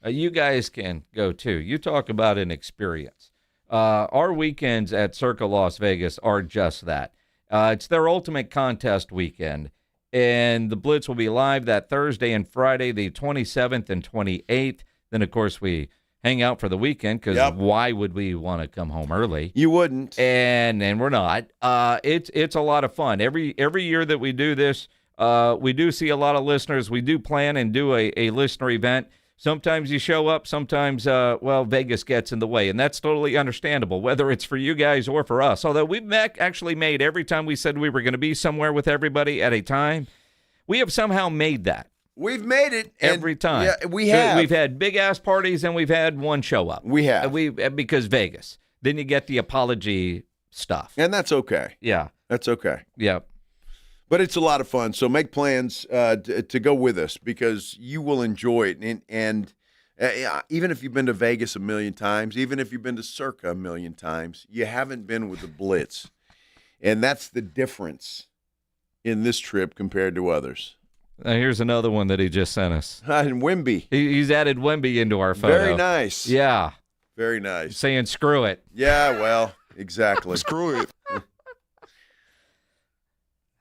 You guys can go too. You talk about an experience. Our weekends at Circa Las Vegas are just that. It's their ultimate contest weekend, and the Blitz will be live that Thursday and Friday, the 27th and 28th. Then, of course, we hang out for the weekend because why would we want to come home early? You wouldn't, and we're not. It's a lot of fun. Every year that we do this, we do see a lot of listeners. We do plan and do a listener event. Sometimes you show up. Sometimes, Vegas gets in the way, and that's totally understandable, whether it's for you guys or for us. Although we've actually made every time we said we were going to be somewhere with everybody at a time, we have somehow made that. We've made it every time. Yeah, we have. We've had big ass parties and we've had one show up. We have. Because Vegas. Then you get the apology stuff, and that's okay. Yeah, that's okay. Yeah. But it's a lot of fun, so make plans to go with us because you will enjoy it. And even if you've been to Vegas a million times, even if you've been to Circa a million times, you haven't been with the Blitz. And that's the difference in this trip compared to others. Here's another one that he just sent us. And Wemby. He's added Wemby into our photo. Very nice. Yeah. Very nice. Saying screw it. Yeah, well, exactly. Screw it.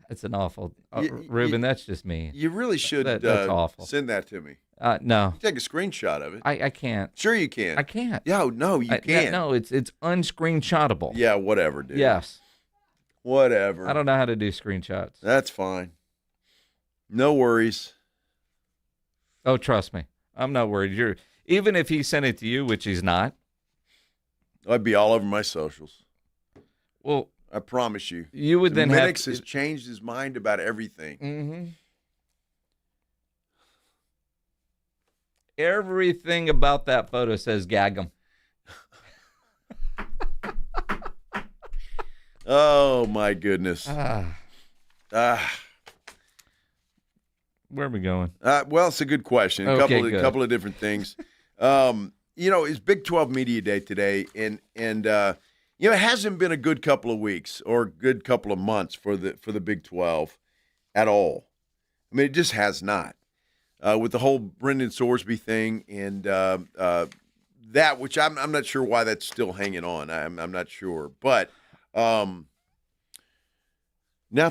It's an awful, Ruben. That's just mean. You really should. That's awful. Send that to me. No. Take a screenshot of it. I can't. Sure, you can. I can't. Yeah, no, you can't. No, it's unscreenshotable. Yeah, whatever, dude. Yes. Whatever. I don't know how to do screenshots. That's fine. No worries. Oh, trust me, I'm not worried. Even if he sent it to you, which he's not, I'd be all over my socials. Well. I promise you. You would then Minix has changed his mind about everything. Mm-hmm. Everything about that photo says gag 'em. Oh, my goodness. Where are we going? Well, it's a good question. A couple of different things. It's Big 12 Media Day today, and it hasn't been a good couple of weeks or a good couple of months for the Big 12 at all. I mean, it just has not. With the whole Brendan Sorsby thing and that, which I'm not sure why that's still hanging on. I'm not sure. But now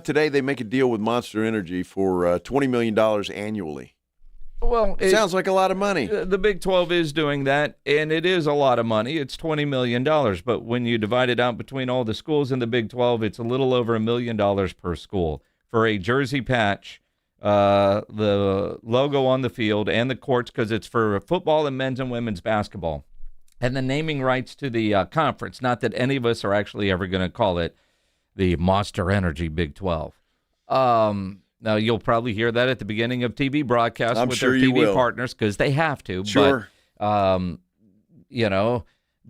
today they make a deal with Monster Energy for $20 million annually. Well, it sounds like a lot of money. The Big 12 is doing that, and it is a lot of money. It's $20 million, but when you divide it out between all the schools in the Big 12, it's a little over $1 million per school for a jersey patch, the logo on the field, and the courts because it's for football and men's and women's basketball, and the naming rights to the conference. Not that any of us are actually ever going to call it the Monster Energy Big 12. Now, you'll probably hear that at the beginning of TV broadcasts I'm with sure their you TV will. partners because they have to. Sure. But,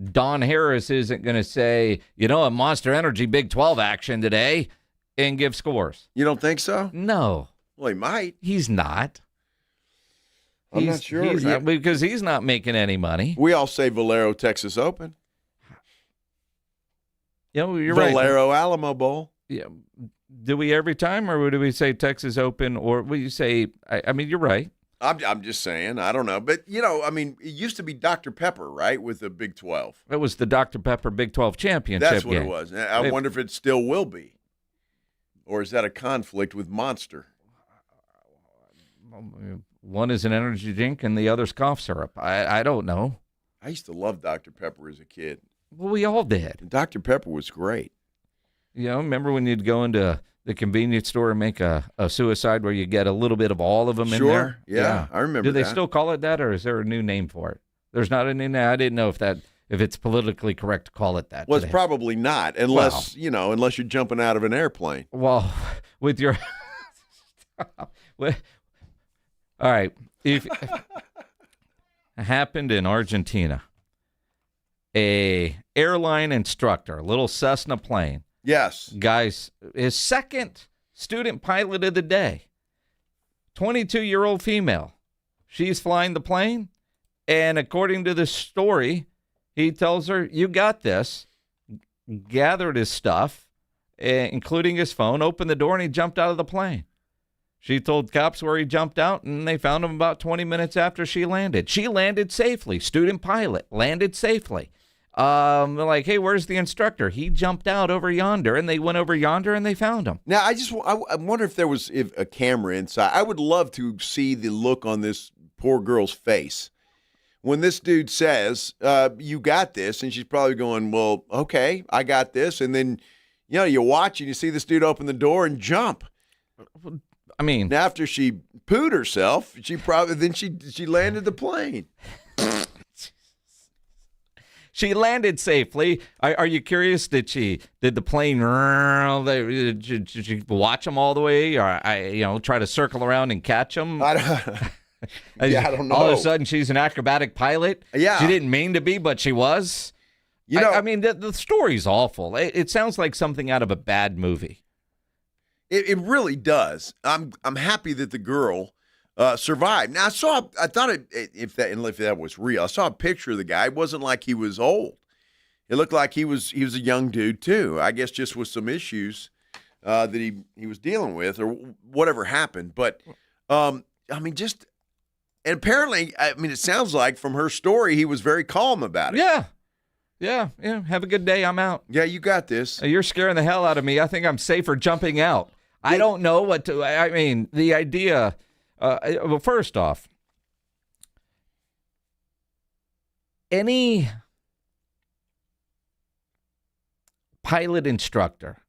Don Harris isn't going to say, a Monster Energy Big 12 action today and give scores. You don't think so? No. Well, he might. He's not. I'm not sure. He's not, because he's not making any money. We all say Valero Texas Open. You're right. Valero Alamo Bowl. Yeah. Do we every time, or do we say Texas Open, or will you say? I mean, you're right. I'm just saying. I don't know, but it used to be Dr. Pepper, right, with the Big 12. It was the Dr. Pepper Big 12 championship. That's what game. it was. I wonder if it still will be, or is that a conflict with Monster? One is an energy drink, and the other's cough syrup. I don't know. I used to love Dr. Pepper as a kid. Well, we all did. And Dr. Pepper was great. Remember when you'd go into the convenience store and make a suicide where you get a little bit of all of them in there? Sure, yeah, I remember Do they that. still call it that, or is there a new name for it? There's not a new name? I didn't know if it's politically correct to call it that Well, today. it's probably not, unless unless you're jumping out of an airplane. Well, with your... All right. If happened in Argentina, a airline instructor, a little Cessna plane. Yes. Guys, his second student pilot of the day, 22-year-old female. She's flying the plane, and according to the story, he tells her, "You got this," gathered his stuff, including his phone, opened the door, and he jumped out of the plane. She told cops where he jumped out, and they found him about 20 minutes after she landed. She landed safely. Student pilot landed safely. They're like, "Hey, where's the instructor?" He jumped out over yonder, and they went over yonder, and they found him. Now, I wonder if there was a camera inside. I would love to see the look on this poor girl's face when this dude says, "You got this," and she's probably going, "Well, okay, I got this," and then you watch and you see this dude open the door and jump. I mean, and after she pooed herself, she landed the plane. She landed safely. Are you curious? Did the plane? Did she watch them all the way, or try to circle around and catch them? I don't know. All of a sudden, she's an acrobatic pilot. Yeah, she didn't mean to be, but she was. The story's awful. It sounds like something out of a bad movie. It really does. I'm happy that the girl survived. Now I thought if that was real, I saw a picture of the guy. It wasn't like he was old. It looked like he was a young dude too. I guess just with some issues that he was dealing with or whatever happened. But and apparently, it sounds like from her story he was very calm about it. Yeah. Have a good day. I'm out. Yeah, you got this. You're scaring the hell out of me. I think I'm safer jumping out. I don't know what to. The idea. Well, first off, any pilot instructor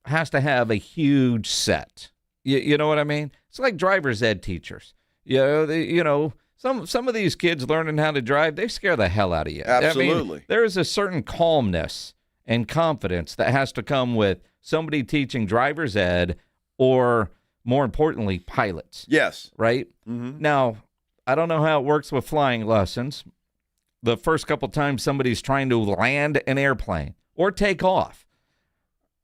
has to have a huge set. You know what I mean? It's like driver's ed teachers. Some of these kids learning how to drive, they scare the hell out of you. Absolutely. There is a certain calmness and confidence that has to come with somebody teaching driver's ed or, more importantly, pilots. Yes. Right? Mm-hmm. Now, I don't know how it works with flying lessons. The first couple times somebody's trying to land an airplane or take off,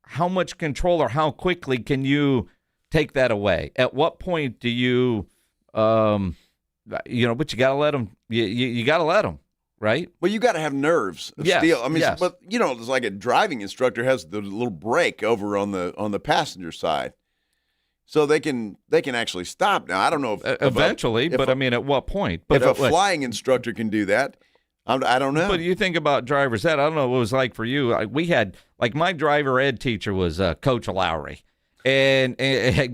how much control or how quickly can you take that away? At what point do you, but you got to let them, you got to let them. Right? Well, you got to have nerves of steel. Yes. But it's like a driving instructor has the little brake over on the passenger side, so they can actually stop. Now, I don't know if eventually, but at what point? But if a flying instructor can do that, I don't know. But you think about driver's ed. I don't know what it was like for you. We had my driver ed teacher was Coach Lowry. And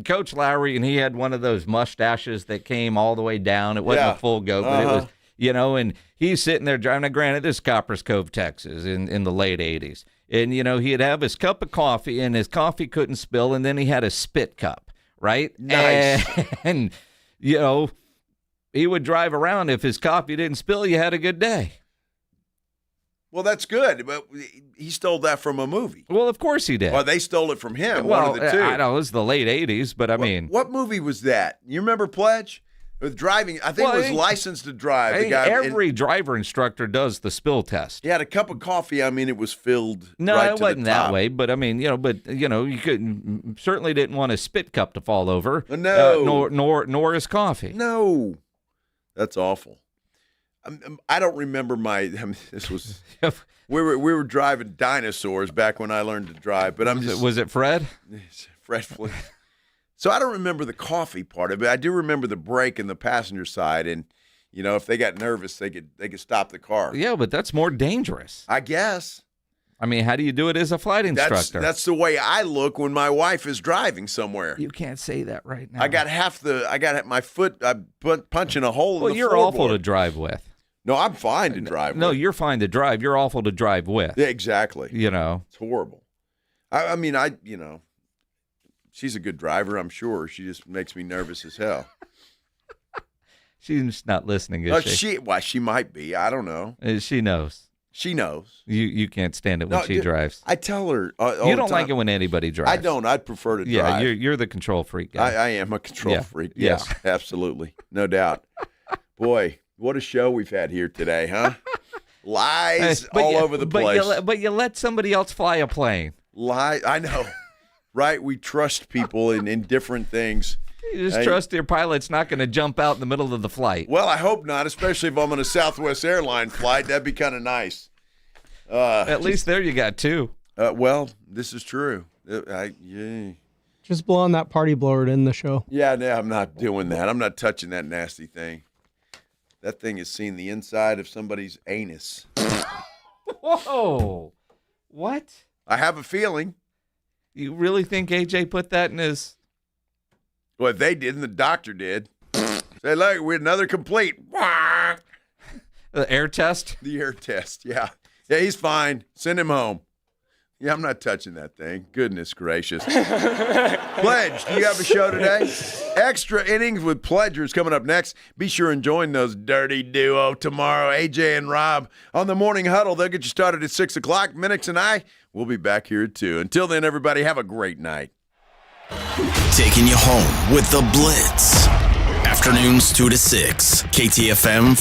Coach Lowry, and he had one of those mustaches that came all the way down. It wasn't a full goat, but it was. And he's sitting there driving. Now, granted, this is Coppers Cove, Texas, in the late 80s. And, he'd have his cup of coffee, and his coffee couldn't spill, and then he had a spit cup, right? Nice. And he would drive around. If his coffee didn't spill, you had a good day. Well, that's good, but he stole that from a movie. Well, of course he did. Well, they stole it from him, well, one of the two. I know, it was the late 80s, but I mean. What movie was that? You remember Pledge? With driving, I think it was License to Drive. Every driver instructor does the spill test. He had a cup of coffee. I mean, it was filled. No, right it to wasn't the top. that way. But I mean, you couldn't certainly didn't want a spit cup to fall over. No, nor his coffee. No, that's awful. I don't remember this was. We were driving dinosaurs back when I learned to drive, but Was it Fred? Fred Flint. So I don't remember the coffee part of it. I do remember the brake in the passenger side, and if they got nervous, they could stop the car. Yeah, but that's more dangerous. I guess. I mean, how do you do it as a flight instructor? That's the way I look when my wife is driving somewhere. You can't say that right now. I got my foot. I punching a hole in the floorboard. Well, you're awful to drive with. No, I'm fine to drive with. No, you're fine to drive. You're awful to drive with. Yeah, exactly. It's horrible. I mean, she's a good driver, I'm sure. She just makes me nervous as hell. She's not listening, is she? She might be. I don't know. She knows. She knows. You can't stand it when she drives. I tell her. You don't like it when anybody drives. I don't. I'd prefer to drive. Yeah, you're the control freak guy. I am a control freak. Yes, absolutely. No doubt. Boy, what a show we've had here today, huh? Lies all over the place. But you let somebody else fly a plane. Lie. I know. Right? We trust people in different things. You just trust your pilot's not going to jump out in the middle of the flight. Well, I hope not, especially if I'm on a Southwest Airline flight. That'd be kind of nice. At least there you got two. Well, this is true. Just blowing that party blower in the show. Yeah, no, I'm not doing that. I'm not touching that nasty thing. That thing has seen the inside of somebody's anus. Whoa. What? I have a feeling. You really think AJ put that in his... Well, if they didn't, the doctor did. Say, look, we're another complete. The air test? The air test, yeah. Yeah, he's fine. Send him home. Yeah, I'm not touching that thing. Goodness gracious. Pledge, do you have a show today? Extra innings with Pledgers coming up next. Be sure and join those dirty duo tomorrow, AJ and Rob, on the Morning Huddle. They'll get you started at 6 o'clock. Minix and I will be back here at 2. Until then, everybody, have a great night. Taking you home with the Blitz. Afternoons 2 to 6. KTFM.